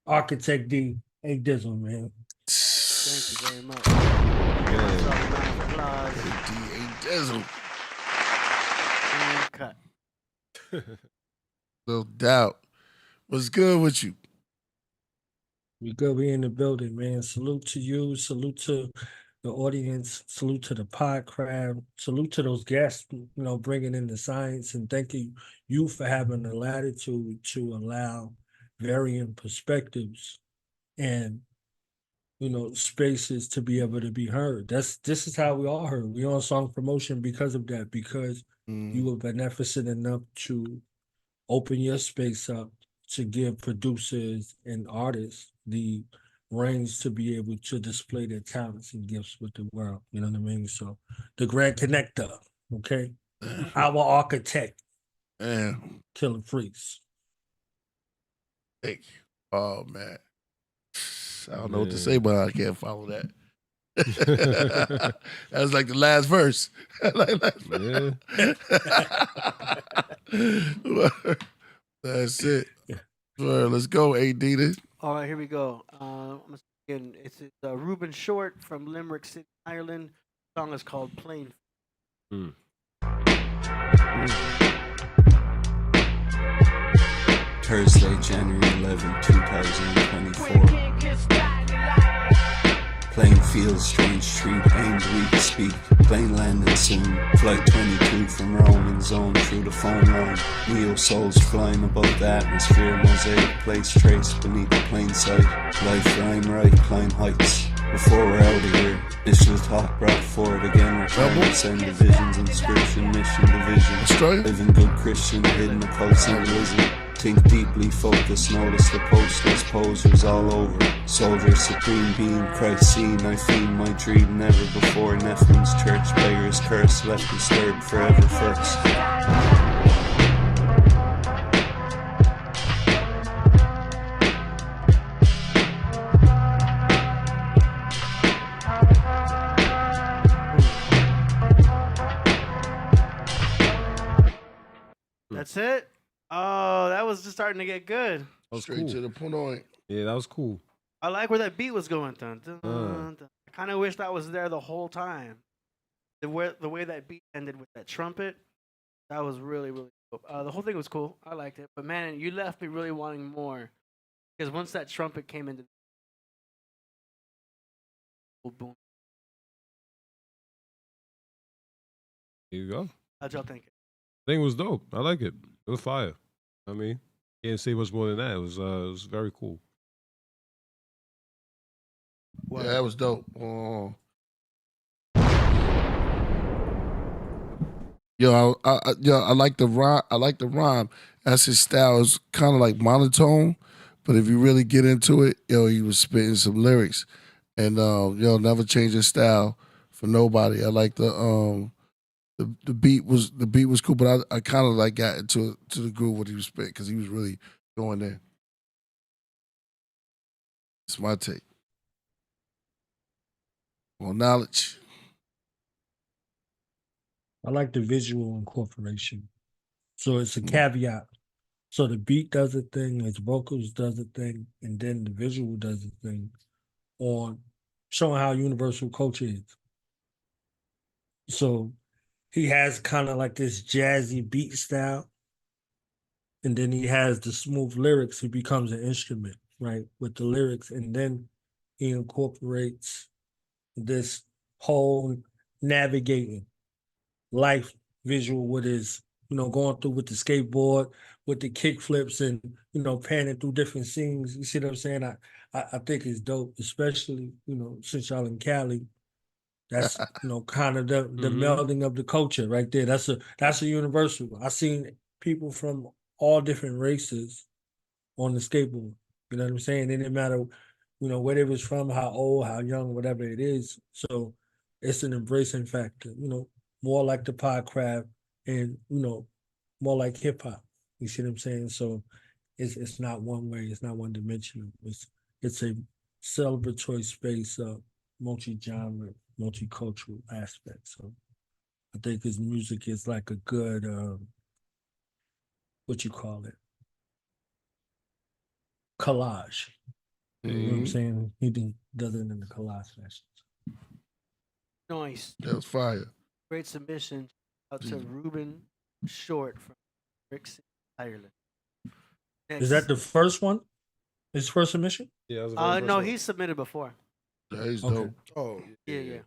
Architect D, A Dizzle, man. Thank you very much. Yeah. Applause. Dizzle. And cut. No doubt. What's good with you? We good. We in the building, man. Salute to you. Salute to the audience. Salute to the Podcraft. Salute to those guests, bringing in the science. And thank you for having the latitude to allow varying perspectives and, spaces to be able to be heard. This is how we all heard. We on song promotion because of that, because you were beneficent enough to open your space up to give producers and artists the range to be able to display their talents and gifts with the world. You know what I mean? So the grand connector, okay? Our architect, Killah Priest. Thank you. Oh, man. I don't know what to say, but I can't follow that. That was like the last verse. That's it. Well, let's go, AD. All right, here we go. It's Ruben Short from Limerick City, Ireland. The song is called Plain. Thursday, January 11, 2024. Plain fields, strange street, aimed weak speak. Plane landed soon. Flight 22 from Roman zone through the phone line. Neo souls flying above the atmosphere. Mosaic place traced beneath the plain sight. Life rhyme right, climb heights. Before we're out of here, initial talk brought forward again. Requirements and divisions, inscription, mission, division. Living good Christian, hidden occult symbolism. Think deeply, focus, notice the posters, posers all over. Soldier, supreme being, Christ seen, I fiend my dream, never before. Nephilim's church, beggar's curse, left disturbed forever first. That's it? Oh, that was just starting to get good. Straight to the point. Yeah, that was cool. I like where that beat was going. Dun, dun, dun. I kind of wish that was there the whole time. The way that beat ended with that trumpet, that was really, really cool. The whole thing was cool. I liked it. But man, you left me really wanting more. Because once that trumpet came into boom. Here you go. How'd y'all think? Thing was dope. I like it. It was fire. I mean, can't say much more than that. It was very cool. Yeah, that was dope. I like the rhyme. I like the rhyme. That's his style. It's kind of like monotone, but if you really get into it, he was spitting some lyrics, and never change his style for nobody. I like the beat was cool, but I kind of like got into the groove what he was spitting because he was really going there. It's my take. Well, knowledge. I like the visual incorporation. So it's a caveat. So the beat does a thing, his vocals does a thing, and then the visual does a thing on showing how universal culture is. So he has kind of like this jazzy beat style, and then he has the smooth lyrics. He becomes an instrument, right, with the lyrics, and then he incorporates this whole navigating life visual with his, going through with the skateboard, with the kick flips and, panning through different scenes. You see what I'm saying? I think it's dope, especially, since y'all in Cali, That's kind of the melding of the culture right there. That's a universal. I seen people from all different races on the skateboard. You know what I'm saying? It didn't matter, where they was from, how old, how young, whatever it is. So it's an embracing factor. More like the Podcraft and more like hip hop. You see what I'm saying? So it's not one way. It's not one dimensional. It's a celebratory space of multi-genre, multicultural aspect. So I think his music is like a good, what you call it, collage. You know what I'm saying? He does it in the collage fashion. Nice. That was fire. Great submission. Out to Ruben Short from Brixton, Ireland. Is that the first one? His first submission? Yeah, that was the very first no, one. he's submitted before. Yeah, he's Okay. dope. Oh, Yeah.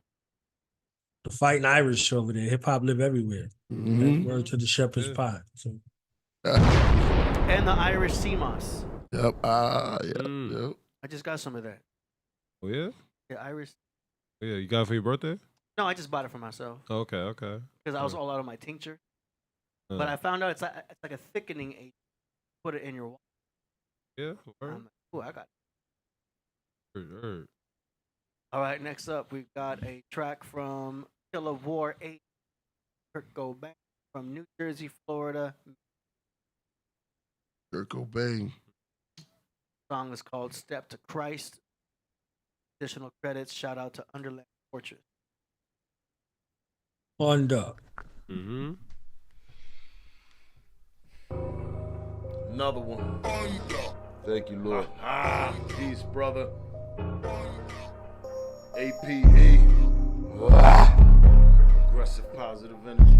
The fighting Irish over there. Hip hop live everywhere. Mhm. Word to the shepherd's Yeah. pie. So And the Irish sea moss. Yep. Mm. Yep. I just got some of that. Oh yeah? Yeah, Irish. Oh, yeah, you got it for your birthday? No, I just bought it for myself Oh, okay. because I was all out of my tincture. But I found out it's like a thickening agent. Put it in your water. Yeah, I'm word. like, ooh, I got it. Word. All right, next up, we've got a track from Killah War 8, Kurt Cobain from New Jersey, Florida. Kurt Cobain. Song is called Step to Christ. Additional credits, shout out to Underland Fortress. Under. another one. Thank you, Lord. Peace, brother. APE. Aggressive positive energy.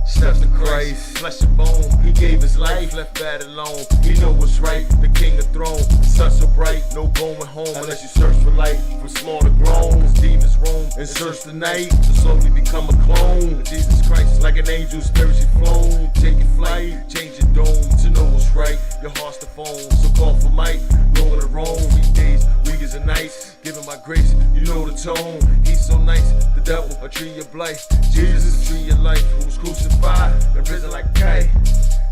Steps to Christ, flesh and bone. He gave his life, left bad alone. He know what's right, the king of throne. Sun so bright, no going home unless you search for light. From small to grown, as demons roam and search the night to slowly become a clone of Jesus Christ, like an angel spiritually flown. Taking flight, change your dome to know what's right. Your heart's the phone, so call for might. Lord of Rome, weekdays, weekends and nights. Give him my grace, you know the tone. He's so nice, the devil a tree of blight. Jesus is a tree of life, who's crucified and risen like Christ.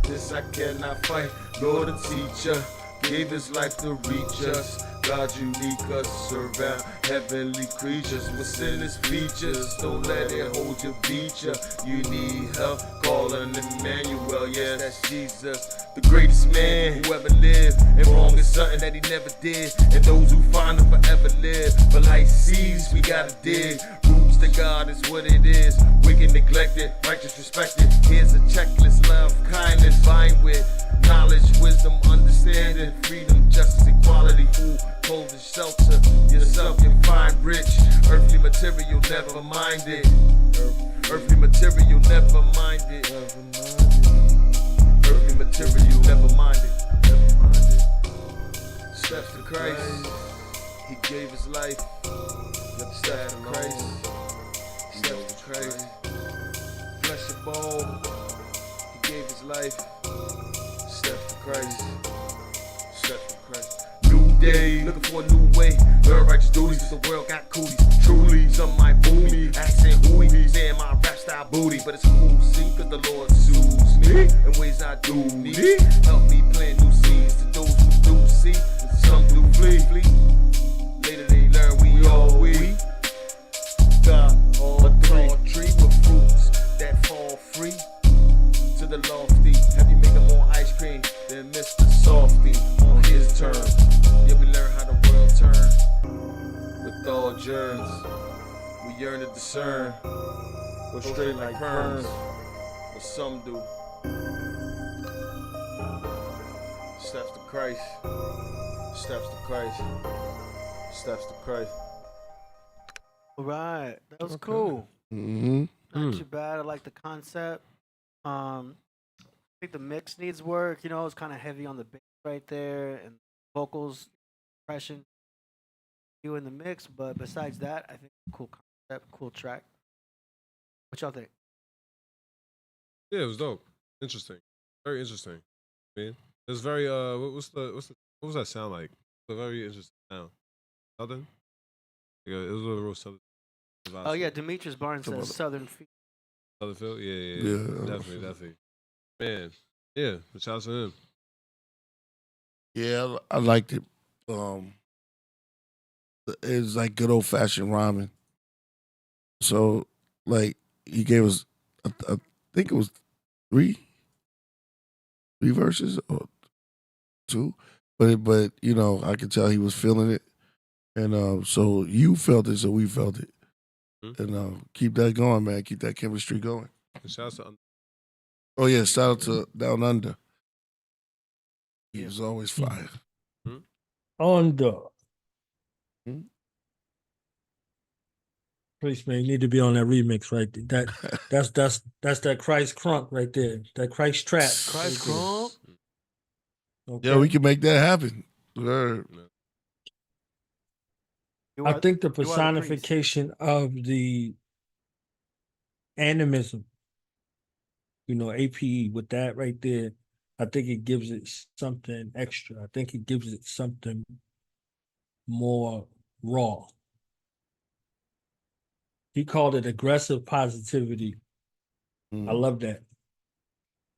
This I cannot fight. Lord, a teacher, gave his life to reach us. God, unique us, serve our heavenly creatures with sinless features. Don't let it hold you, beat you. You need help, call on Emmanuel. Yes, that's Jesus, the greatest man who ever lived. And wrong is something that he never did. And those who find him forever live. But like seeds, we gotta dig. Roots to God is what it is. Wicked, neglected, righteous, respected. Here's a checklist: love, kindness, vine with knowledge, wisdom, understanding, freedom, justice, equality, food, clothing, shelter. Yourself can find rich. Earthly material, never mind it. Earthly material, never mind it. Earthly material, never mind it. Steps to Christ, he gave his life. Steps to Christ, steps to Christ. Flesh and bone, he gave his life. Steps to Christ, steps to Christ. New day, looking for a new way. Learn righteous duties, the world got cooties. Truly, some might boo me, asking who he, saying my rap style booty. But it's cool, see, cause the Lord soothes me in ways I do need. Help me plant new seeds to those who do see, and some do flee. Later they learn we all we. God, a tall tree with fruits that fall free. To the lofty, have you making more ice cream than Mr. Softy on his turn? Yeah, we learn how the world turn. With all germs, we yearn to discern. Go straight like perms, or some do. Steps to Christ, steps to Christ, steps to Christ. All right, that was cool. Mm-hmm. Not too bad. I like the concept. I think the mix needs work. You know, it's kind of heavy on the bass right there, and vocals, impression, you in the mix. But besides that, I think cool concept, cool track. What y'all think? Yeah, it was dope. Interesting. Very interesting. I mean, it's very what was that sound like? It's a very interesting sound. Southern. Yeah, it was a real Southern. Oh yeah, Demetrius Barnes Come says on. Southern. Fe- Southern Phil. Yeah. Yeah. Definitely. Man, yeah. But shout out to him. Yeah, I liked it. It's like good old fashioned rhyming. So, like, he gave us, I think it was three verses or two, but you know, I could tell he was feeling it, and so you felt it, so we felt it, and keep that going, man. Keep that chemistry going. And shout out to Oh yeah, shout out to Down Under. He was always fire. Under. Hmm? Please, man, you need to be on that remix right there. That's that Christ crunk right there. That Christ trap. Christ crunk. Okay. Yeah, we can make that happen. Word. I think the you are the priest. personification of the animism, APE with that right there, I think it gives it something extra. I think it gives it something more raw. He called it aggressive positivity. I love that.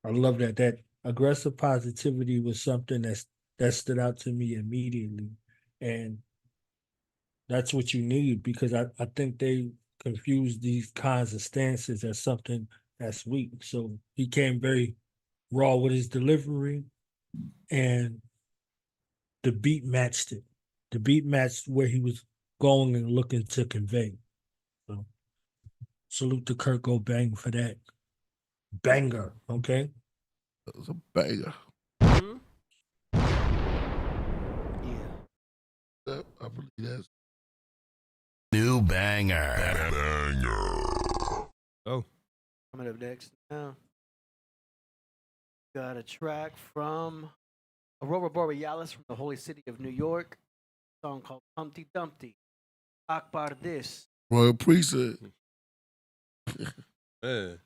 That aggressive positivity was something that stood out to me immediately. And that's what you need, because I think they confuse these kinds of stances as something that's weak. So he came very raw with his delivery, and the beat matched it. The beat matched where he was going and looking to convey. So salute to Kurt Cobain for that banger, okay? It was a banger. Yeah. I believe that's new banger. Oh. Coming up next now. Got a track from Aurora Borealis from the holy city of New York. A song called Humpty Dumpty Akbar this. Royal Priesthood. Man.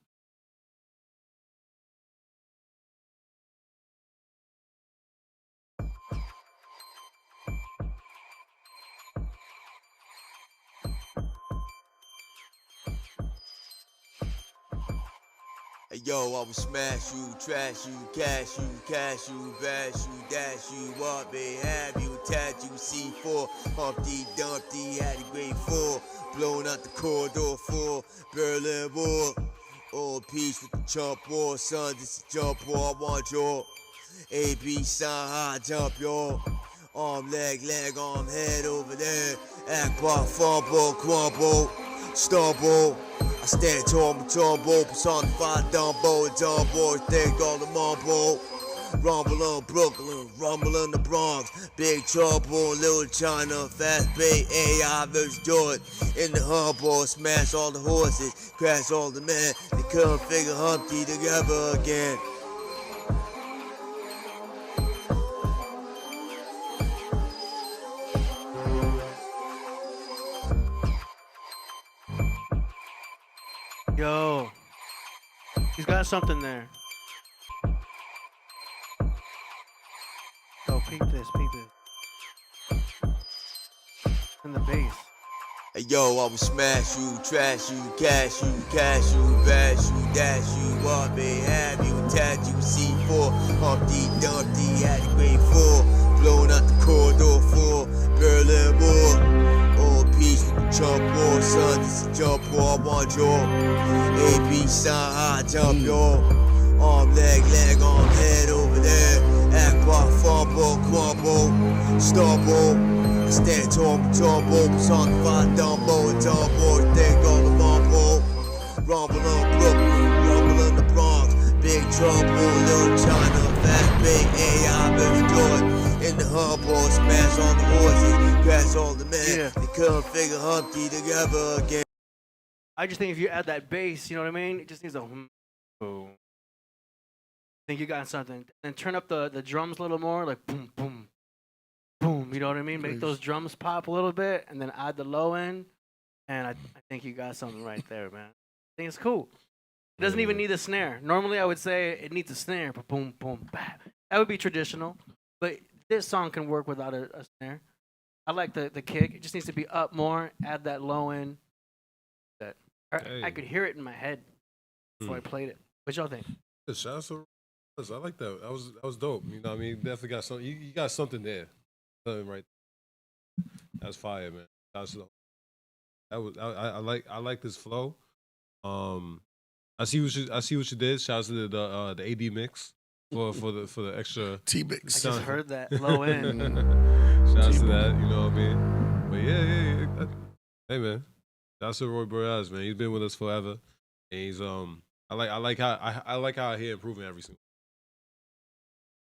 Hey, yo, I will smash you, trash you, cash you, bash you, dash you up, have you, attach you, C4, Humpty Dumpty, had a grade 4, blown out the corridor 4, Berlin Wall, all peace with the jump war, son, this is jump war, I want y'all, A-B sign, high jump, y'all, arm, leg, arm, head over there, Akbar, fumble, crumble, stumble, I stand tall, my tumble, personified Dumbo, think all the mumble. Rumble on Brooklyn, rumble in the Bronx, big trouble, little China, fast bait, AI versus Jordan. In the humble, smash all the horses, crash all the men, they couldn't figure Humpty together again. Yo, he's got something there. Yo, peep this. In the bass. Hey, yo, I will smash you, trash you, cash you, bash you, dash you, up, have you, attach you, C4, Humpty Dumpty, had a grade 4, blown out the corridor 4, Berlin Wall. All peace with the jump war, son, this is jump war, I want y'all. A-B sign, high jump, y'all. Arm, leg, arm, head over there. Akbar, fumble, crumble, stumble. I stand tall, tumble, personified Dumbo, think all the mumble. Rumble on Brooklyn, rumble in the Bronx, big trouble, little China, fast big AI, versus Jordan. In the humble, smash all the horses, crash all the men. Yeah. They couldn't figure Humpty together again. I just think if you add that bass, you know what I mean? It just needs a boom. I think you got something. And turn up the drums a little more, like boom, boom, boom. You know what I mean? Make those drums pop a little bit, and then add the low end. And I think you got something right there, man. I think it's cool. It doesn't even need a snare. Normally, I would say it needs a snare, but boom, boom, bam. That would be traditional. But this song can work without a snare. I like the kick. It just needs to be up more. Add that low end. I could hear it in my head before I played it. What y'all think? Yeah, shout out to I like that. That was dope. You know what I mean? Definitely got something. You got something there. Something right. That's fire, man. I like this flow. I see what you did. Shout out to the AD mix for the extra T mix. I just heard that low end. Shout out to that. You know what I mean? But yeah. Hey man, shout out to Roy Borealis, man. He's been with us forever, and he's I like how I hear improving every single.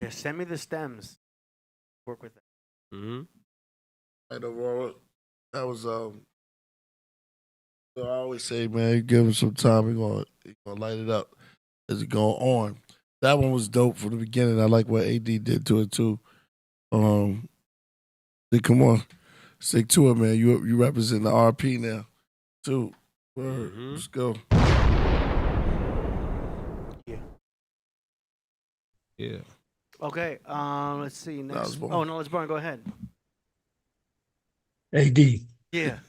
Yeah, send me the stems. Work with that. Mm-hmm. And Aurora, that was So I always say, man, you give him some time, he gonna light it up as it go on. That one was dope from the beginning. I like what AD did to it too. Come on, stick to it, man. You represent the RP now, too. Word. Let's go. Yeah. Okay. Let's see next. Oh no, let's go ahead. AD. Yeah.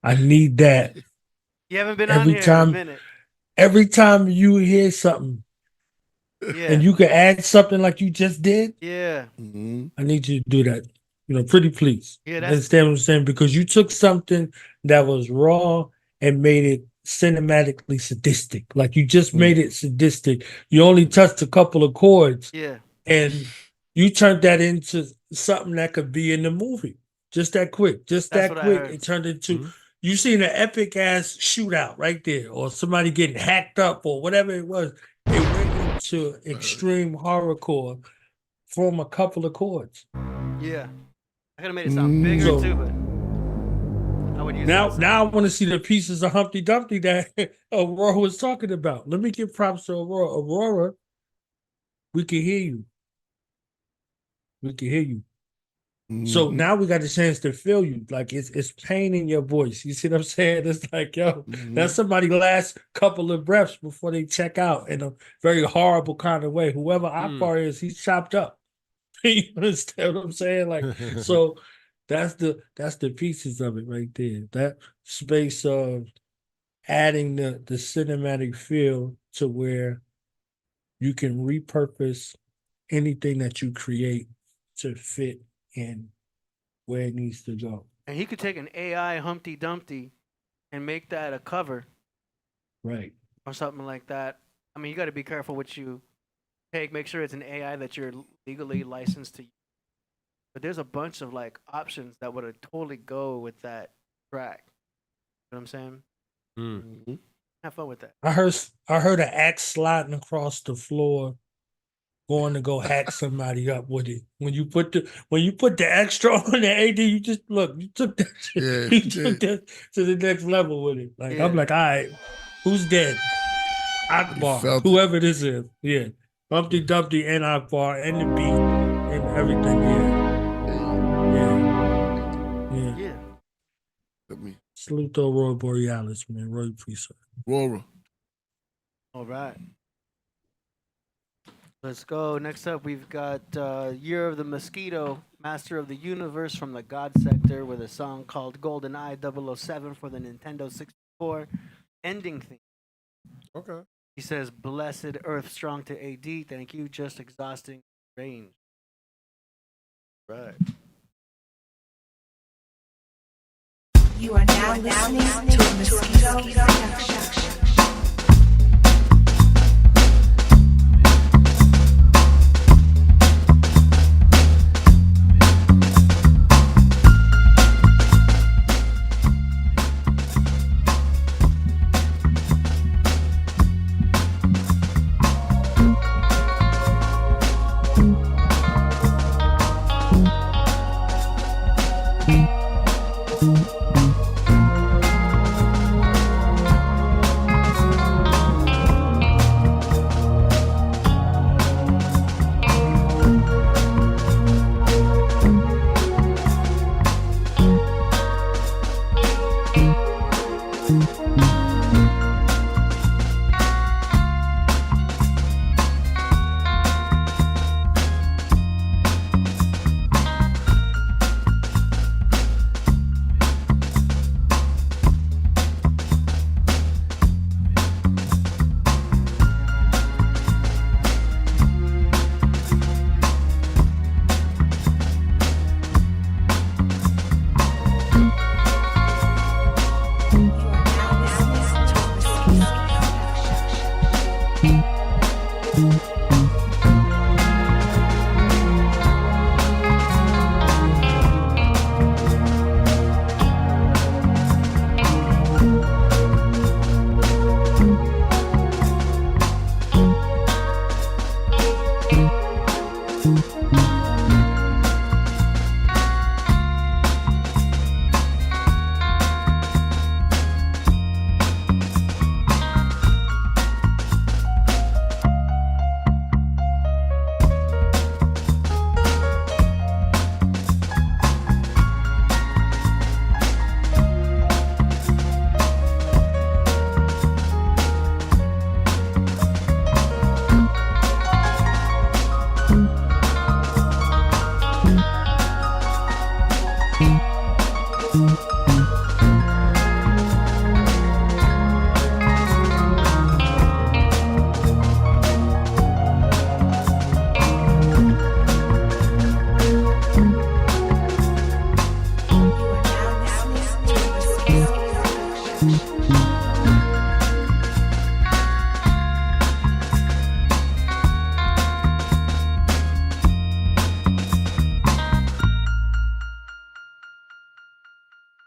I need that. You haven't been on here in a minute. Every time you hear something, and you can add something like you just did, I need you to do that. Pretty please. Yeah, that's... Understand what I'm saying? Because you took something that was raw and made it cinematically sadistic. Like you just made it sadistic. You only touched a couple of chords. Yeah. And you turned that into something that could be in the movie. Just that quick. Just that quick. It turned into you seen an epic ass shootout right there, or somebody getting hacked up or whatever it was. It went into extreme horrorcore from a couple of chords. Yeah. I could have made it sound bigger too, but I would use now I want to see the pieces of Humpty Dumpty that Aurora was talking about. Let me give props to Aurora. Aurora, we can hear you. We can hear you. So now we got the chance to feel you. Like it's pain in your voice. You see what I'm saying? It's like, yo, that's somebody's last couple of breaths before they check out in a very horrible kind of way. Whoever Akbar is, he's chopped up. You understand what I'm saying? Like, so that's the pieces of it right there. That space of adding the cinematic feel to where you can repurpose anything that you create to fit in where it needs to go. And he could take an AI Humpty Dumpty and make that a cover. Right. Or something like that. I mean, you got to be careful what you take. Make sure it's an AI that you're legally licensed to use. But there's a bunch of like options that would totally go with that track. You know what I'm saying? Mm-hmm. Have fun with that. I heard an axe sliding across the floor, going to go hack somebody up with it. When you put the extra on the AD, you just look. You took that shit. You took that to the next level with it. Like I'm like, all right, who's dead? Akbar, whoever this is. Yeah, Humpty Dumpty and Akbar and the beat and everything. Yeah. Salute to Roy Borealis, man. Roy Priest. Aurora. All right. Let's go. Next up, we've got Year of the Mosquito, Master of the Universe from the God Sector with a song called GoldenEye 007 for the Nintendo 64 ending theme. Okay. He says, Blessed Earth, strong to AD. Thank you. Just exhausting range. Right. You are now listening to a Mosquito production.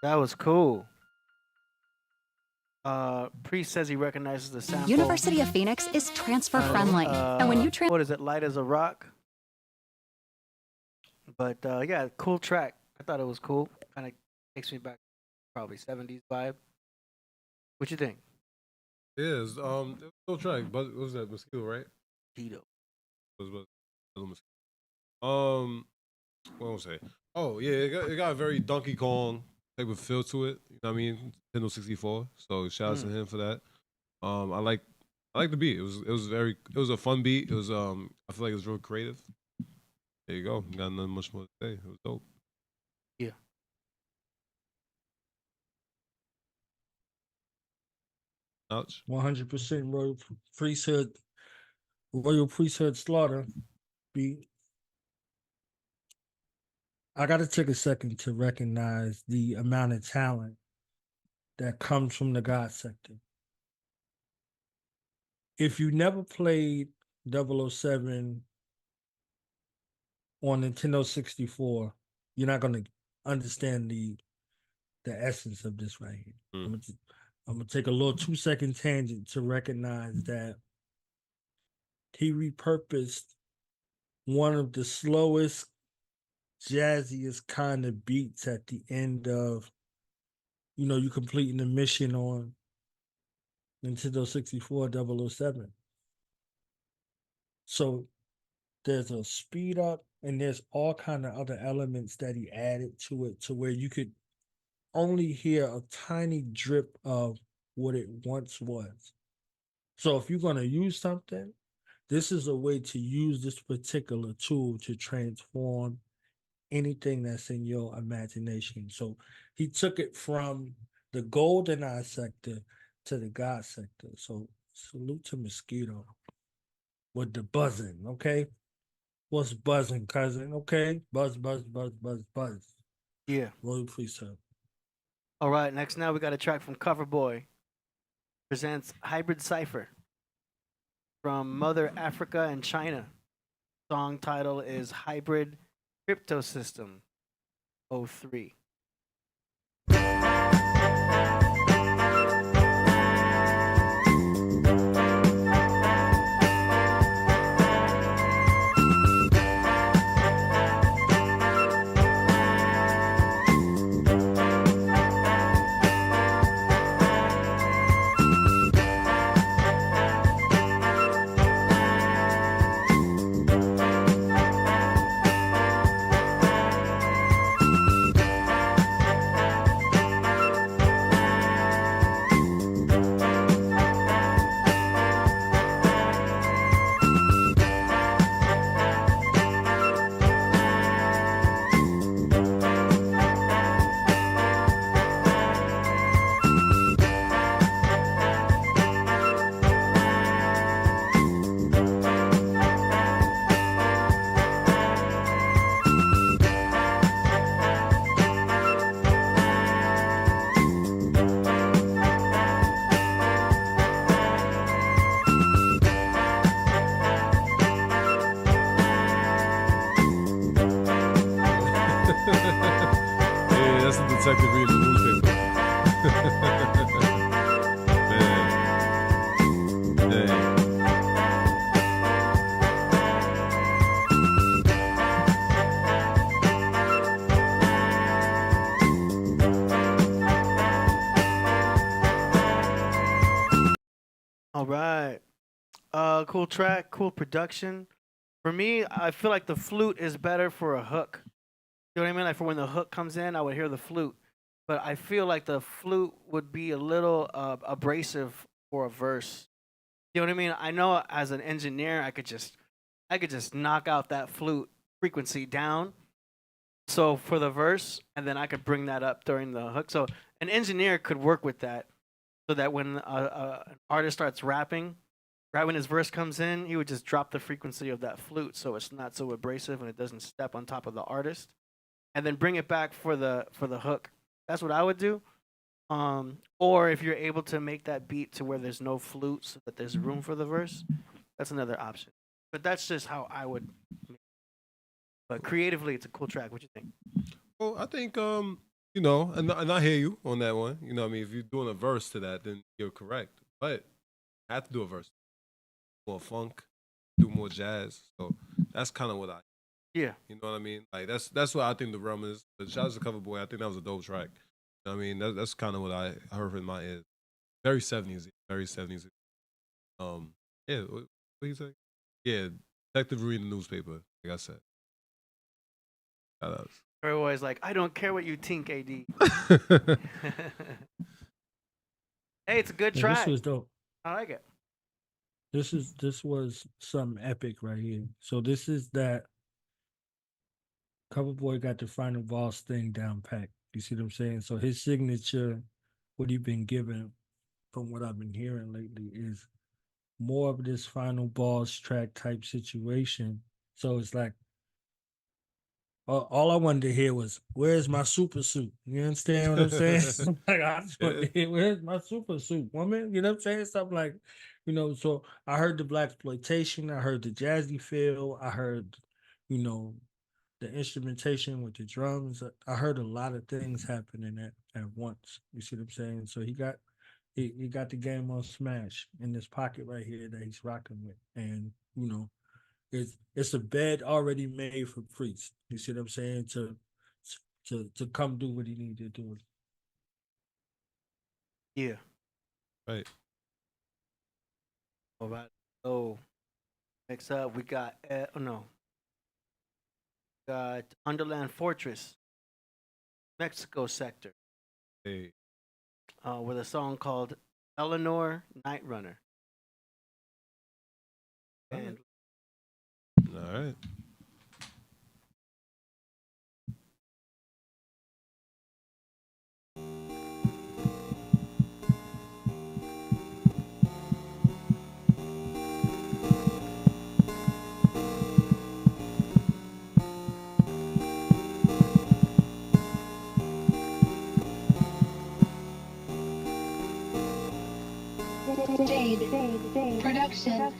That was cool. Priest says he recognizes the sample. University of Phoenix is transfer friendly, and when you what is it? Light as a rock. But yeah, cool track. I thought it was cool. Kind of takes me back, probably 70s vibe. What you think? It was a cool track, but what was that? Mosquito, right? Mosquito. Was Mosquito. What was I say? Oh yeah, it got a very Donkey Kong type of feel to it. You know what I mean? Nintendo 64. So shout out to him for that. I like the beat. It was a fun beat. It was I feel like it was real creative. There you go. Got nothing much more to say. It was dope. Yeah. Ouch. 100% Royal Priesthood Slaughter beat. I got to take a second to recognize the amount of talent that comes from the God sector. If you never played 007 on Nintendo 64, you're not going to understand the essence of this right here. I'm going to take a little 2-second tangent to recognize that he repurposed one of the slowest, jazziest kind of beats at the end of, you completing the mission on Nintendo 64 007. So there's a speed up and there's all kind of other elements that he added to it to where you could only hear a tiny drip of what it once was. So if you're going to use something, this is a way to use this particular tool to transform anything that's in your imagination. So he took it from the golden eye sector to the God sector. So salute to Mosquito with the buzzing, okay? What's buzzing, cousin? Okay? Buzz, buzz, buzz, buzz, buzz. Yeah. Royal Priesthood. All right, next now we got a track from Coverboy. Presents Hybrid Cipher from Mother Africa and China. Song title is Hybrid Crypto System 03. Yeah, that's the detective reading the newspaper. Man. Dang. All right. Cool track, cool production. For me, I feel like the flute is better for a hook. You know what I mean? Like for when the hook comes in, I would hear the flute. But I feel like the flute would be a little abrasive for a verse. You know what I mean? I know as an engineer, I could just knock out that flute frequency down. So for the verse, and then I could bring that up during the hook. So an engineer could work with that, so that when an artist starts rapping, right when his verse comes in, he would just drop the frequency of that flute, so it's not so abrasive and it doesn't step on top of the artist, and then bring it back for the hook. That's what I would do. Or if you're able to make that beat to where there's no flute so that there's room for the verse, that's another option. But that's just how I would. But creatively, it's a cool track. What you think? Well, I think you know, and I hear you on that one. You know what I mean? If you're doing a verse to that, then you're correct. But I have to do a verse. More funk, do more jazz. So that's kind of what I. Yeah. You know what I mean? Like that's what I think the realm is. But shout out to Cover Boy. I think that was a dope track. You know what I mean? That's kind of what I heard in my ears. Very 70s. Very 70s. Yeah. What do you say? Yeah. Detective reading the newspaper. Like I said. Shout outs. Everybody's like, I don't care what you think, AD. Hey, it's a good track. This was dope. I like it. This was something epic right here. So this is that Cover Boy got the final boss thing down packed. You see what I'm saying? So his signature, what he been given from what I've been hearing lately, is more of this final boss track type situation. So it's like all I wanted to hear was, "Where's my super suit?" You understand what I'm saying? Like, I just want to hear, "Where's my super suit, woman?" You know what I'm saying? Something like, you know. So I heard the black exploitation. I heard the jazzy feel. I heard, you know, the instrumentation with the drums. I heard a lot of things happening at once. You see what I'm saying? So he got the game on smash in this pocket right here that he's rocking with, and you know. It's a bed already made for Priest. You see what I'm saying? To come do what he needed to do. Yeah. Right. All right. So next up we got got Underland Fortress, Mexico sector. Hey. With a song called Eleanor Night Runner. And all right. Production.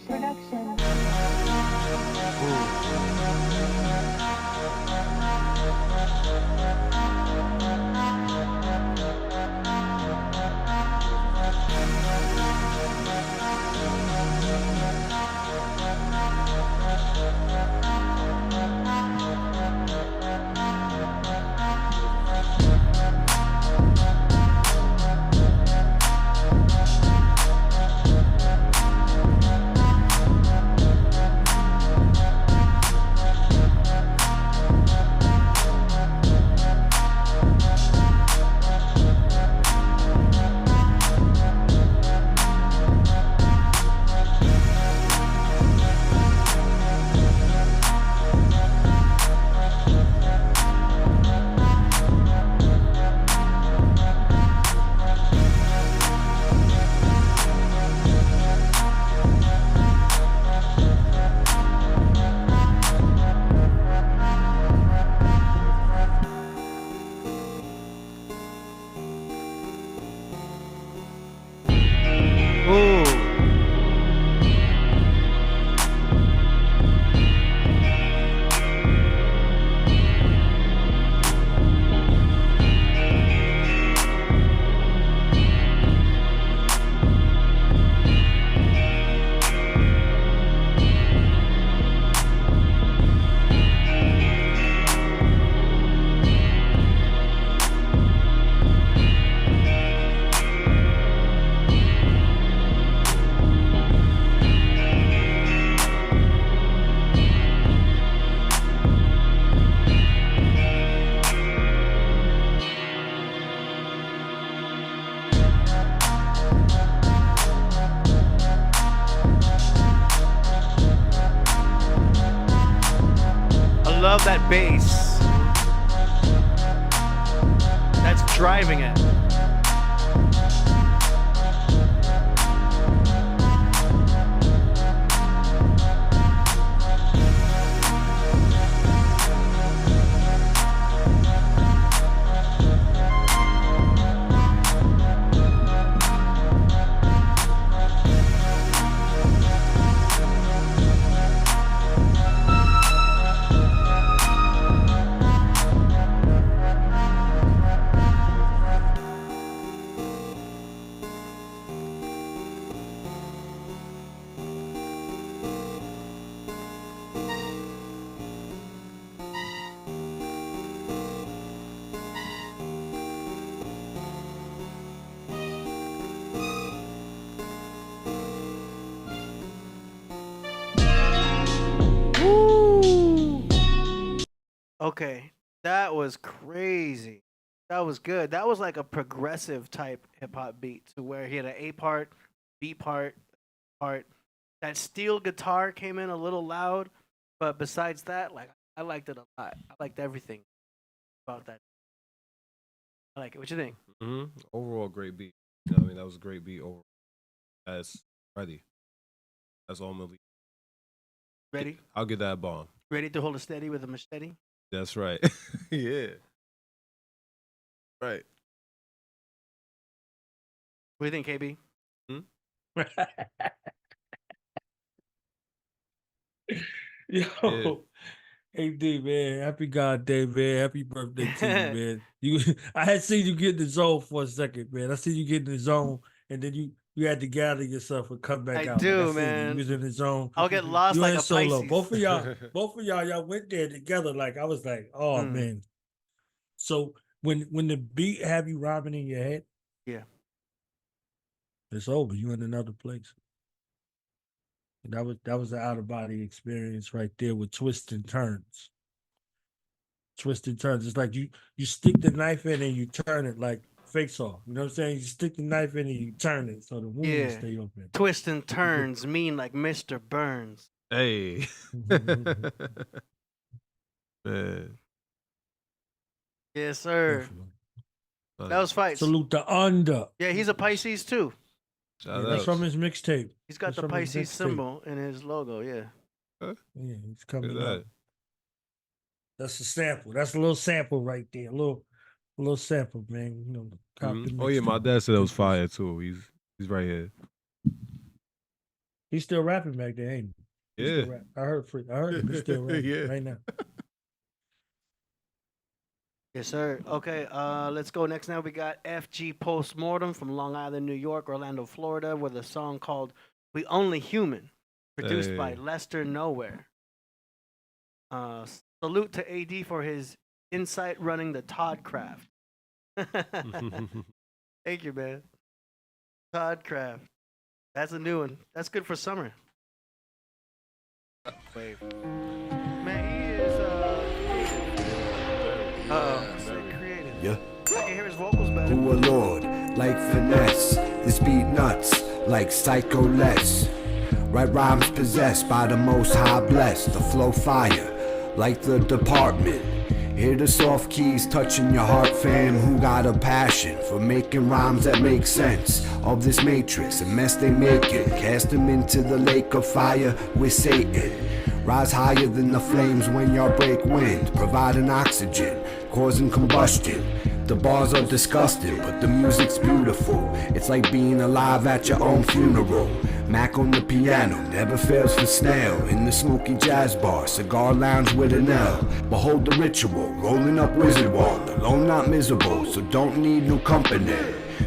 love that bass. That's driving it. Okay, that was crazy. That was good. That was like a progressive type hip hop beat, to where he had an A part, B part. That steel guitar came in a little loud, but besides that, like I liked it a lot. I liked everything about that. I like it. What you think? Overall, great beat. You know what I mean? That was a great beat overall. That's ready. That's all I'm gonna leave. Ready? I'll get that bomb. Ready to hold it steady with a machete? That's right. Yeah. Right. What do you think, KB? Yo, AD, man, happy God Day, man. Happy birthday to you, man. I had seen you get in the zone for a second, man. I seen you get in the zone, and then you had to gather yourself and come back out. do, I seen man. You was in the zone. I'll get lost You like and a Solo. Pisces. Both of y'all went there together. Like I was like, oh man. So when the beat have you robbing in your head, yeah, it's over. You in another place. And that was an out of body experience right there with twists and turns. Twists and turns. It's like you stick the knife in and you turn it like face off. You know what I'm saying? You stick the knife in and you turn it so the wound will stay open. Twists and turns mean like Mr. Burns. Hey. Man. Yes, sir. That was fights. Salute the under. Yeah, he's a Pisces too. That's from his mixtape. He's got the Pisces symbol in his logo. Yeah. Yeah, he's coming up. That's a sample. That's a little sample right there. A little sample, man. You know. Oh yeah, my dad said it was fire too. He's right here. He's still rapping back there, ain't he? Yeah. I heard him. He's still rapping right now. Yes, sir. Okay, let's go next. Now we got FG Postmortem from Long Island, New York, Orlando, Florida, with a song called "We Only Human," produced by Lester Nowhere. Salute to AD for his insight running the Podcraft. Thank you, man. Podcraft. That's a new one. That's good for summer. Wave. Man, he is creative. Yeah. I can hear his vocals better. Who a lord, like finesse. This beat nuts, like psycho less. Right rhymes possessed by the most high blessed. The flow fire, like the department. Hear the soft keys touching your heart, fam. Who got a passion for making rhymes that make sense of this matrix and mess they making? Cast them into the lake of fire with Satan. Rise higher than the flames when y'all break wind, providing oxygen, causing combustion. The bars are disgusting, but the music's beautiful. It's like being alive at your own funeral. Mac on the piano, never fails for snail. In the smoky jazz bar, cigar lounge with an L. Behold the ritual, rolling up wizard wall. Alone not miserable, so don't need no company.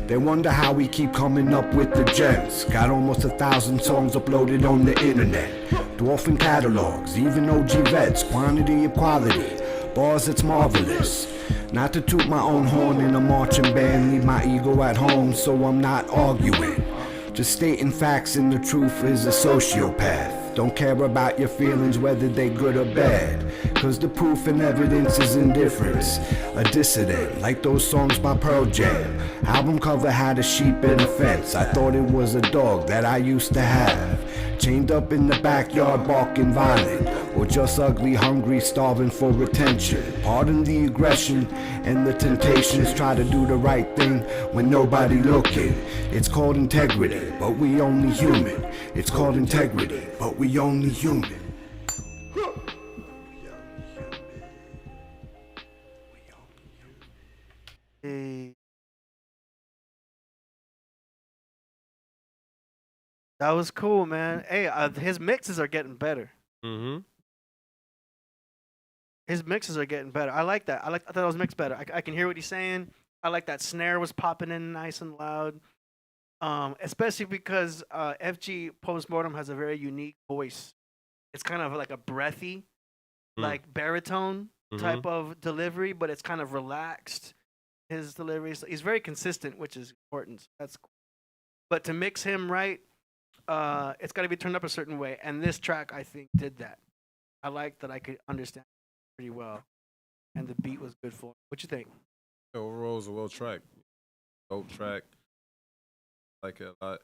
They wonder how we keep coming up with the gems. Got almost 1,000 songs uploaded on the internet. Dwarfing catalogs, even OG vets. Quantity of quality, bars that's marvelous. Not to toot my own horn in a marching band. Leave my ego at home, so I'm not arguing. Just stating facts, and the truth is a sociopath. Don't care about your feelings, whether they good or bad. Cause the proof and evidence is indifference. A dissident, like those songs by Pearl Jam. Album cover had a sheep and a fence. I thought it was a dog that I used to have. Chained up in the backyard, barking violent. Or just ugly, hungry, starving for attention. Pardon the aggression and the temptations. Try to do the right thing when nobody looking. It's called integrity, but we only human. It's called integrity, but we only human. Hey. That was cool, man. Hey, his mixes are getting better. Mm-hmm. His mixes are getting better. I like that. I thought it was mixed better. I can hear what he's saying. I like that snare was popping in nice and loud. Especially because FG Postmortem has a very unique voice. It's kind of like a breathy, like baritone type of delivery, but it's kind of relaxed. His delivery, he's very consistent, which is important. That's cool. But to mix him right, it's got to be turned up a certain way, and this track I think did that. I like that I could understand pretty well. and the beat was good for him. What you think? Overall, it was a well track. Dope track. Like it a lot.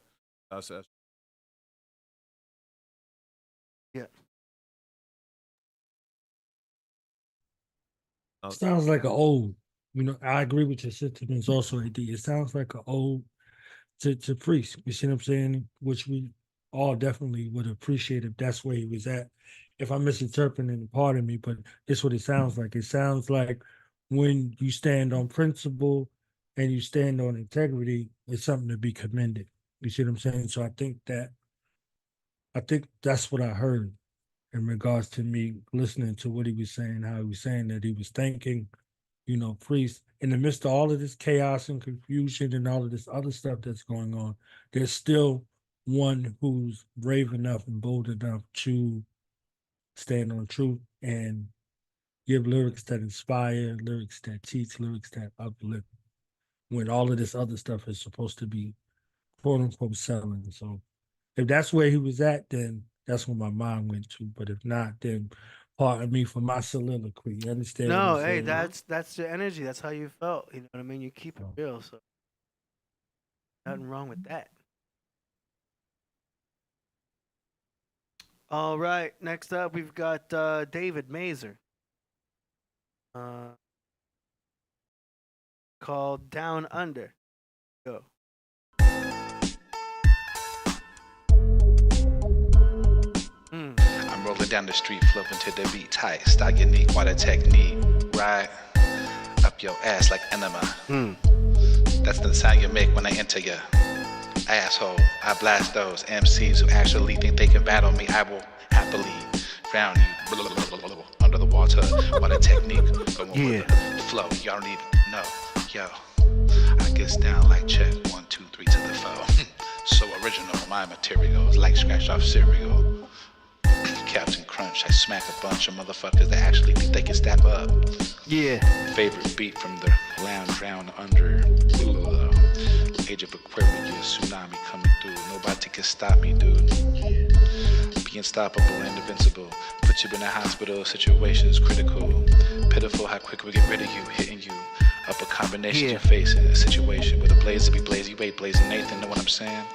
Yeah. Sounds like an old. I agree with your sentiments also, AD. It sounds like an old to Priest. You see what I'm saying? Which we all definitely would appreciate if that's where he was at. If I'm misinterpreting, pardon me, but it's what it sounds like. It sounds like when you stand on principle and you stand on integrity, it's something to be commended. You see what I'm saying? So I think that's what I heard in regards to me listening to what he was saying, how he was saying that he was thanking, Priest. In the midst of all of this chaos and confusion and all of this other stuff that's going on, there's still one who's brave enough and bold enough to stand on truth and give lyrics that inspire, lyrics that teach, lyrics that uplift, when all of this other stuff is supposed to be quote unquote selling. So if that's where he was at, then that's where my mind went to. But if not, then pardon me for my soliloquy. You understand? No, what I'm hey, saying? that's your energy. That's how you felt. You know what I mean? You keep it real. So nothing wrong with that. All right. Next up, we've got David Mazer. Called Down Under. Go. I'm rolling down the street, flipping to the beat tight. Style unique, what a technique. Right up your ass like enema. That's the sound you make when I enter your asshole. I blast those MCs who actually think they can battle me. I will happily drown you under the water. What a technique. Go on with the flow. Y'all don't even know. Yo, I gets down like check 1, 2, 3 to the 4. So original, my material is like scratch off cereal. Captain Crunch, I smack a bunch of motherfuckers that actually think they can step up. Yeah. Favorite beat from the lounge down under. Age of Aquarius, tsunami coming through. Nobody can stop me, dude. Be unstoppable and invincible. Put you in a hospital, situations critical. Pitiful how quick we get rid of you, hitting you. Up a combination you face in a situation where the blaze will be blazing. You ain't blazing Nathan, know what I'm saying?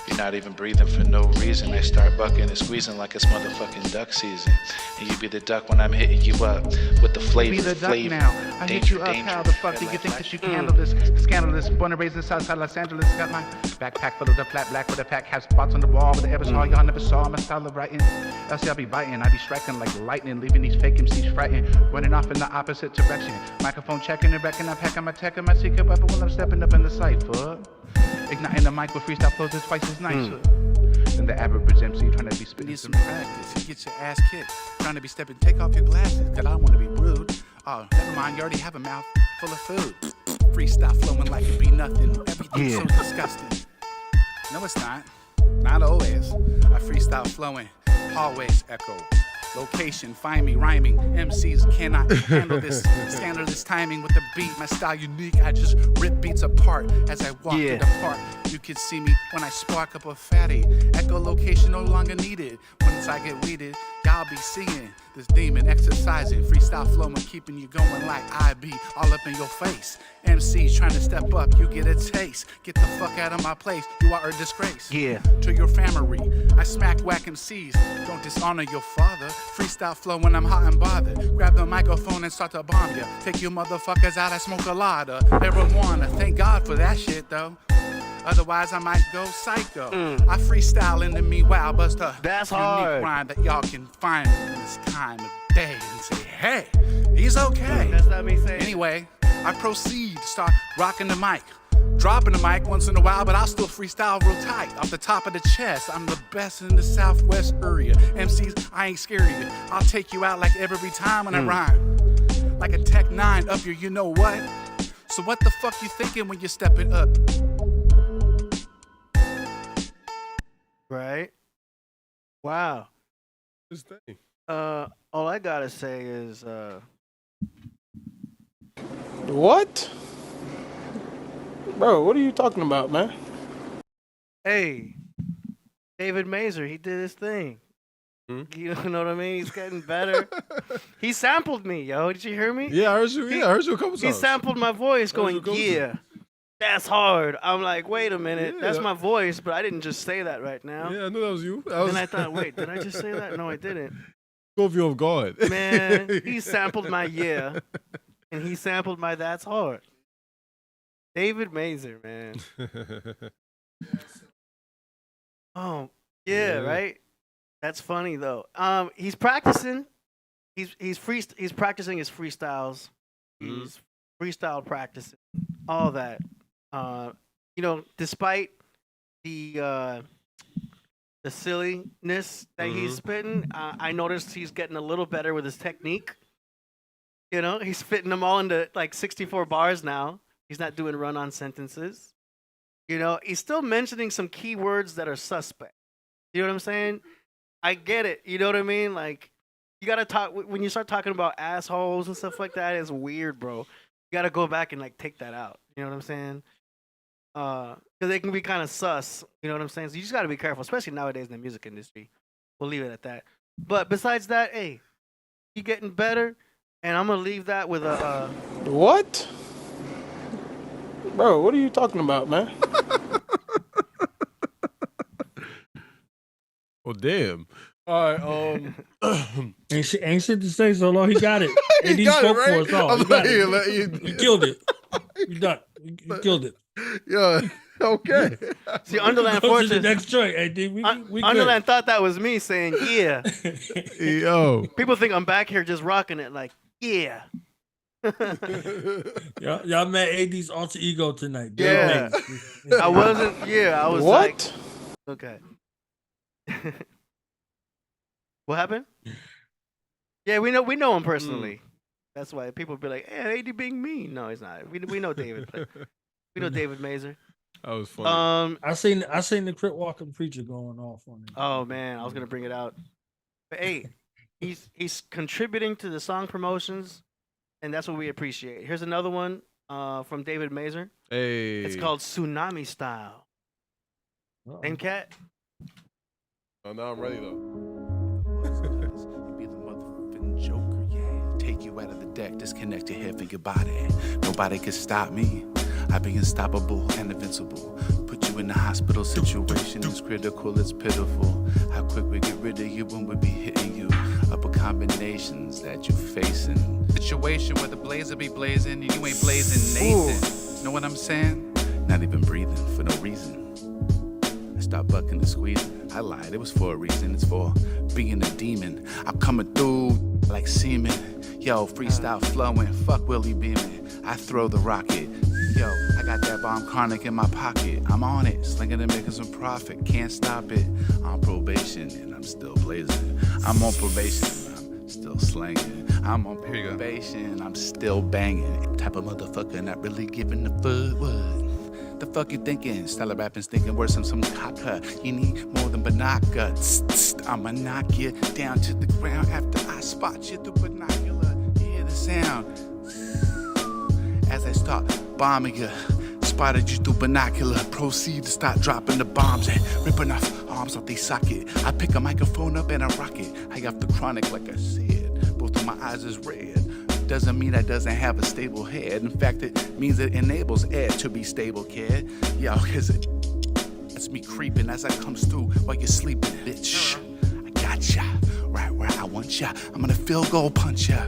You're not even breathing for no reason. I start bucking and squeezing like it's motherfucking duck season. And you be the duck when I'm hitting you up with the flavor. Be the duck now. I hit you up. How the fuck do you think that you can handle this? Scandalous. Born and raised in Southside Los Angeles. Got my backpack full of the flat black with a pack. Have spots on the wall with the ever saw. Y'all never saw my style of writing. Else I'll be biting. I be striking like lightning, leaving these fake MCs frightened. Running off in the opposite direction. Microphone checking and wrecking. I'm packing my tech and my secret weapon when I'm stepping up in the cipher. Igniting the mic with freestyle flows is twice as nicer than the average MC trying to be spitting. Need some practice. You get your ass kicked. Trying to be stepping. Take off your glasses, cause I don't want to be rude. Oh, never mind. You already have a mouth full of food. Freestyle flowing like it be nothing. Everything's so disgusting. No, it's not. Not always. I freestyle flowing. Hallways echo. Location, find me rhyming. MCs cannot handle this scandalous timing with the beat. My style unique, I just rip beats apart as I walk through the park. You can see me when I spark up a fatty. Echo location no longer needed. Once I get weeded, y'all be seeing this demon exercising. Freestyle flowing, keeping you going like I be all up in your face. MCs trying to step up, you get a taste. Get the fuck out of my place, you are a disgrace. To your family, I smack whack MCs. Don't dishonor your father. Freestyle flow when I'm hot and bothered. Grab the microphone and start to bomb ya. Take you motherfuckers out, I smoke a lot of marijuana. Thank God for that shit though. Otherwise I might go psycho. I freestyle into me, wow, buster. That's unique rhyme that y'all can find in this time of day and say, hey, he's okay. That's not me saying. Anyway, I proceed to start rocking the mic. Dropping the mic once in a while, but I'll still freestyle real tight. Off the top of the chest, I'm the best in the Southwest area. MCs, I ain't scared of you. I'll take you out like every time when I rhyme. Like a Tech 9 up here, you know what? So what the fuck you thinking when you're stepping up? Right? Wow. This thing. All I gotta say is What? Bro, what are you talking about, man? hey, David Mazer, he did his thing. You know what I mean? He's getting better. He sampled me, yo. Did you hear me? Yeah, I heard you. I heard you a couple times. He sampled my voice going, yeah, that's hard. I'm like, wait a minute. That's my voice, but I didn't just say that right now. Yeah, I knew that was you. Then I thought, wait, did I just say that? No, I didn't. Go you off guard. Man, he sampled my yeah, and he sampled my that's hard. David Mazer, man. Oh, yeah, right? That's funny though. He's practicing. He's practicing his freestyles. He's freestyle practicing. All that. Despite the silliness that he's spitting, I noticed he's getting a little better with his technique. You know, he's fitting them all into like 64 bars now. He's not doing run-on sentences. You know, he's still mentioning some keywords that are suspect. You know what I'm saying? I get it. You know what I mean? Like, you gotta talk when you start talking about assholes and stuff like that. It's weird, bro. You gotta go back and like take that out. You know what I'm saying? Because they can be kind of sus. You know what I'm saying? So you just gotta be careful, especially nowadays in the music industry. We'll leave it at that. But besides that, hey, you getting better, and I'm gonna leave that with a. What? Bro, what are you talking about, man? Oh damn! All right, ain't shit to say so long. He got it. And he got it, spoke right? for us all. I'm He got like, it. You killed it. You done. You killed it. Yeah. Okay. See, Underland Go to Fortress. the next joint. Hey, we Underland thought that was me saying yeah. Yo. People think I'm back here just rocking it like yeah. Y'all met AD's alter ego tonight. Yeah. I wasn't. Yeah, I was what? Like, okay. What happened? Yeah, we know him personally. That's why people be like, "Hey, AD being mean." No, he's not. We know David. We know David Mazer. That was funny. I seen the Crit Walking Preacher going off on it. Oh man, I was gonna bring it out. But hey, he's contributing to the song promotions, and that's what we appreciate. Here's another one from David Mazer. Hey. It's called Tsunami Style. Same cat. Oh, now I'm ready though. Be the motherfucking Joker, yeah. Take you out of the deck, disconnect your head from your body. Nobody can stop me. I be unstoppable and invincible. Put you in the hospital situation. It's critical, it's pitiful. How quick we get rid of you when we be hitting you. Upper combinations that you facing. Situation where the blazer be blazing and you ain't blazing Nathan. Know what I'm saying? Not even breathing for no reason. I stopped bucking and squeezing. I lied, it was for a reason. It's for being a demon. I'm coming through like semen. Yo, freestyle flowing, fuck Willie beaming. I throw the rocket. Yo, I got that bomb chronic in my pocket. I'm on it, slinging and making some profit. Can't stop it. On probation and I'm still blazing. I'm on probation and I'm still slanging. I'm on probation, I'm still banging. Type of motherfucker not really giving a fuck. What? The fuck you thinking? Style of rapping stinking worse than some cocker. You need more than binoculars. I'ma knock you down to the ground after I spot you through binocular. You hear the sound as I start bombing you. Spotted you through binocular. Proceed to start dropping the bombs and ripping off arms off they socket. I pick a microphone up and I rock it. I got the chronic like I said. Both of my eyes is red. Doesn't mean that doesn't have a stable head. In fact, it means it enables Ed to be stable, kid. Yo, cause it's me creeping as I comes through while you're sleeping, bitch. I got ya, right where I want ya. I'm gonna field goal punch ya.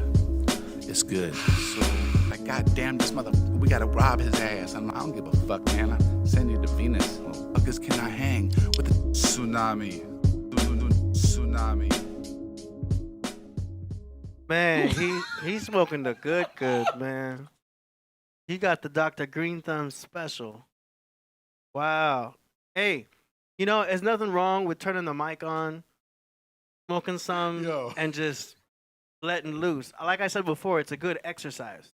It's good. So, like, goddamn, this motherfucker, we gotta rob his ass. I don't give a fuck, man. I send you to Venus. Motherfuckers can I hang with a tsunami? Tsunami. Man, he's smoking the good, man. He got the Dr. Green Thumb special. Wow. Hey, you know, there's nothing wrong with turning the mic on, smoking some, and just letting loose. Like I said before, it's a good exercise.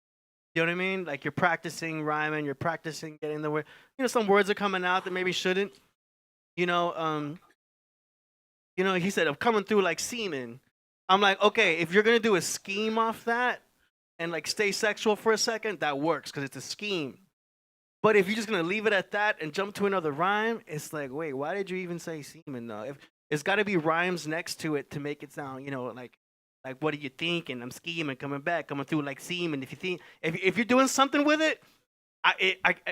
You know what I mean? Like you're practicing rhyming, you're practicing getting the word. You know, some words are coming out that maybe shouldn't. You know, he said, I'm coming through like semen. I'm like, okay, if you're going to do a scheme off that and like stay sexual for a second, that works because it's a scheme. But if you're just going to leave it at that and jump to another rhyme, it's like, wait, why did you even say semen though? it's got to be rhymes next to it to make it sound, like what do you think? And I'm scheming, coming through like seeming. If you think, if you're doing something with it,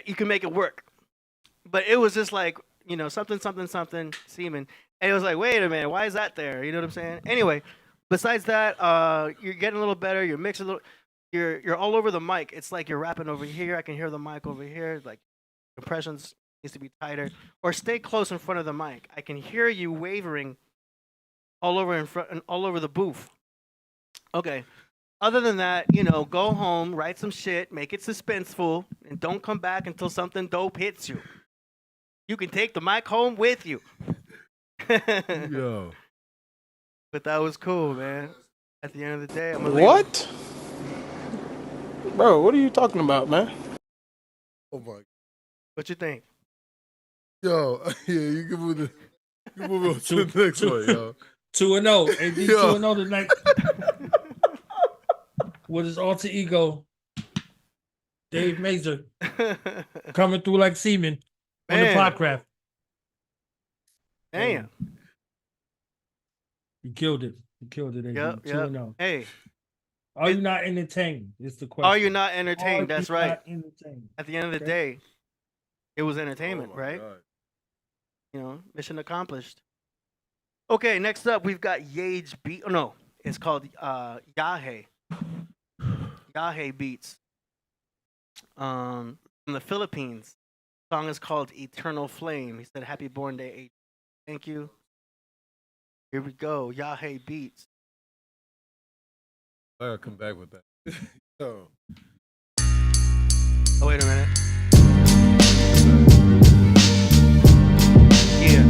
you can make it work. But it was just like, something, seeming. And it was like, wait a minute, why is that there? You know what I'm saying? Anyway, besides that, you're getting a little better. You're mixing a little. You're all over the mic. It's like you're rapping over here. I can hear the mic over here. Like compressions needs to be tighter, or stay close in front of the mic. I can hear you wavering all over in front, all over the booth. Okay. Other than that, go home, write some shit, make it suspenseful, and don't come back until something dope hits you. You can take the mic home with you. Yo. But that was cool, man. At the end of the day, I'm What? Bro, what are you talking about, man? Oh my. What you think? Yo, yeah, you can move on to the next one, yo. 2-0. AD 2-0 tonight. With his alter ego, Dave Mazur, coming through like semen on the Podcraft. Damn. You killed it. You killed it, AD. Yep. 2-0. Hey. Are you not entertained? Is the question. Are you not entertained? That's right. Not entertained? At the end of the day, it was entertainment, right? God. Mission accomplished. Okay, next up we've got Yahi Beats. Oh, no, it's called Yahi Beats. From the Philippines. The song is called Eternal Flame. He said, "Happy Born Day, AD." Thank you. Here we go. Yahi Beats. I gotta come back with that. Yo. Oh, wait a minute. Yeah.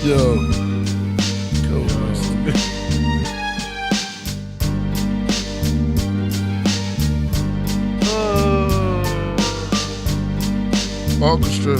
Yo. Orchestra.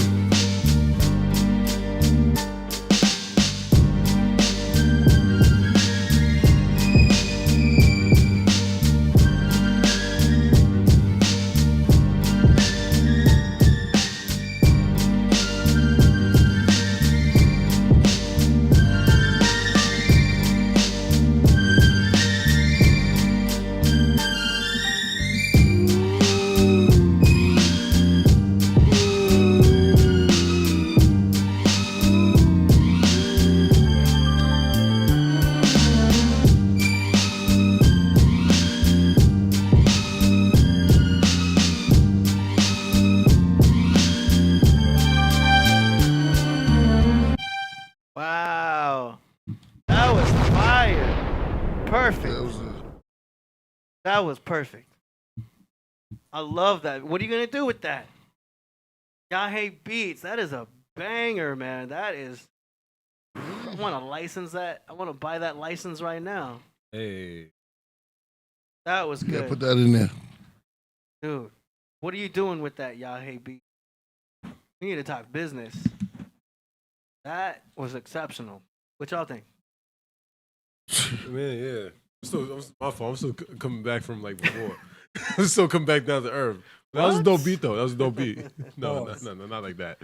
Wow. That was fire. Perfect. That was perfect. I love that. What are you going to do with that? Yahi Beats. That is a banger, man. That is. I want to license that. I want to buy that license right now. Hey. That was good. Yeah, put that in there. Dude, what are you doing with that, Yahi Beats? We need to talk business. That was exceptional. What y'all think? Man, yeah. My fault. I'm still coming back from like before. I'm still coming back down to earth. That was a dope beat though. That was a dope beat. No, not like that.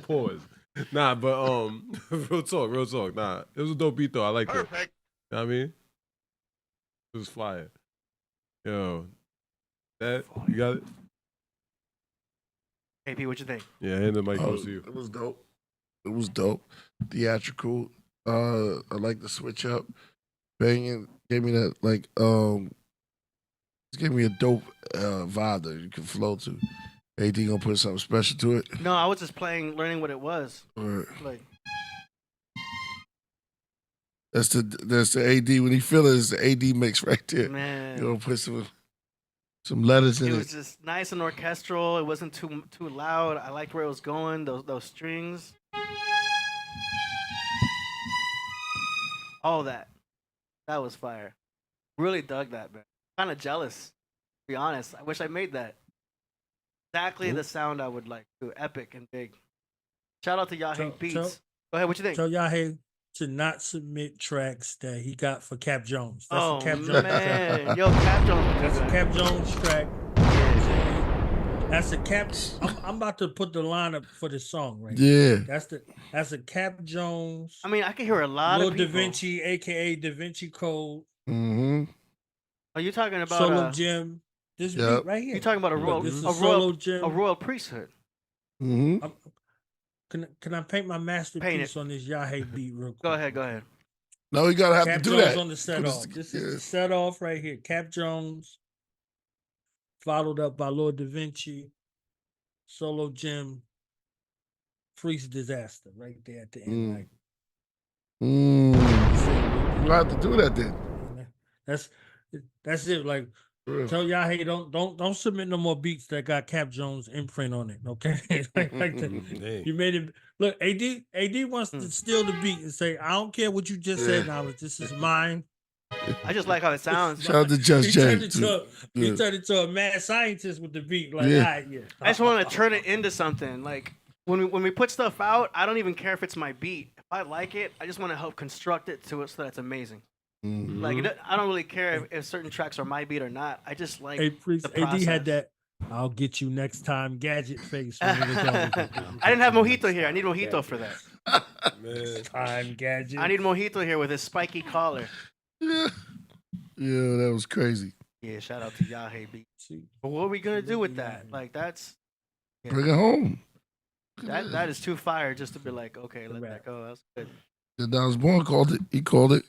Pause. Nah, but real talk. Nah, it was a dope beat though. I liked it. You know what I mean? It was fire. Yo. That you got it. AP, what you think? Yeah, and the mic goes to you. It was dope. It was dope. Theatrical. I like the switch up. Banging gave me that it gave me a dope vibe that you can flow to. AD gonna put something special to it. No, I was just learning what it was. Right. Like, That's the AD when he feel it. It's the AD mix right there. man. You know, put some letters in It it. was just nice and orchestral. It wasn't too loud. I liked where it was going. Those strings. All that. That was fire. Really dug that, man. Kind of jealous, to be honest. I wish I made that. Exactly the sound I would like to. Epic and big. Shout out to Yahi Beats. Go ahead, what you think? Tell Yahi to not submit tracks that he got for Cap Jones. That's Oh, a Cap Jones man. track. Yo, Cap Jones. That's a Cap Jones track. That's a Cap. I'm about to put the lineup for the song right Yeah. now. That's a Cap Jones. I mean, I can hear a lot Lil of people. Da Vinci, aka Da Vinci Code. Mm-hmm. Are you talking about Solo Jim? This beat right here. You talking about a Look, this is royal Jim. a royal priesthood? Mm-hmm. Can I paint my masterpiece on this Yahi beat real quick? Go ahead. No, you gotta have Cap to do Jones that. on the set off. This is the set off right here. Cap Jones, followed up by Lord Da Vinci, Solo Jim, Priest Disaster right there at the end. Like, You have to do that then. that's it. Like, tell Yahi don't submit no more beats that got Cap Jones imprint on it. Okay, like that. You made it. Look, AD wants to steal the beat and say, I don't care what you just said, knowledge. This is mine. I just like how it sounds. Shout out to Just James. He turned into a mad scientist with the beat. Like, Yeah. all right, yeah. I just want to turn it into something. Like when we put stuff out, I don't even care if it's my beat. If I like it, I just want to help construct it so that it's amazing. Mm-hmm. Like I don't really care if certain tracks are my beat or not. I just like Hey, Priest, the process. AD had that. I'll get you next time. Gadget face. I didn't have Mojito here. I need Mojito for that. Time gadget. I need Mojito here with his spiky collar. Yeah, that was crazy. Yeah, shout out to Yahi Beats. But what are we gonna do with that? Like that's Bring it home. that is too fire just to be like, okay, let that go. That's good. The Don's Born called it. He called it.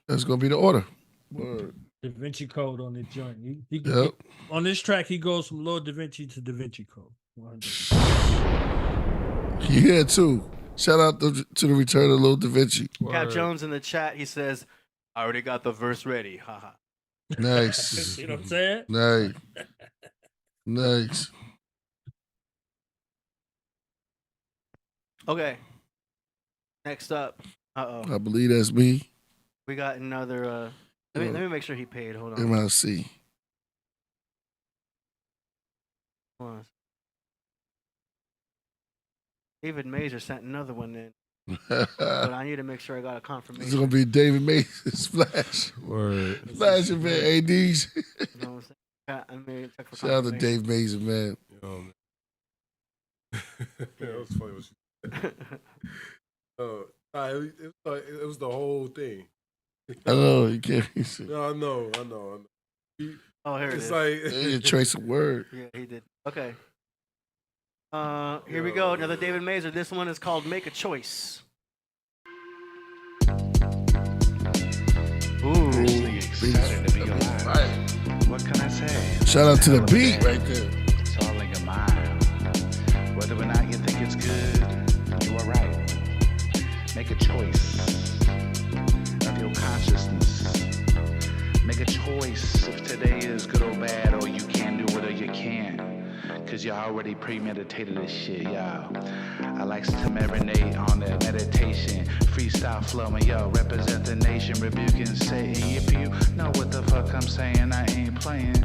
That's gonna be the order. Word. Da Vinci Code on the joint. Yep. On this track, he goes from Lord Da Vinci to Da Vinci Code. Yeah, too. Shout out to the return of Lil Da Vinci. Cap Jones in the chat, he says, I already got the verse ready. Haha. Nice. You know what I'm saying? Nice. Nice. Okay. Next up. I believe that's me. We got another let me make sure he paid. Hold on. MIC. Hold on. David Mazer sent another one in. But I need to make sure I got a confirmation. It's gonna be David Mason's Flash. Word. Flash event, ADs. You know what I'm saying? Check for Shout out to confirmation. Dave Mason, man. Yo, man. That was funny what you said. It was the whole thing. I know you can't be sick. No, I know. Oh, here it It's is. like You trace a word. Yeah, he did. Okay. Here we go. Another David Mazer. This one is called Make a Choice. Ooh. Excited to be alive. What can I say? Shout out to the beat right there. It's all in your mind. Whether or not you think it's good, you are right. Make a choice of your consciousness. Make a choice if today is good or bad, or you can do it or you can't. Cause you already premeditated this shit, y'all. I likes to marinate on the meditation. Freestyle flowing, yo, represent the nation. Rebuking Satan. If you know what the fuck I'm saying, I ain't playing.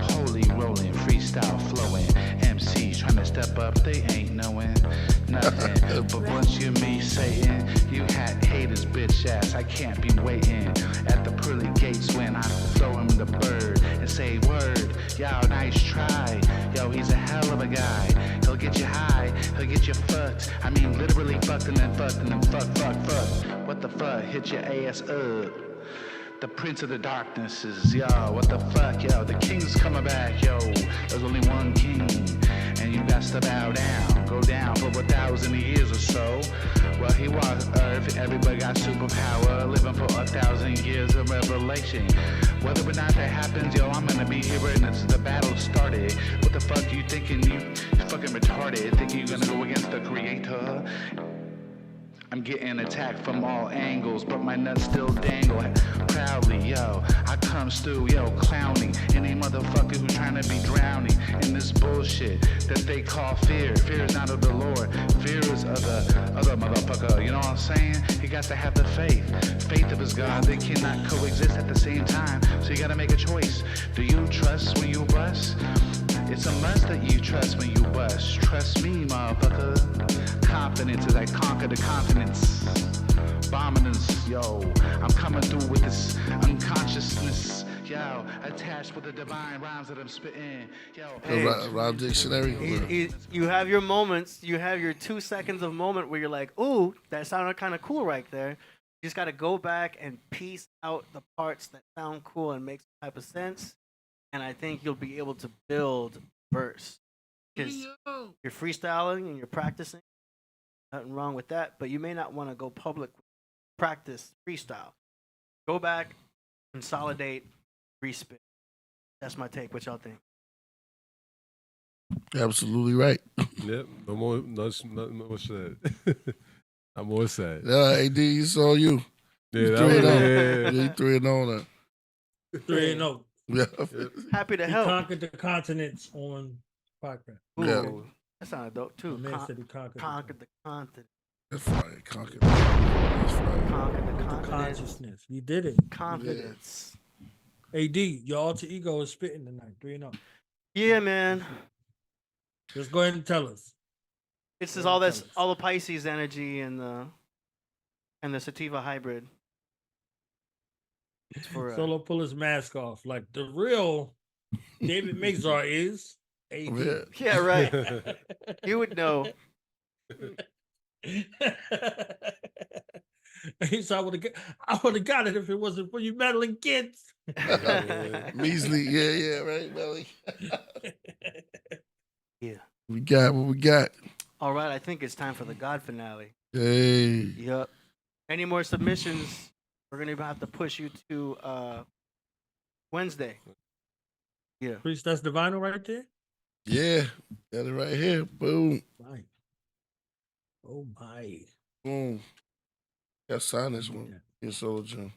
Holy rolling, freestyle flowing. MCs trying to step up, they ain't knowing nothing. But once you meet Satan, you had haters, bitch ass. I can't be waiting at the pearly gates when I throw him the bird and say word. Y'all, nice try. Yo, he's a hell of a guy. He'll get you high, he'll get you fucked. I mean, literally fucked and then fuck. What the fuck? Hit your ass up. The Prince of the Darknesses, yo, what the fuck, yo, the king's coming back, yo. There's only one king, and you got to bow down, go down for 1,000 years or so. Well, he walked Earth, everybody got superpower, living for 1,000 years of revelation. Whether or not that happens, yo, I'm gonna be here when the battle started. What the fuck you thinking? You fucking retarded, thinking you're gonna go against the creator? I'm getting attacked from all angles, but my nuts still dangle proudly, yo. I comes through, yo, clowning any motherfucker who's trying to be drowning in this bullshit that they call fear. Fear is not of the Lord, fear is of the other motherfucker, you know what I'm saying? You got to have the faith of his God. They cannot coexist at the same time, so you gotta make a choice. Do you trust when you bust? It's a must that you trust when you bust. Trust me, motherfucker. Confidence as I conquer the continents. Dominance, yo. I'm coming through with this unconsciousness, yo. Attached with the divine rhymes that I'm spitting, yo. Hey, Rhyme Dictionary. You have your moments. You have your 2 seconds of moment where you're like, "Ooh, that sounded kind of cool right there." You just got to go back and piece out the parts that sound cool and make some type of sense. And I think you'll be able to build verse. Because you're freestyling and you're practicing. Nothing wrong with that. But you may not want to go public with practice freestyle. Go back, consolidate, respit. That's my take. What y'all think? Absolutely right. Yep. No more. Nothing more said. I'm more sad. Yeah, AD, it's all you. Yeah, that was you 3-0 now. 3-0. Yeah. Happy to He help. conquered the continents on Podcraft. Ooh, Yeah. that sounded dope too. My man said he conquered the continent. That's right. Conquered. That's right. Conquered the the continent. consciousness. He did it. Confidence. AD, your alter ego is spitting tonight. 3-0. Yeah, man. Just go ahead and tell us. This is all the Pisces energy and the sativa hybrid. It's for Solo pull his mask off. Like the real David Mixar is AD. Yeah, right. You would know. So I would have got it if it wasn't for you meddling kids. Measly, yeah, right, Melly. Yeah. We got what we got. All right, I think it's time for the God finale. Hey. Yep. Any more submissions? We're gonna have to push you to Wednesday. Yeah. Priest, that's the vinyl right there? Yeah. Got it right here. Boom. Right. Oh my. Boom. Got sign this one. Your solo Jim.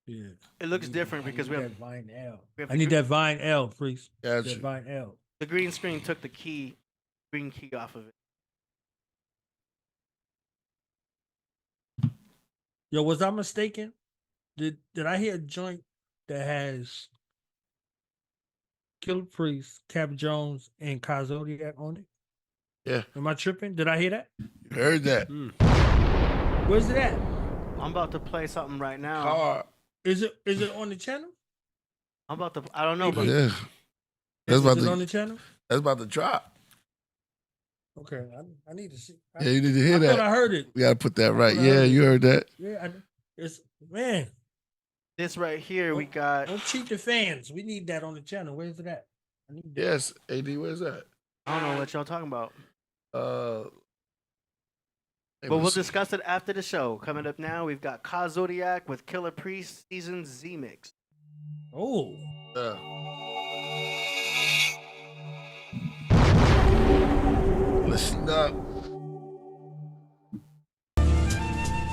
Yeah. It looks different because we have that Vine L. we have I need that Vine L, Priest. Gotcha. That Vine L. the green screen took the green key off of it. Yo, was I mistaken? Did I hear a joint that has Killah Priest, Cap Jones, and Zodiac on it? Yeah. Am I tripping? Did I hear that? You heard that. Where's it at? I'm about to play something right now. Hard. Is it on the channel? I'm about to. I don't know, but Yeah. That's Is about it to, on the channel? that's about to drop. Okay, I need to see. Yeah, you need to hear I that. thought I heard it. We gotta put that right. thought I Yeah, heard you it. heard that. Yeah, it's man. this right here we got. Don't cheat the fans. We need that on the channel. Where's it at? I need that. Yes, AD, where's that? I don't know what y'all talking about. Hey, But we'll what's- discuss it after the show. Coming up now, we've got Zodiac with Killah Priest Season Z Mix. Oh. Listen up.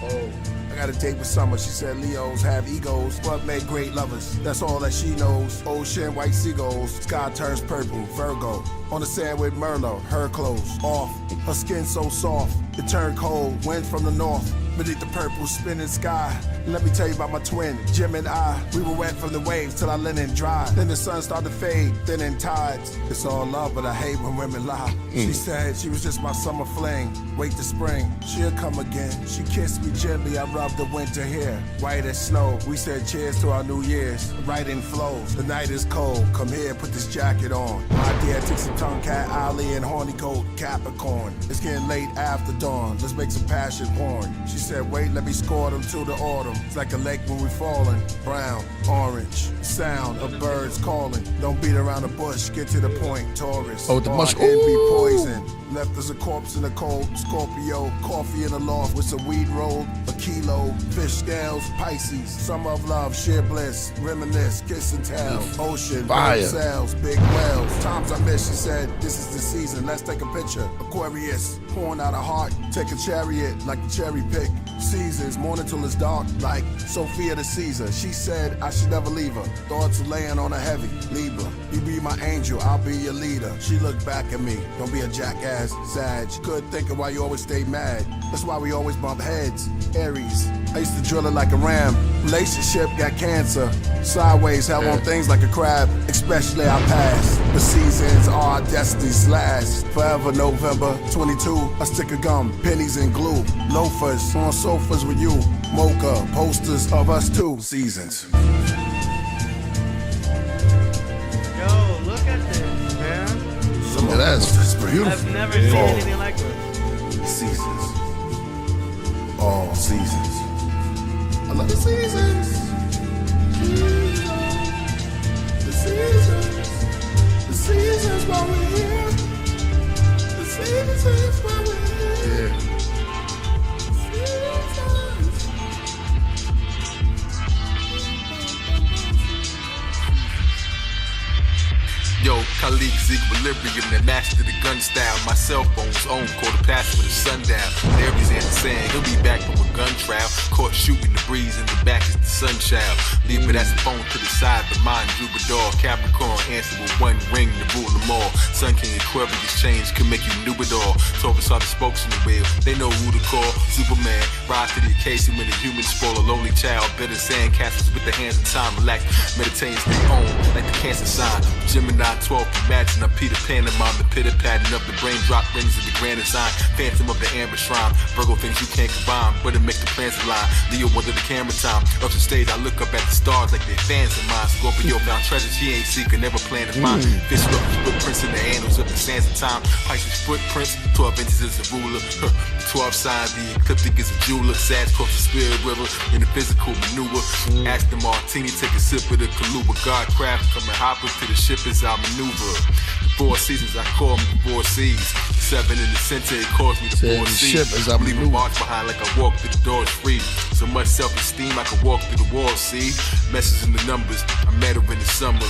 Oh, I got a date with Summer. She said Leos have egos, but make great lovers. That's all that she knows. Ocean, white seagulls. Sky turns purple. Virgo. On the sand with Merlot. Her clothes off. Her skin so soft. It turned cold. Wind from the north. Beneath the purple spinning sky. Let me tell you about my twin, Jim and I. We were wet from the waves till our linen dried. Then the sun started to fade, then in tides. It's all love, but I hate when women lie. She said she was just my summer fling. Wait till spring, she'll come again. She kissed me gently, I rubbed the winter hair. White as snow, we said cheers to our New Year's. Right in flows, the night is cold. Come here, put this jacket on. My dear, take some tongue cat, Ollie, and horny coat, Capricorn. It's getting late after dawn, let's make some passion porn. She said, wait, let me score them till the autumn. It's like a lake when we falling. Brown, orange, sound of birds calling. Don't beat around the bush, get to the point. Taurus, Oh, the hard mushroom. and be poison. Left as a corpse in the cold. Scorpio, coffee in the loft with some weed rolled. A kilo, fish scales, Pisces. Summer of love, sheer bliss. Reminisce, kiss and tell. Ocean, Fire. bird cells, big whales. Times I miss, she said, this is the season, let's take a picture. Aquarius, pouring out a heart. Take a chariot, like a cherry pick. Seasons, morning till it's dark, like Sophia the Caesar. She said I should never leave her. Thoughts were laying on her heavy. Libra, you be my angel, I'll be your leader. She looked back at me, don't be a jackass, Sag. Good thinking why you always stay mad. That's why we always bump heads. Aries, I used to drill it like a ram. Relationship got cancer. Sideways, held on things like a crab. Especially our past. The seasons are our destinies last. Forever November 22. A stick of gum, pennies and glue. Loafers on sofas with you. Mocha, posters of us too. Seasons. Yo, look at this, man. Yeah, that's beautiful. I've never seen Fall. anything like this. Seasons. All seasons. I love the seasons. The seasons. The seasons while we're here. The seasons while we're here. Yeah. Yo, colleagues, equilibrium that mastered the gun style. My cell phone's own quarter past with the sundown. Aries and the sand, he'll be back from a gun trial. Caught shooting the breeze in the back is the sun child. Leave it as a phone to the side, but mine Jupiter, Capricorn, answer with one ring to rule them all. Sun King Aquarius change can make you new it all. Taurus are the spokes in the wheel, they know who to call. Superman, rise to the occasion when the humans spoil a lonely child. Better sand castles with the hands of time, relax. Meditating stay on like the cancer sign. Gemini 12, imagine I'm Peter Pan and mom, the pitter patting of the brain drop rings of the grand design. Phantom of the amber shrine, Virgo things you can't combine, but it make the plans align. Leo under the camera time, up the stage I look up at the stars like they're fans of mine. Scorpio found treasures he ain't seeking, never plan to find. Fish up footprints in the annals of the sands of time. Pisces footprints, 12 inches is a ruler. 12 signs, the ecliptic is a jeweler. Sag cross the spirit river in the physical maneuver. Ask the martini, take a sip of the Kaluba. God craft, come and hop into the ship as I maneuver. The 4 seasons, I call me the 4 seas. 7 in the center, it calls me the 4 seas. Leave a march behind like I walk through the doors free. So much self-esteem, I can walk through the walls, see? Messages in the numbers, I met her in the summer.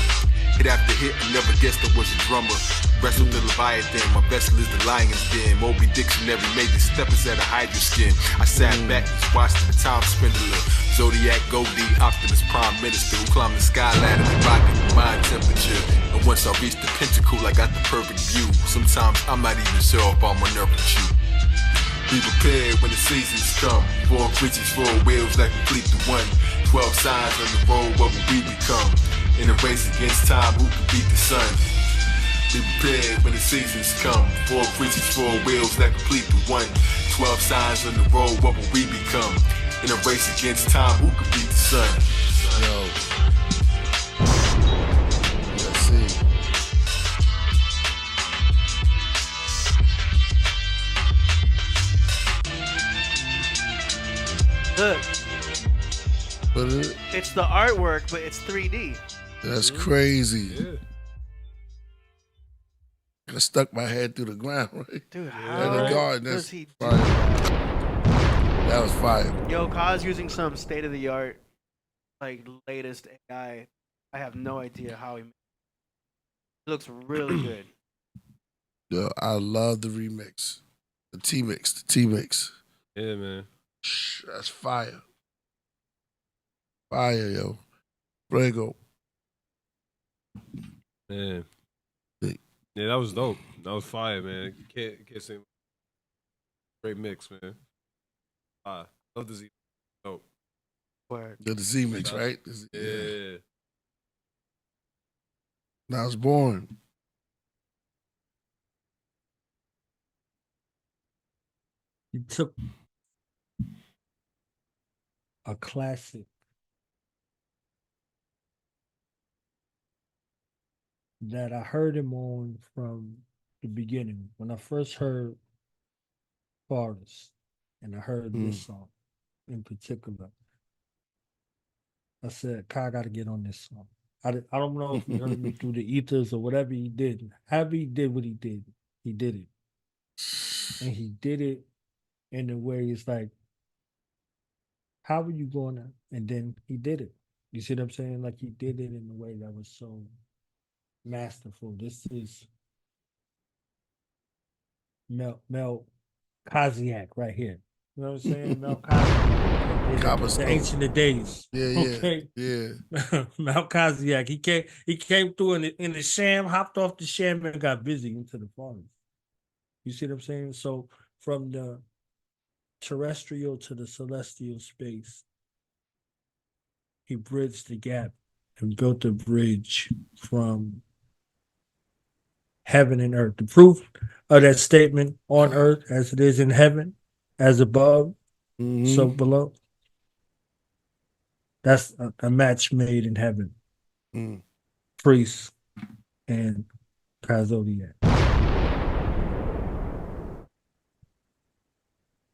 Hit after hit, I never guessed I was a drummer. Wrestled the Leviathan, my vessel is the lion's den. Moby Dictionary made the steppers at a hydra skin. I sat back and watched the time spindler. Zodiac Goldie, Optimus Prime Minister who climbed the sky ladder to rocket mind temperature. And once I reached the pinnacle, I got the perfect view. Sometimes I'm not even sure if I'm on earth with you. Be prepared when the seasons come. 4 creatures, 4 wheels that complete the one. 12 signs on the road, what will we become? In a race against time, who can beat the sun? Be prepared when the seasons come. 4 creatures, 4 wheels that complete the one. 12 signs on the road, what will we become? In a race against time, who can beat the sun? Yo. Let's see. Look, But it's the artwork, but it's 3D. that's crazy. I stuck my head through the ground, right? Dude, In how the garden. does That's he do fire. That was fire. Yo, Kaz using some state of the art, like latest AI. I have no idea how he. It looks really good. Yo, I love the remix. The T-Mix. Yeah, man. That's fire. Fire, yo. Brago. Man. Yeah, that was dope. That was fire, man. Can't say great mix, man. Love the Z. Dope. The Z-Mix, right? Yeah. Now I was born. He took a classic that I heard him on from the beginning. When I first heard Forest, and I heard this song in particular, I said, Kai got to get on this song. I don't know if he heard me through the ethers or whatever he did. However he did what he did it. And he did it in a way it's like, how are you going to? And then he did it. You see what I'm saying? Like he did it in a way that was so masterful. This is Mel Kaziak right here. You know what I'm saying? Mel Kaziak. The ancient of days. Yeah. Mel Kaziak. He came through in the sham, hopped off the sham and got busy into the forest. You see what I'm saying? So from the terrestrial to the celestial space, he bridged the gap and built a bridge from heaven and earth. The proof of that statement, on earth as it is in heaven, as above, so below. That's a match made in heaven. Priest and Zodiac.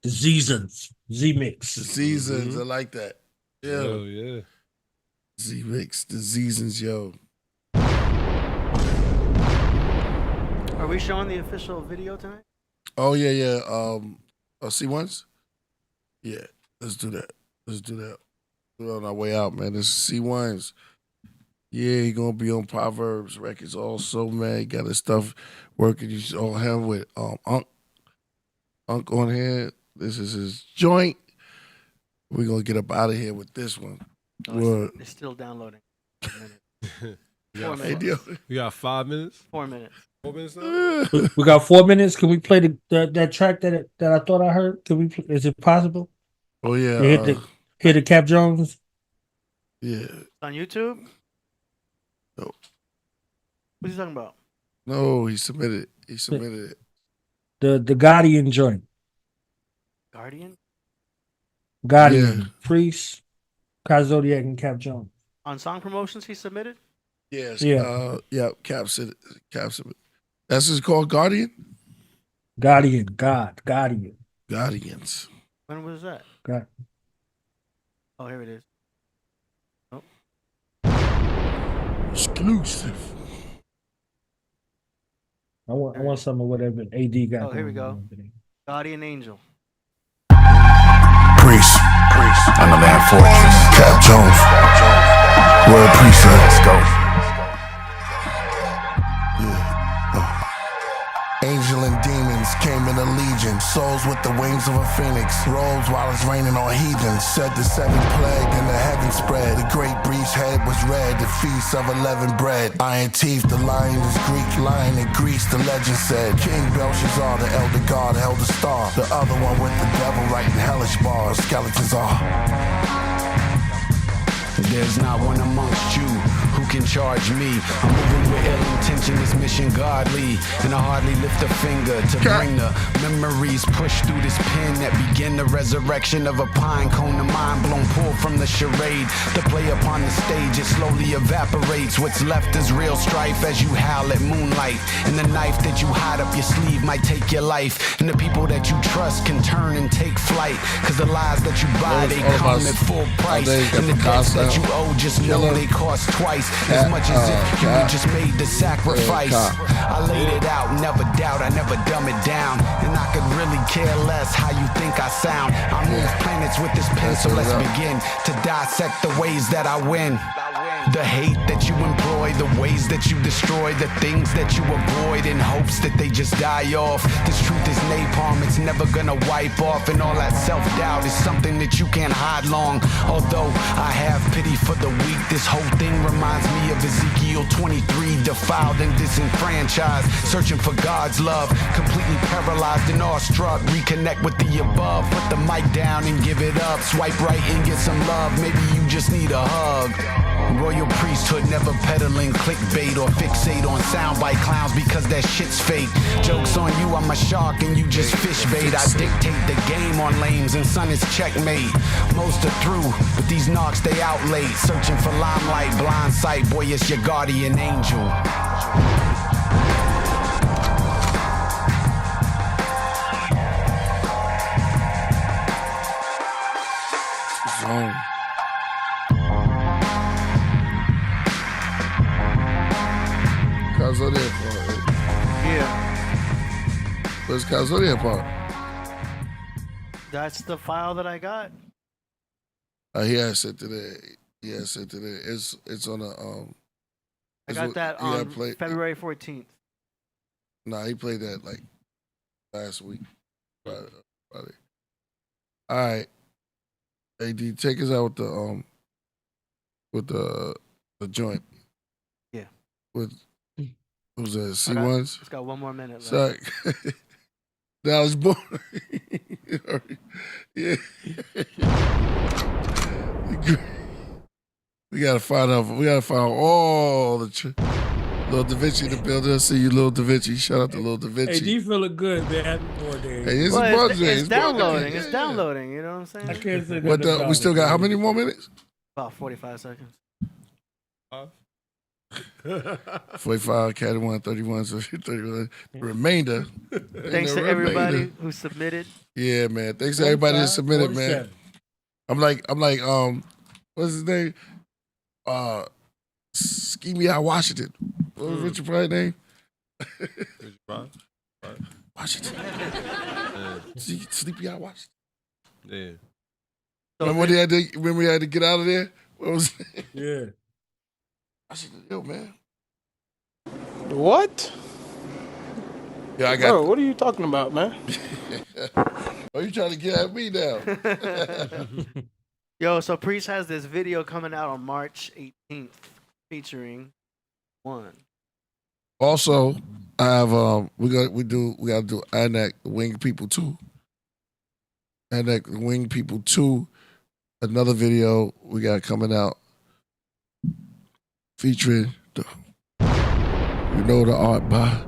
The Seasons, Z-Mix. The Seasons, I like that. Yeah. Oh, yeah. Z-Mix, the Seasons, yo. Are we showing the official video tonight? Oh, yeah. C1s? Yeah, let's do that. We're on our way out, man. This is C1s. Yeah, he gonna be on Proverbs Records also, man. He got his stuff working. You saw him with Unk on here. This is his joint. We're gonna get up out of here with this one. It's still downloading. 4 minutes. We got 5 minutes? 4 minutes. 4 minutes now? We got 4 minutes. Can we play that track that I thought I heard? Can we? Is it possible? Oh yeah. Hit the Cap Jones. Yeah. It's on YouTube? No. What's he talking about? No, he submitted it. The Guardian joint. Guardian? Yeah. Priest, Zodiac, and Cap Jones. On song promotions he submitted? Yes. Yeah. Cap submitted. That's just called Guardian? Guardians. When was that? God. Oh, here it is. Oh. Exclusive. I want some of whatever AD got. Oh, here we go. Guardian Angel. Priest, Underland Fortress, Cap Jones, World Priest, let's go. Angel and demons came in a legion, souls with the wings of a phoenix, robes while it's raining on heathens. Said the seventh plague and the heaven spread. The great breach head was red, the feast of 11 bread. Iron teeth, the lion is Greek, lion in Greece, the legend said. King Belshazzar, the elder god, held a star. The other one with the devil writing hellish bars. Skeletons are. There's not one amongst you who can charge me. I'm moving with ill intention, this mission godly, and I hardly lift a finger to bring the memories pushed through this pen that begin the resurrection of a pine cone, the mind blown pulled from the charade. The play upon the stage, it slowly evaporates. What's left is real strife as you howl at moonlight, and the knife that you hide up your sleeve might take your life, and the people that you trust can turn and take flight, cause the lies that you buy, they come at full price, and the debts that you owe, just know they cost twice as much as if you just made the sacrifice. I laid it out, never doubt, I never dumb it down, and I could really care less how you think I sound. I move planets with this pen, so let's begin to dissect the ways that I win. The hate that you employ, the ways that you destroy, the things that you avoid in hopes that they just die off. This truth is napalm, it's never gonna wipe off, and all that self-doubt is something that you can't hide long. Although I have pity for the weak, this whole thing reminds me of Ezekiel 23, defiled and disenfranchised, searching for God's love, completely paralyzed and awestruck. Reconnect with the above, put the mic down and give it up. Swipe right and get some love, maybe you just need a hug. Royal priesthood, never peddling clickbait or fixate on soundbite clowns because that shit's fake. Joke's on you, I'm a shark and you just fish bait. I dictate the game on lames and son, it's checkmate. Most are through, but these knocks they out late, searching for limelight, blind sight. Boy, it's your guardian angel. Yeah. Where's California part? That's the file that I got. He has sent to there. It's on a I got that on February 14th. Nah, he played that like last week. Friday. All right. AD, take us out with the joint. Yeah. With what was that? C1s? It's got 1 more minute left. Sorry. Dallas born. Yeah. We gotta find out all the Lil Da Vinci in the building. I see you, Lil Da Vinci. Shout out to Lil Da Vinci. Hey, D feeling good, man. Happy birthday. Hey, it's downloading. It's downloading. You know what I'm saying? I can't say What nothing about we still it, got man. how many more minutes? About 45 seconds. 45, Cat 1, 31, so 31. The remainder. Thanks to everybody who submitted. Yeah, man. Thanks to everybody that submitted, man. I'm like, what's his name? Ski Me Out Washington. What was Richard Pryor's name? Washington. Sleepy Out Washington. Yeah. Remember when we had to get out of there? What was it? Yeah. Washington, yo, man. What? Yeah, I got. Bro, what are you talking about, man? Oh, you trying to get at me now? Yo, so Priest has this video coming out on March 18th featuring one. Also, I have we gotta do Anak Wing People 2. Anak Wing People 2, another video we got coming out featuring the art by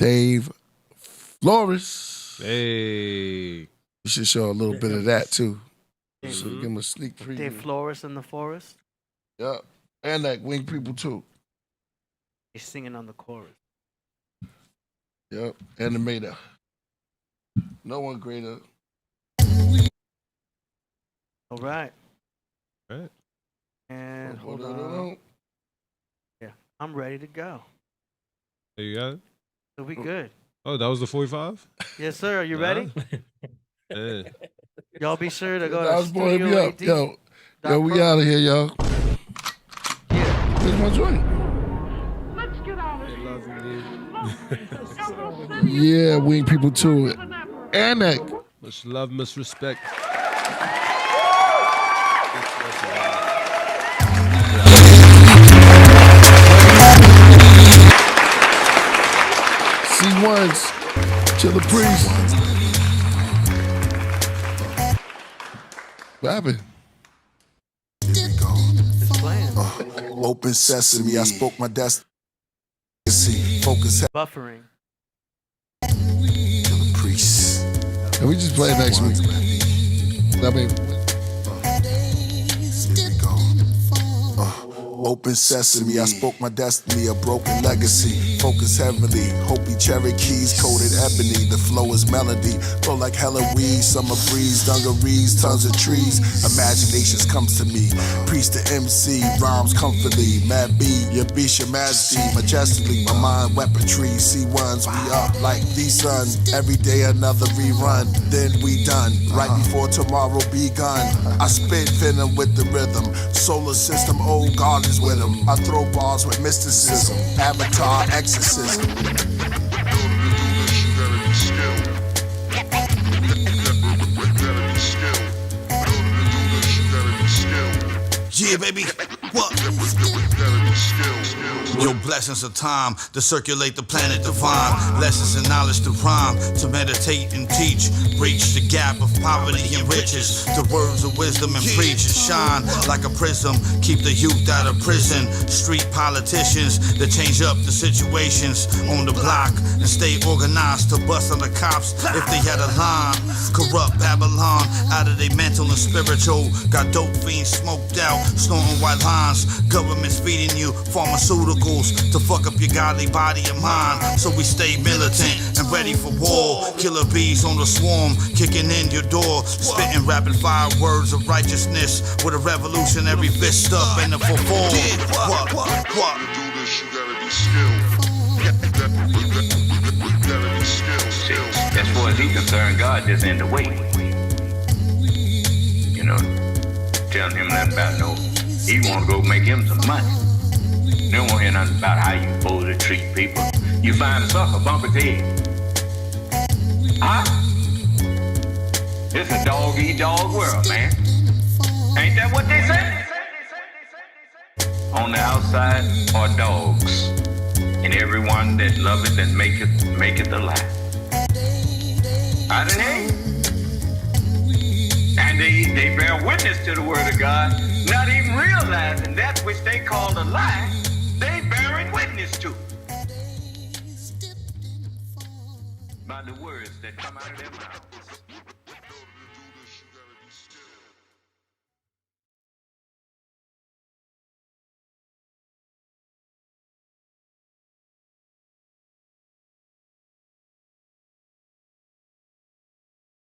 Dave Flores. Hey. You should show a little bit of that too. So give him a sneak preview. Dave Flores in the forest. Yep. And that Wing People too. He's singing on the chorus. Yep. Animator. No one greater. All right. All right. And hold on. Yeah, I'm ready to go. There you got it? So we good. Oh, that was the 45? Yes, sir. Are you ready? Yeah. Y'all be sure to go I to was born me Studio up. AD. Yo, we out of here, y'all. Yeah. Where's my joint? Yeah, Wing People too. Anak. Much love, much respect. C1s. Killah Priest. What happened? Open sesame, I spoke my destiny. Focus. Buffering. Killah Priest. Can we just play it next week? I mean, Open sesame, I spoke my destiny, a broken legacy. Focus heavily, Hopi cherry keys, coated ebony. The flow is melody, flow like hella weed. Summer breeze, dungarees, tons of trees. Imaginations comes to me. Priest to MC, rhymes comfortably. Mad B, your beast, your majesty. Majestically, my mind weaponry. C1s, we up like the sun. Every day another rerun, then we done. Right before tomorrow begun. I spit venom with the rhythm. Solar system, old God is with him. I throw bars with mysticism. Avatar exorcism. Yeah, baby. What? Your blessings of time to circulate the planet divine. Lessons and knowledge to rhyme, to meditate and teach. Breach the gap of poverty and riches. The words of wisdom and preach and shine like a prism. Keep the youth out of prison. Street politicians that change up the situations on the block and stay organized to bust on the cops if they had a line. Corrupt Babylon out of their mental and spiritual. Got dope fiends smoked out, snorting white lines. Government's feeding you pharmaceuticals to fuck up your godly body and mind. So we stay militant and ready for war. Killer bees on the swarm, kicking in your door. Spitting rapid fire words of righteousness with a revolutionary fist up and a full form. What? Do this, you gotta be skilled. as he's concerned, God just in the way. You know, telling him nothing about no. He want to go make him some money. They don't want to hear nothing about how you supposed to treat people. You find a sucker, bump his head. Huh? It's a dog-eat-dog world, man. Ain't that what they say? On the outside are dogs, and everyone that loveth and maketh alive. I didn't hear you. And they bear witness to the word of God, not even realizing that which they call a lie, they bearing witness to. By the words that come out of their mouth.